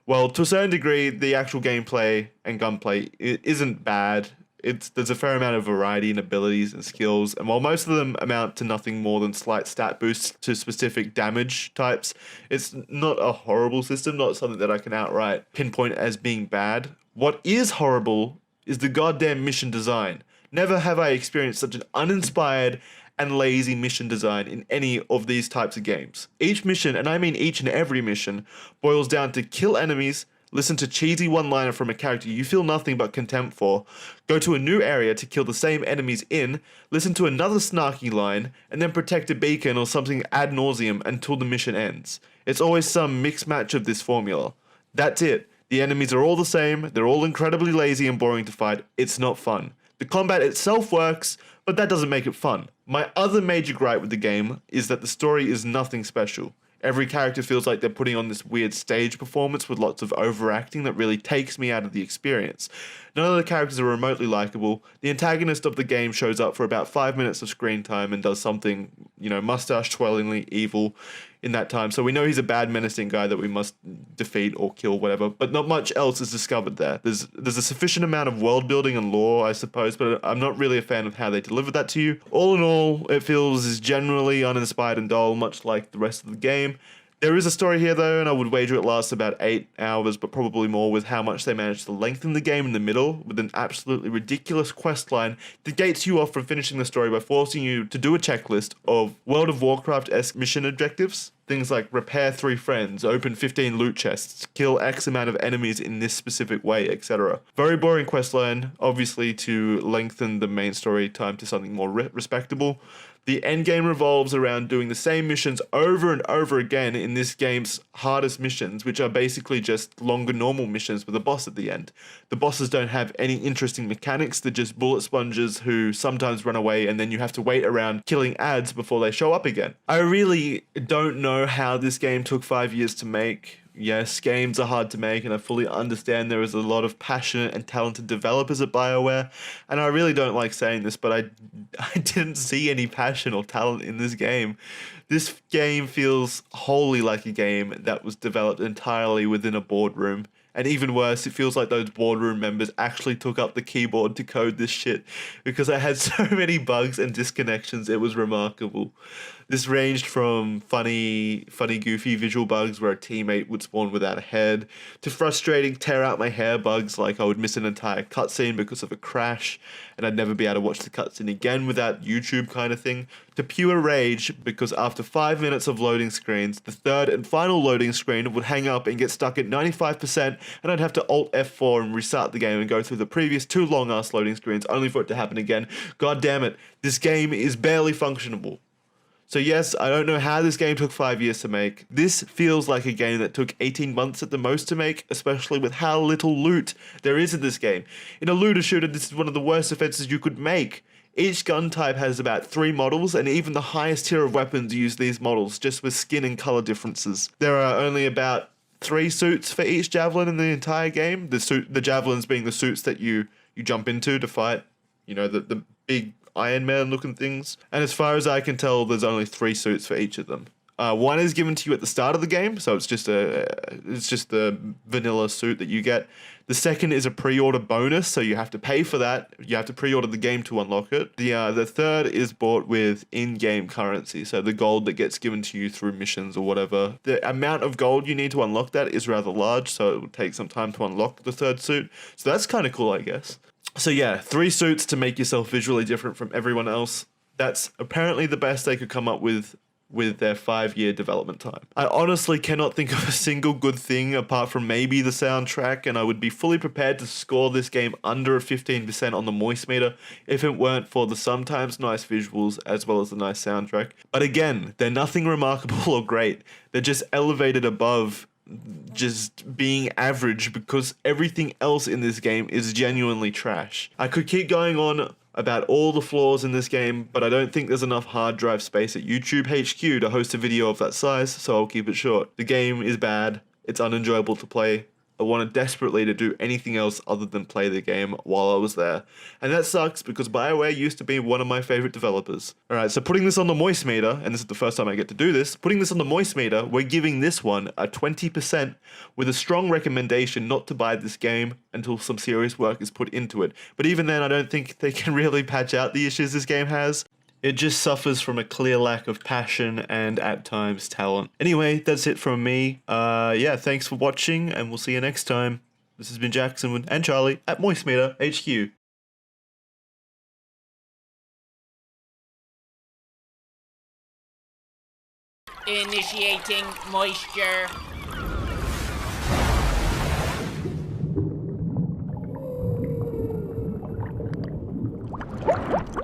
Well, to a certain degree, the actual gameplay and gunplay isn't bad. There's a fair amount of variety in abilities and skills, and while most of them amount to nothing more than slight stat boosts to specific damage types, it's not a horrible system, not something that I can outright pinpoint as being bad. What is horrible is the goddamn mission design. Never have I experienced such an uninspired and lazy mission design in any of these types of games. Each mission, and I mean each and every mission, boils down to kill enemies, listen to cheesy one-liner from a character you feel nothing but contempt for, go to a new area to kill the same enemies in, listen to another snarky line, and then protect a beacon or something ad nauseum until the mission ends. It's always some mixed match of this formula. That's it. The enemies are all the same, they're all incredibly lazy and boring to fight. It's not fun. The combat itself works, but that doesn't make it fun. My other major gripe with the game is that the story is nothing special. Every character feels like they're putting on this weird stage performance with lots of overacting that really takes me out of the experience. None of the characters are remotely likable. The antagonist of the game shows up for about 5 minutes of screen time and does something, mustache-twirlingly evil in that time. So we know he's a bad, menacing guy that we must defeat or kill, whatever. But not much else is discovered there. There's a sufficient amount of world building and lore, I suppose, but I'm not really a fan of how they deliver that to you. All in all, it feels generally uninspired and dull, much like the rest of the game. There is a story here though, and I would wager it lasts about 8 hours, but probably more, with how much they managed to lengthen the game in the middle with an absolutely ridiculous quest line that gates you off from finishing the story by forcing you to do a checklist of World of Warcraft-esque mission objectives. Things like repair 3 friends, open 15 loot chests, kill X amount of enemies in this specific way, etc. Very boring questline, obviously to lengthen the main story time to something more respectable. The endgame revolves around doing the same missions over and over again in this game's hardest missions, which are basically just longer normal missions with a boss at the end. The bosses don't have any interesting mechanics, they're just bullet sponges who sometimes run away and then you have to wait around killing ads before they show up again. I really don't know how this game took 5 years to make. Yes, games are hard to make, and I fully understand there is a lot of passionate and talented developers at BioWare, and I really don't like saying this, but I didn't see any passion or talent in this game. This game feels wholly like a game that was developed entirely within a boardroom. And even worse, it feels like those boardroom members actually took up the keyboard to code this shit, because I had so many bugs and disconnections, it was remarkable. This ranged from funny, goofy visual bugs where a teammate would spawn without a head, to frustrating tear out my hair bugs like I would miss an entire cutscene because of a crash, and I'd never be able to watch the cutscene again without YouTube kind of thing, to pure rage because after 5 minutes of loading screens, the third and final loading screen would hang up and get stuck at 95%, and I'd have to Alt F4 and restart the game and go through the previous 2 long-ass loading screens only for it to happen again. God damn it, this game is barely functionable. So yes, I don't know how this game took 5 years to make. This feels like a game that took 18 months at the most to make, especially with how little loot there is in this game. In a looter shooter, this is one of the worst offenses you could make. Each gun type has about 3 models, and even the highest tier of weapons use these models, just with skin and color differences. There are only about 3 suits for each javelin in the entire game. The javelins being the suits that you jump into to fight, the big Iron Man looking things. And as far as I can tell, there's only 3 suits for each of them. One is given to you at the start of the game, so it's just the vanilla suit that you get. The second is a pre-order bonus, so you have to pay for that. You have to pre-order the game to unlock it. The third is bought with in-game currency, so the gold that gets given to you through missions or whatever. The amount of gold you need to unlock that is rather large, so it would take some time to unlock the third suit. So that's kind of cool, I guess. So yeah, 3 suits to make yourself visually different from everyone else. That's apparently the best they could come up with their 5-year development time. I honestly cannot think of a single good thing apart from maybe the soundtrack, and I would be fully prepared to score this game under a 15% on the moist meter if it weren't for the sometimes nice visuals as well as the nice soundtrack. But again, they're nothing remarkable or great. They're just elevated above just being average because everything else in this game is genuinely trash. I could keep going on about all the flaws in this game, but I don't think there's enough hard drive space at YouTube HQ to host a video of that size, so I'll keep it short. The game is bad, it's unenjoyable to play, I wanted desperately to do anything else other than play the game while I was there. And that sucks because BioWare used to be one of my favorite developers. Alright, so putting this on the moist meter, and this is the first time I get to do this, putting this on the moist meter, we're giving this one a 20% with a strong recommendation not to buy this game until some serious work is put into it. But even then, I don't think they can really patch out the issues this game has. It just suffers from a clear lack of passion and, at times, talent. Anyway, that's it from me. Yeah, thanks for watching, and we'll see you next time. This has been Jackson and Charlie at Moistmeter HQ. Initiating moisture.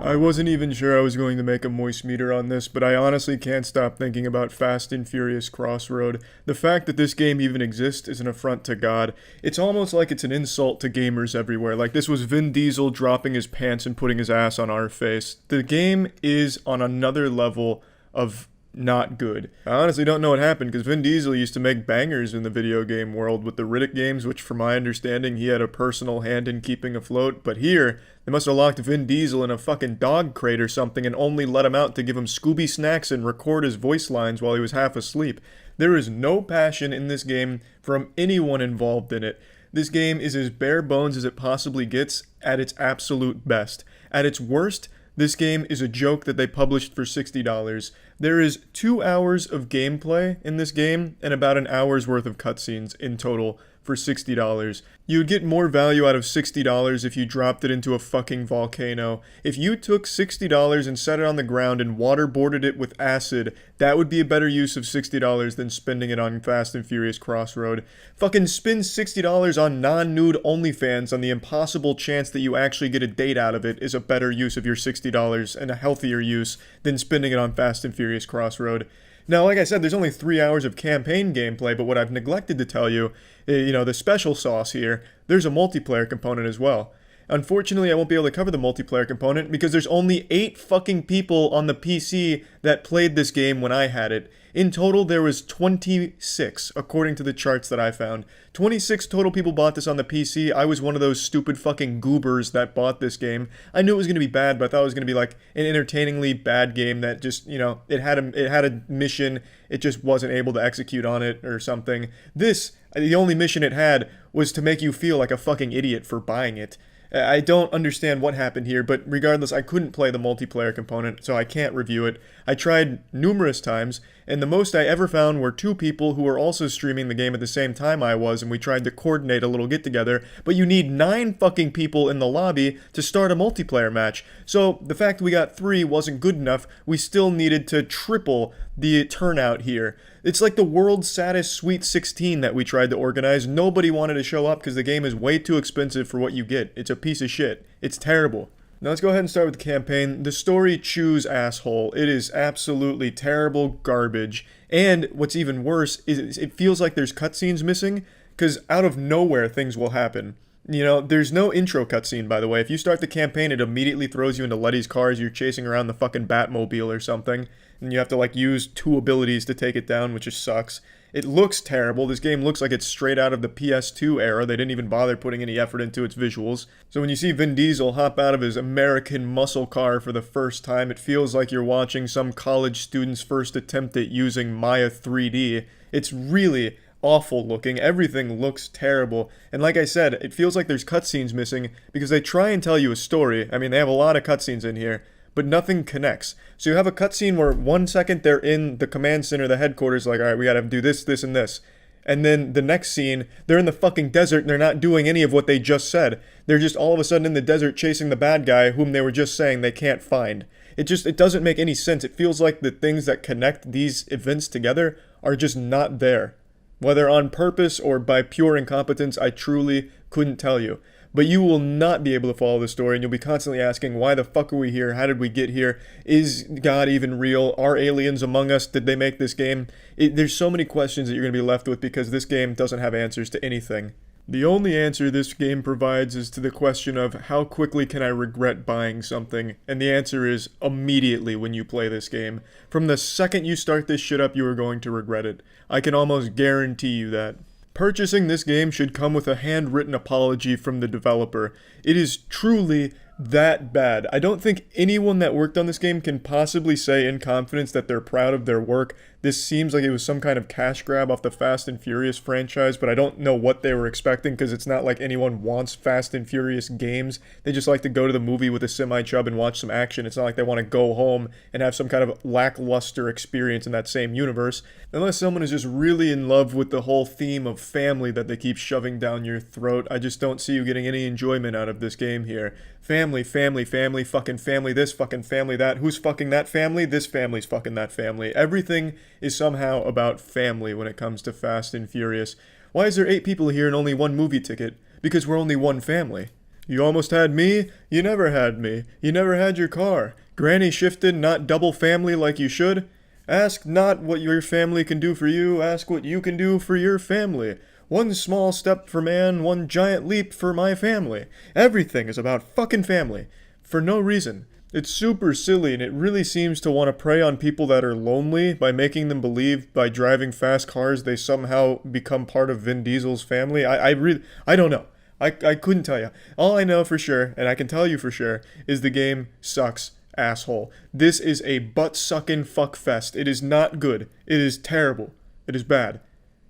I wasn't even sure I was going to make a moist meter on this, but I honestly can't stop thinking about Fast and Furious Crossroad. The fact that this game even exists is an affront to God. It's almost like it's an insult to gamers everywhere. Like this was Vin Diesel dropping his pants and putting his ass on our face. The game is on another level of not good. I honestly don't know what happened because Vin Diesel used to make bangers in the video game world with the Riddick games, which from my understanding he had a personal hand in keeping afloat, but here they must have locked Vin Diesel in a fucking dog crate or something and only let him out to give him Scooby snacks and record his voice lines while he was half asleep. There is no passion in this game from anyone involved in it. This game is as bare bones as it possibly gets at its absolute best. At its worst, this game is a joke that they published for $60. There is 2 hours of gameplay in this game and about an hour's worth of cutscenes in total for $60. You would get more value out of $60 if you dropped it into a fucking volcano. If you took $60 and set it on the ground and waterboarded it with acid, that would be a better use of $60 than spending it on Fast and Furious Crossroad. Fucking spend $60 on non-nude OnlyFans on the impossible chance that you actually get a date out of it is a better use of your $60 and a healthier use than spending it on Fast and Furious Crossroad. Now, like I said, there's only 3 hours of campaign gameplay, but what I've neglected to tell you, the special sauce here, there's a multiplayer component as well. Unfortunately, I won't be able to cover the multiplayer component because there's only 8 fucking people on the PC that played this game when I had it. In total, there was 26, according to the charts that I found. 26 total people bought this on the PC. I was one of those stupid fucking goobers that bought this game. I knew it was going to be bad, but I thought it was going to be like an entertainingly bad game that just, it had a mission, it just wasn't able to execute on it or something. This, the only mission it had was to make you feel like a fucking idiot for buying it. I don't understand what happened here, but regardless, I couldn't play the multiplayer component, so I can't review it. I tried numerous times, and the most I ever found were 2 people who were also streaming the game at the same time I was, and we tried to coordinate a little get-together, but you need 9 fucking people in the lobby to start a multiplayer match. So the fact we got 3 wasn't good enough, we still needed to triple the turnout here. It's like the world's saddest Sweet 16 that we tried to organize. Nobody wanted to show up because the game is way too expensive for what you get. It's a piece of shit. It's terrible. Now let's go ahead and start with the campaign. The story chews asshole. It is absolutely terrible garbage. And what's even worse is it feels like there's cutscenes missing because out of nowhere things will happen. There's no intro cutscene, by the way. If you start the campaign, it immediately throws you into Letty's car as you're chasing around the fucking Batmobile or something. And you have to, use 2 abilities to take it down, which just sucks. It looks terrible. This game looks like it's straight out of the PS2 era. They didn't even bother putting any effort into its visuals. So when you see Vin Diesel hop out of his American muscle car for the first time, it feels like you're watching some college student's first attempt at using Maya 3D. It's really awful looking. Everything looks terrible. And like I said, it feels like there's cutscenes missing because they try and tell you a story. I mean, they have a lot of cutscenes in here, but nothing connects. So you have a cutscene where 1 second they're in the command center, the headquarters, like, all right, we gotta do this, this, and this. And then the next scene, they're in the fucking desert and they're not doing any of what they just said. They're just all of a sudden in the desert chasing the bad guy whom they were just saying they can't find. It doesn't make any sense. It feels like the things that connect these events together are just not there. Whether on purpose or by pure incompetence, I truly couldn't tell you. But you will not be able to follow the story, and you'll be constantly asking, why the fuck are we here? How did we get here? Is God even real? Are aliens among us? Did they make this game? There's so many questions that you're going to be left with because this game doesn't have answers to anything. The only answer this game provides is to the question of how quickly can I regret buying something, and the answer is immediately when you play this game. From the second you start this shit up, you are going to regret it. I can almost guarantee you that. Purchasing this game should come with a handwritten apology from the developer. It is truly that bad. I don't think anyone that worked on this game can possibly say in confidence that they're proud of their work. This seems like it was some kind of cash grab off the Fast and Furious franchise, but I don't know what they were expecting because it's not like anyone wants Fast and Furious games. They just like to go to the movie with a semi-chub and watch some action. It's not like they want to go home and have some kind of lackluster experience in that same universe. Unless someone is just really in love with the whole theme of family that they keep shoving down your throat, I just don't see you getting any enjoyment out of this game here. Family, family, family, fucking family this, fucking family that. Who's fucking that family? This family's fucking that family. Everything is somehow about family when it comes to Fast and Furious. Why is there 8 people here and only 1 movie ticket? Because we're only one family. You almost had me, you never had me. You never had your car. Granny shifted, not double family like you should. Ask not what your family can do for you, ask what you can do for your family. One small step for man, one giant leap for my family. Everything is about fucking family. For no reason. It's super silly, and it really seems to want to prey on people that are lonely by making them believe by driving fast cars they somehow become part of Vin Diesel's family. I don't know. I couldn't tell you. All I know for sure, and I can tell you for sure, is the game sucks, asshole. This is a butt-sucking fuckfest. It is not good. It is terrible. It is bad.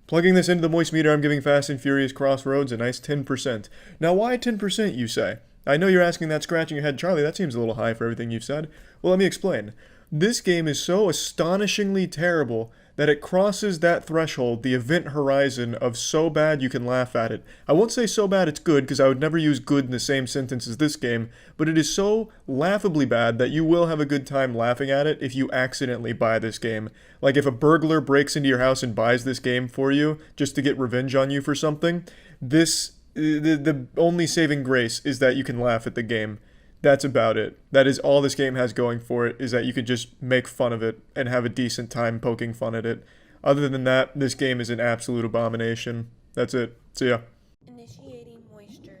Plugging this into the moist meter, I'm giving Fast and Furious Crossroads a nice 10%. Now, why 10%, you say? I know you're asking that, scratching your head. Charlie, that seems a little high for everything you've said. Well, let me explain. This game is so astonishingly terrible that it crosses that threshold, the event horizon of so bad you can laugh at it. I won't say so bad it's good, because I would never use good in the same sentence as this game, but it is so laughably bad that you will have a good time laughing at it if you accidentally buy this game. Like if a burglar breaks into your house and buys this game for you just to get revenge on you for something, the only saving grace is that you can laugh at the game. That's about it. That is all this game has going for it, is that you can just make fun of it and have a decent time poking fun at it. Other than that, this game is an absolute abomination. That's it. See ya. Initiating moisture.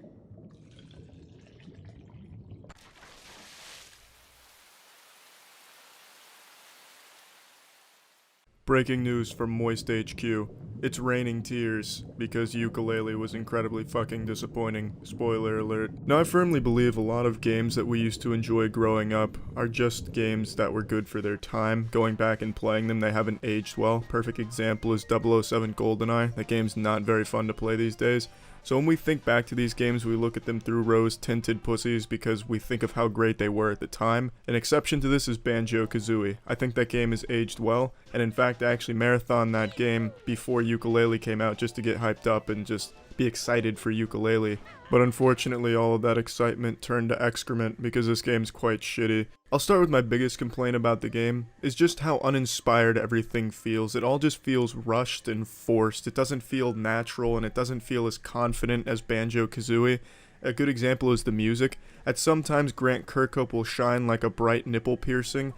Breaking news from Moist HQ. It's raining tears because Yooka-Laylee was incredibly fucking disappointing. Spoiler alert. Now, I firmly believe a lot of games that we used to enjoy growing up are just games that were good for their time. Going back and playing them, they haven't aged well. Perfect example is 007 GoldenEye. That game's not very fun to play these days. So when we think back to these games, we look at them through rose-tinted pussies because we think of how great they were at the time. An exception to this is Banjo-Kazooie. I think that game has aged well, and in fact I actually marathoned that game before Yooka-Laylee came out just to get hyped up and just be excited for Yooka-Laylee. But unfortunately all of that excitement turned to excrement because this game's quite shitty. I'll start with my biggest complaint about the game, is just how uninspired everything feels. It all just feels rushed and forced. It doesn't feel natural, and it doesn't feel as confident as Banjo-Kazooie. A good example is the music. At some times Grant Kirkhope will shine like a bright nipple piercing.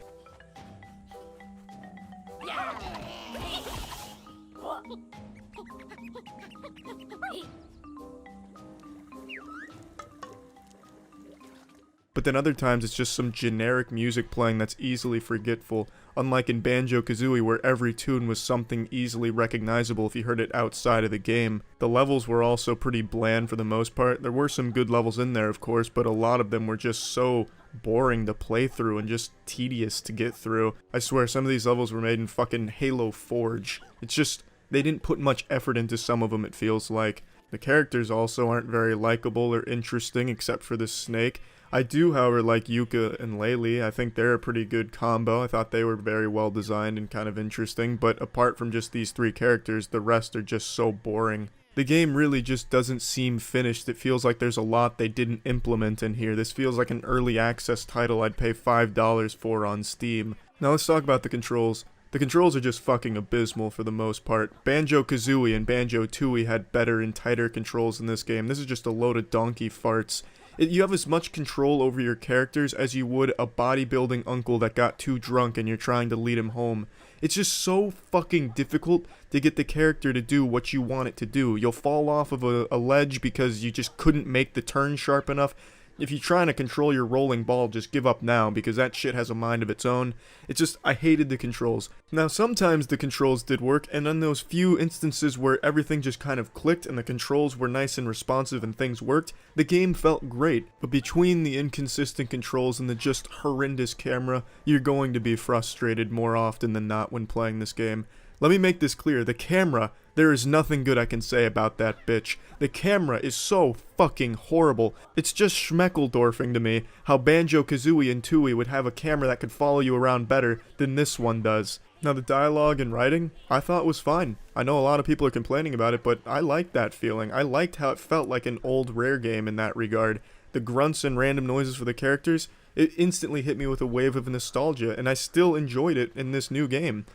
But then other times it's just some generic music playing that's easily forgetful, unlike in Banjo-Kazooie where every tune was something easily recognizable if you heard it outside of the game. The levels were also pretty bland for the most part. There were some good levels in there, of course, but a lot of them were just so boring to play through and just tedious to get through. I swear some of these levels were made in fucking Halo Forge. It's just, they didn't put much effort into some of them, it feels like. The characters also aren't very likable or interesting except for this snake. I do, however, like Yooka and Laylee. I think they're a pretty good combo. I thought they were very well designed and kind of interesting, but apart from just these 3 characters, the rest are just so boring. The game really just doesn't seem finished. It feels like there's a lot they didn't implement in here. This feels like an early access title I'd pay $5 for on Steam. Now let's talk about the controls. The controls are just fucking abysmal for the most part. Banjo-Kazooie and Banjo-Tooie had better and tighter controls in this game. This is just a load of donkey farts. You have as much control over your characters as you would a bodybuilding uncle that got too drunk and you're trying to lead him home. It's just so fucking difficult to get the character to do what you want it to do. You'll fall off of a ledge because you just couldn't make the turn sharp enough. If you're trying to control your rolling ball, just give up now, because that shit has a mind of its own. It's just, I hated the controls. Now, sometimes the controls did work, and in those few instances where everything just kind of clicked and the controls were nice and responsive and things worked, the game felt great. But between the inconsistent controls and the just horrendous camera, you're going to be frustrated more often than not when playing this game. Let me make this clear, the camera, there is nothing good I can say about that bitch. The camera is so fucking horrible. It's just schmeckledorfing to me how Banjo-Kazooie and Tooie would have a camera that could follow you around better than this one does. Now the dialogue and writing, I thought was fine. I know a lot of people are complaining about it, but I liked that feeling. I liked how it felt like an old Rare game in that regard. The grunts and random noises for the characters, it instantly hit me with a wave of nostalgia, and I still enjoyed it in this new game.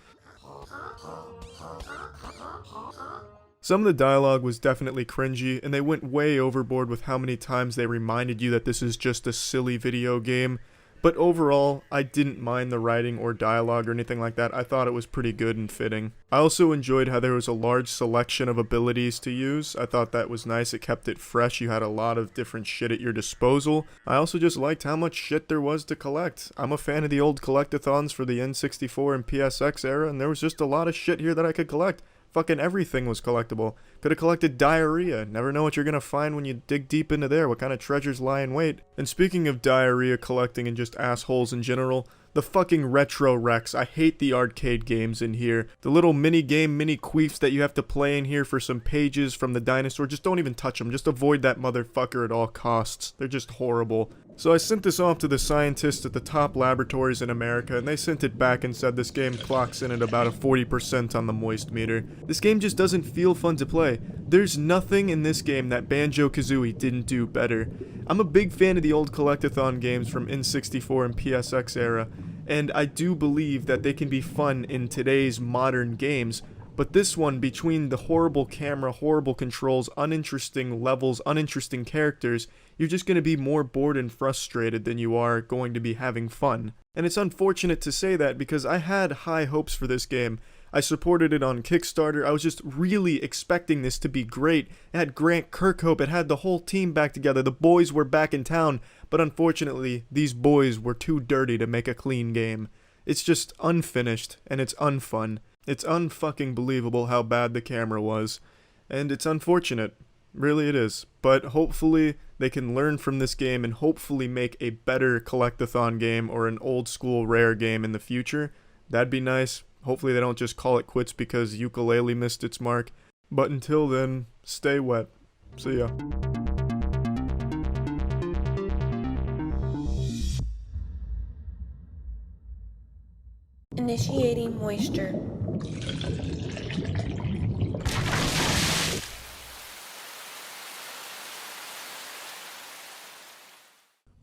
Some of the dialogue was definitely cringy, and they went way overboard with how many times they reminded you that this is just a silly video game. But overall, I didn't mind the writing or dialogue or anything like that. I thought it was pretty good and fitting. I also enjoyed how there was a large selection of abilities to use. I thought that was nice. It kept it fresh. You had a lot of different shit at your disposal. I also just liked how much shit there was to collect. I'm a fan of the old collectathons for the N64 and PSX era, and there was just a lot of shit here that I could collect. Fucking everything was collectible. Could have collected diarrhea. Never know what you're gonna find when you dig deep into there, what kind of treasures lie in wait. And speaking of diarrhea collecting and just assholes in general, the fucking retro wrecks. I hate the arcade games in here. The little mini game, mini queefs that you have to play in here for some pages from the dinosaur, just don't even touch them. Just avoid that motherfucker at all costs. They're just horrible. So I sent this off to the scientists at the top laboratories in America, and they sent it back and said this game clocks in at about a 40% on the moist meter. This game just doesn't feel fun to play. There's nothing in this game that Banjo-Kazooie didn't do better. I'm a big fan of the old collectathon games from N64 and PSX era, and I do believe that they can be fun in today's modern games. But this one, between the horrible camera, horrible controls, uninteresting levels, uninteresting characters, you're just going to be more bored and frustrated than you are going to be having fun. And it's unfortunate to say that because I had high hopes for this game. I supported it on Kickstarter. I was just really expecting this to be great. It had Grant Kirkhope. It had the whole team back together. The boys were back in town. But unfortunately, these boys were too dirty to make a clean game. It's just unfinished, and it's unfun. It's unfucking believable how bad the camera was. And it's unfortunate. Really it is. But hopefully they can learn from this game and hopefully make a better collectathon game or an old school Rare game in the future. That'd be nice. Hopefully they don't just call it quits because Yooka-Laylee missed its mark. But until then, stay wet. See ya. Initiating moisture.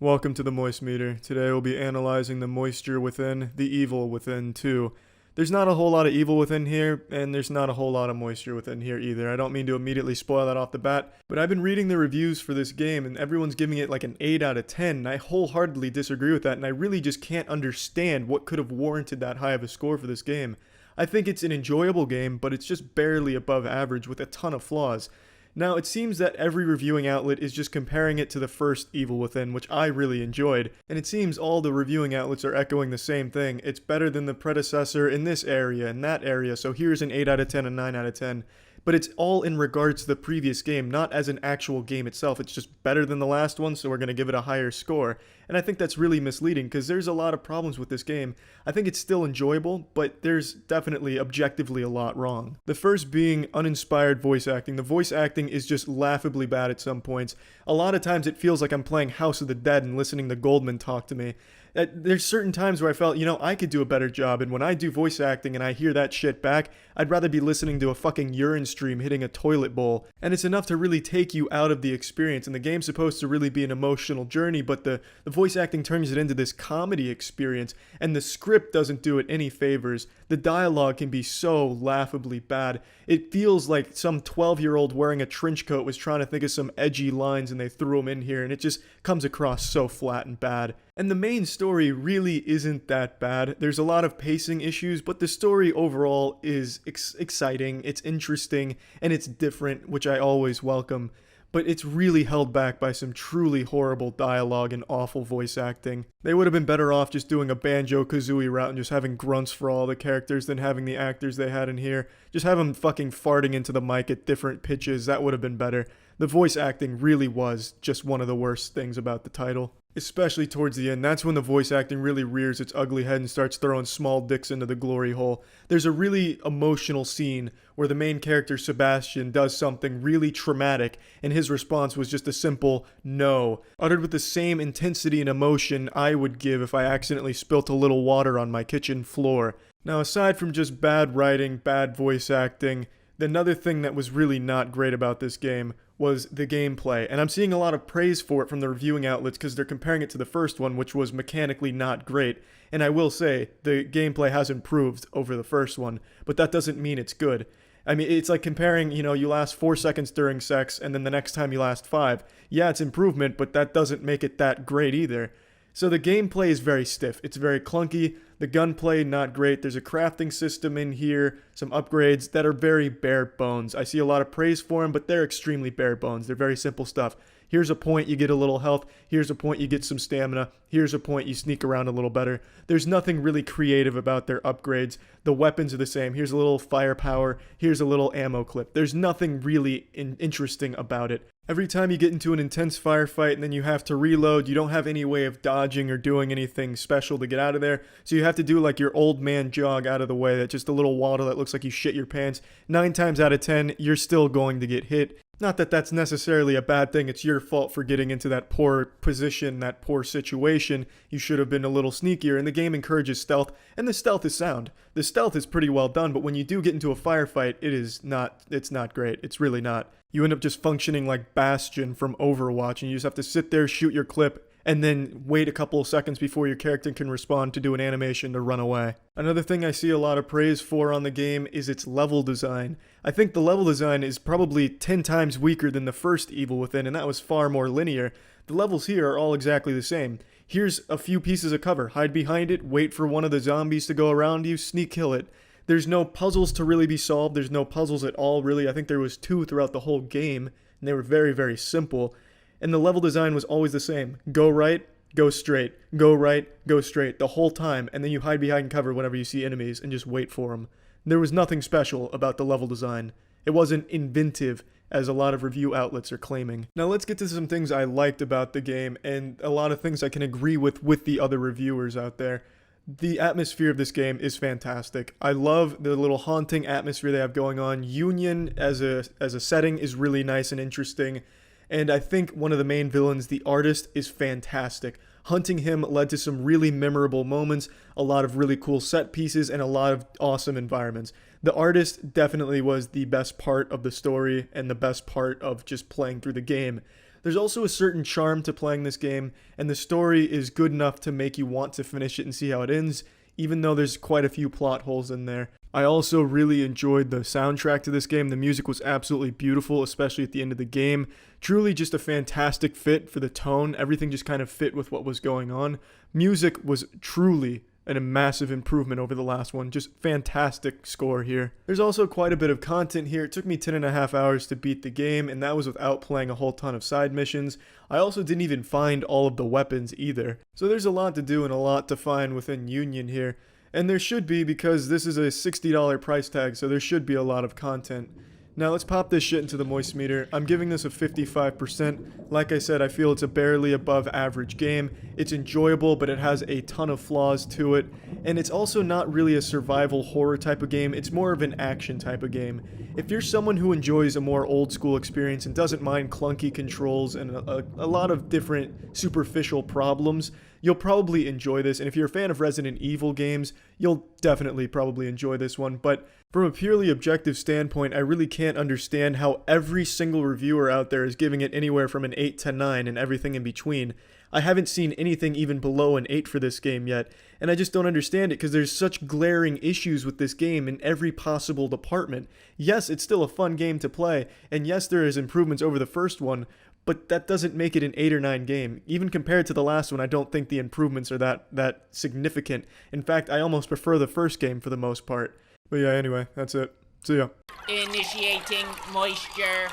Welcome to the Moist Meter. Today we'll be analyzing the moisture within, the evil within too. There's not a whole lot of evil within here, and there's not a whole lot of moisture within here either. I don't mean to immediately spoil that off the bat, but I've been reading the reviews for this game, and everyone's giving it like an 8 out of 10, and I wholeheartedly disagree with that, and I really just can't understand what could have warranted that high of a score for this game. I think it's an enjoyable game, but it's just barely above average with a ton of flaws. Now, it seems that every reviewing outlet is just comparing it to the first Evil Within, which I really enjoyed, and it seems all the reviewing outlets are echoing the same thing. It's better than the predecessor in this area and that area, so here's an 8 out of 10 and 9 out of 10. But it's all in regards to the previous game, not as an actual game itself. It's just better than the last one, so we're going to give it a higher score. And I think that's really misleading, because there's a lot of problems with this game. I think it's still enjoyable, but there's definitely objectively a lot wrong. The first being uninspired voice acting. The voice acting is just laughably bad at some points. A lot of times it feels like I'm playing House of the Dead and listening to Goldman talk to me. There's certain times where I felt, I could do a better job, and when I do voice acting and I hear that shit back, I'd rather be listening to a fucking urine stream hitting a toilet bowl. And it's enough to really take you out of the experience, and the game's supposed to really be an emotional journey, but the voice acting turns it into this comedy experience, and the script doesn't do it any favors. The dialogue can be so laughably bad. It feels like some 12-year-old wearing a trench coat was trying to think of some edgy lines and they threw them in here, and it just comes across so flat and bad. And the main story really isn't that bad. There's a lot of pacing issues, but the story overall is exciting, it's interesting, and it's different, which I always welcome. but it's really held back by some truly horrible dialogue and awful voice acting. They would have been better off just doing a Banjo-Kazooie route and just having grunts for all the characters than having the actors they had in here. Just have them fucking farting into the mic at different pitches. That would have been better. The voice acting really was just one of the worst things about the title. Especially towards the end, that's when the voice acting really rears its ugly head and starts throwing small dicks into the glory hole. There's a really emotional scene where the main character Sebastian does something really traumatic, and his response was just a simple no, uttered with the same intensity and emotion I would give if I accidentally spilt a little water on my kitchen floor. Now, aside from just bad writing, bad voice acting, another thing that was really not great about this game was the gameplay, and I'm seeing a lot of praise for it from the reviewing outlets because they're comparing it to the first one, which was mechanically not great, and I will say, the gameplay has improved over the first one, but that doesn't mean it's good. I mean, it's like comparing, you last 4 seconds during sex, and then the next time you last 5. Yeah, it's improvement, but that doesn't make it that great either. So the gameplay is very stiff. It's very clunky. The gunplay, not great. There's a crafting system in here, some upgrades that are very bare bones. I see a lot of praise for them, but they're extremely bare bones. They're very simple stuff. Here's a point, you get a little health. Here's a point, you get some stamina. Here's a point, you sneak around a little better. There's nothing really creative about their upgrades. The weapons are the same. Here's a little firepower. Here's a little ammo clip. There's nothing really interesting about it. Every time you get into an intense firefight and then you have to reload, you don't have any way of dodging or doing anything special to get out of there. So you have to do like your old man jog out of the way. That's just a little waddle that looks like you shit your pants. 9 times out of 10, you're still going to get hit. Not that that's necessarily a bad thing. It's your fault for getting into that poor position, that poor situation. You should have been a little sneakier, and the game encourages stealth, and the stealth is sound. The stealth is pretty well done, but when you do get into a firefight, it's not great. It's really not. You end up just functioning like Bastion from Overwatch, and you just have to sit there, shoot your clip, and then wait a couple of seconds before your character can respond to do an animation to run away. Another thing I see a lot of praise for on the game is its level design. I think the level design is probably 10 times weaker than the first Evil Within, and that was far more linear. The levels here are all exactly the same. Here's a few pieces of cover. Hide behind it, wait for one of the zombies to go around you, sneak kill it. There's no puzzles to really be solved. There's no puzzles at all, really. I think there was 2 throughout the whole game, and they were very, very simple. And the level design was always the same. Go right, go straight. Go right, go straight the whole time, and then you hide behind cover whenever you see enemies and just wait for them. There was nothing special about the level design. It wasn't inventive, as a lot of review outlets are claiming. Now let's get to some things I liked about the game, and a lot of things I can agree with the other reviewers out there. The atmosphere of this game is fantastic. I love the little haunting atmosphere they have going on. Union as a setting is really nice and interesting. And I think one of the main villains, the artist, is fantastic. Hunting him led to some really memorable moments, a lot of really cool set pieces, and a lot of awesome environments. The artist definitely was the best part of the story and the best part of just playing through the game. There's also a certain charm to playing this game, and the story is good enough to make you want to finish it and see how it ends, even though there's quite a few plot holes in there. I also really enjoyed the soundtrack to this game. The music was absolutely beautiful, especially at the end of the game. Truly just a fantastic fit for the tone. Everything just kind of fit with what was going on. Music was truly a massive improvement over the last one. Just fantastic score here. There's also quite a bit of content here. It took me 10.5 hours to beat the game, and that was without playing a whole ton of side missions. I also didn't even find all of the weapons either. So there's a lot to do and a lot to find within Union here. And there should be, because this is a $60 price tag, so there should be a lot of content. Now let's pop this shit into the moist meter. I'm giving this a 55%. Like I said, I feel it's a barely above average game. It's enjoyable, but it has a ton of flaws to it. And it's also not really a survival horror type of game. It's more of an action type of game. If you're someone who enjoys a more old school experience and doesn't mind clunky controls and a lot of different superficial problems, you'll probably enjoy this. And if you're a fan of Resident Evil games, you'll definitely probably enjoy this one. But from a purely objective standpoint, I really can't understand how every single reviewer out there is giving it anywhere from an 8 to 9 and everything in between. I haven't seen anything even below an 8 for this game yet, and I just don't understand it because there's such glaring issues with this game in every possible department. Yes, it's still a fun game to play, and yes, there is improvements over the first one, but that doesn't make it an 8 or 9 game. Even compared to the last one, I don't think the improvements are that significant. In fact, I almost prefer the first game for the most part. But yeah, anyway, that's it. See ya. Initiating moisture.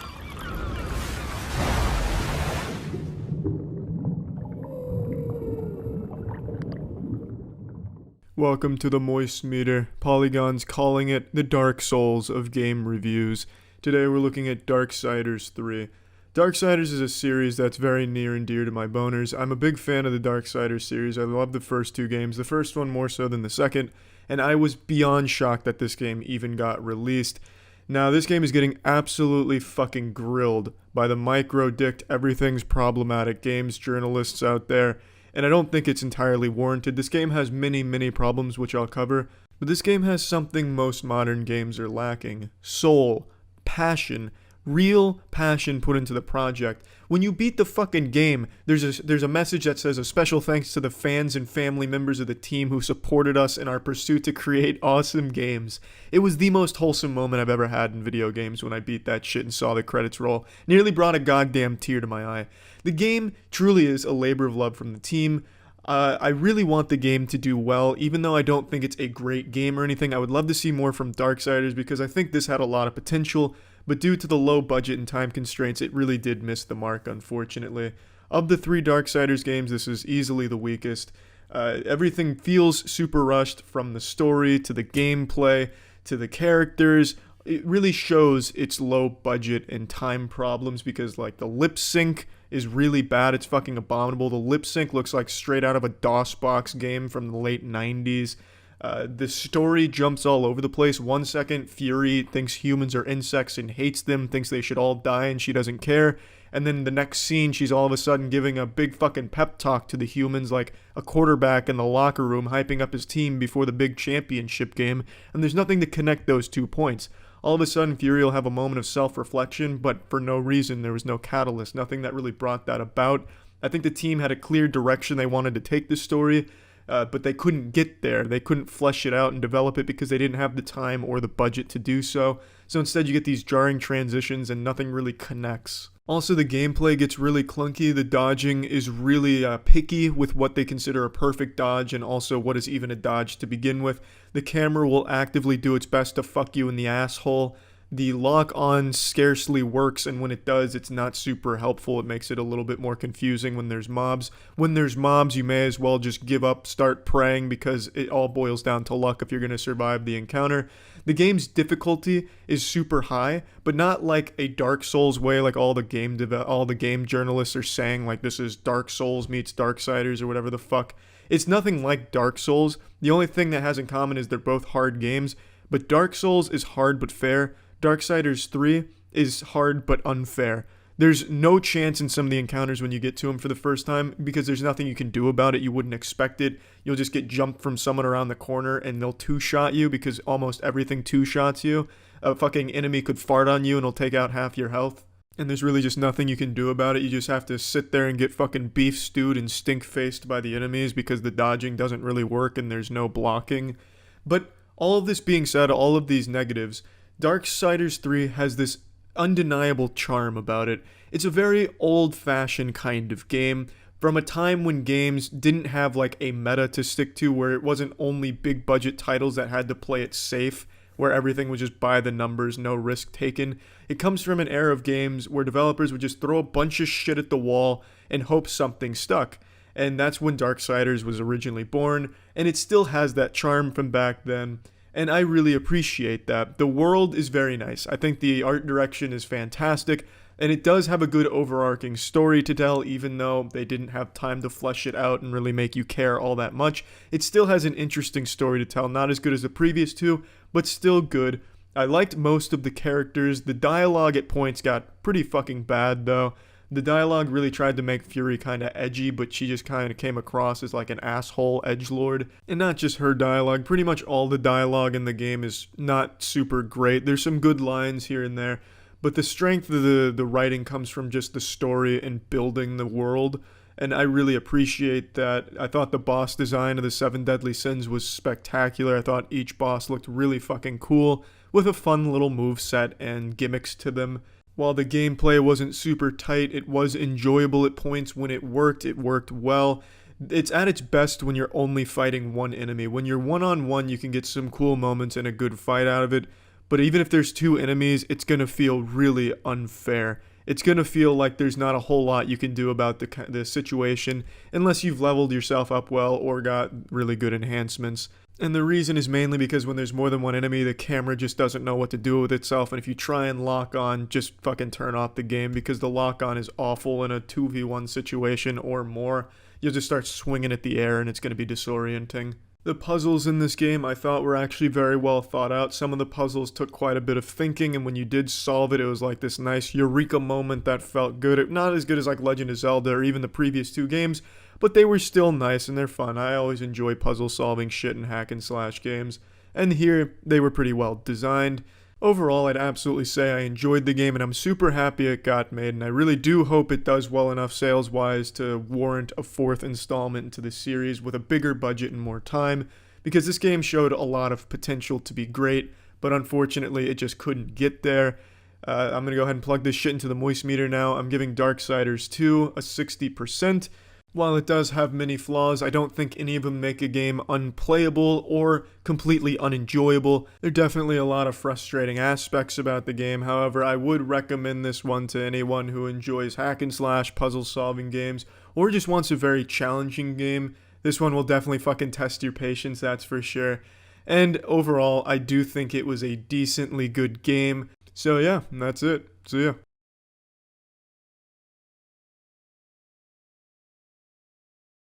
Welcome to the Moist Meter. Polygon's calling it the Dark Souls of game reviews. Today we're looking at Darksiders 3. Darksiders is a series that's very near and dear to my boners. I'm a big fan of the Darksiders series. I love the first two games, the first one more so than the second, and I was beyond shocked that this game even got released. Now, this game is getting absolutely fucking grilled by the micro-dicked everything's problematic games journalists out there, and I don't think it's entirely warranted. This game has many problems which I'll cover, but this game has something most modern games are lacking. Soul, passion, real passion put into the project. When you beat the fucking game, there's a message that says a special thanks to the fans and family members of the team who supported us in our pursuit to create awesome games. It was the most wholesome moment I've ever had in video games when I beat that shit and saw the credits roll. Nearly brought a goddamn tear to my eye. The game truly is a labor of love from the team. I really want the game to do well, even though I don't think it's a great game or anything. I would love to see more from Darksiders because I think this had a lot of potential, but due to the low budget and time constraints, it really did miss the mark, unfortunately. Of the three Darksiders games, this is easily the weakest. Everything feels super rushed, from the story to the gameplay to the characters. It really shows its low budget and time problems because, like, the lip sync is really bad. It's fucking abominable. The lip sync looks like straight out of a DOS-box game from the late 90s. The story jumps all over the place. 1 second, Fury thinks humans are insects and hates them, thinks they should all die, and she doesn't care. And then the next scene, she's all of a sudden giving a big fucking pep talk to the humans like a quarterback in the locker room, hyping up his team before the big championship game. And there's nothing to connect those 2 points. All of a sudden, Fury will have a moment of self-reflection, but for no reason. There was no catalyst, nothing that really brought that about. I think the team had a clear direction they wanted to take the story, but they couldn't get there. They couldn't flesh it out and develop it because they didn't have the time or the budget to do so. So instead you get these jarring transitions and nothing really connects. Also, the gameplay gets really clunky. The dodging is really picky with what they consider a perfect dodge and also what is even a dodge to begin with. The camera will actively do its best to fuck you in the asshole. The lock-on scarcely works, and when it does, it's not super helpful. It makes it a little bit more confusing when there's mobs. When there's mobs, you may as well just give up, start praying, because it all boils down to luck if you're going to survive the encounter. The game's difficulty is super high, but not like a Dark Souls way, like all the game journalists are saying, like this is Dark Souls meets Darksiders or whatever the fuck. It's nothing like Dark Souls. The only thing that has in common is they're both hard games, but Dark Souls is hard but fair. Darksiders 3 is hard but unfair. There's no chance in some of the encounters when you get to them for the first time because there's nothing you can do about it. You wouldn't expect it. You'll just get jumped from someone around the corner and they'll two-shot you because almost everything two-shots you. A fucking enemy could fart on you and it'll take out half your health. And there's really just nothing you can do about it. You just have to sit there and get fucking beef stewed and stink-faced by the enemies because the dodging doesn't really work and there's no blocking. But all of this being said, all of these negatives, Darksiders 3 has this undeniable charm about it. It's a very old-fashioned kind of game from a time when games didn't have like a meta to stick to, where it wasn't only big budget titles that had to play it safe, where everything was just by the numbers, no risk taken. It comes from an era of games where developers would just throw a bunch of shit at the wall and hope something stuck. And that's when Darksiders was originally born, and it still has that charm from back then. And I really appreciate that. The world is very nice. I think the art direction is fantastic, and it does have a good overarching story to tell, even though they didn't have time to flesh it out and really make you care all that much. It still has an interesting story to tell, not as good as the previous two, but still good. I liked most of the characters. The dialogue at points got pretty fucking bad, though. The dialogue really tried to make Fury kind of edgy, but she just kind of came across as like an asshole edgelord. And not just her dialogue, pretty much all the dialogue in the game is not super great. There's some good lines here and there, but the strength of the writing comes from just the story and building the world. And I really appreciate that. I thought the boss design of the 7 Deadly Sins was spectacular. I thought each boss looked really fucking cool, with a fun little moveset and gimmicks to them. While the gameplay wasn't super tight, it was enjoyable at points. When it worked well. It's at its best when you're only fighting one enemy. When you're one-on-one, you can get some cool moments and a good fight out of it. But even if there's 2 enemies, it's going to feel really unfair. It's going to feel like there's not a whole lot you can do about the situation unless you've leveled yourself up well or got really good enhancements. And the reason is mainly because when there's more than one enemy, the camera just doesn't know what to do with itself. And if you try and lock on, just fucking turn off the game, because the lock on is awful in a 2v1 situation or more. You'll just start swinging at the air and it's going to be disorienting. The puzzles in this game I thought were actually very well thought out. Some of the puzzles took quite a bit of thinking, and when you did solve it, it was like this nice eureka moment that felt good. Not as good as like Legend of Zelda or even the previous 2 games, but they were still nice and they're fun. I always enjoy puzzle solving shit in hack and slash games, and here they were pretty well designed. Overall, I'd absolutely say I enjoyed the game and I'm super happy it got made, and I really do hope it does well enough sales-wise to warrant a 4th installment into the series with a bigger budget and more time, because this game showed a lot of potential to be great, but unfortunately it just couldn't get there. I'm going to go ahead and plug this shit into the moist meter now. I'm giving Darksiders 2 a 60%. While it does have many flaws, I don't think any of them make a game unplayable or completely unenjoyable. There are definitely a lot of frustrating aspects about the game. However, I would recommend this one to anyone who enjoys hack and slash puzzle solving games or just wants a very challenging game. This one will definitely fucking test your patience, that's for sure. And overall, I do think it was a decently good game. So yeah, that's it. See ya.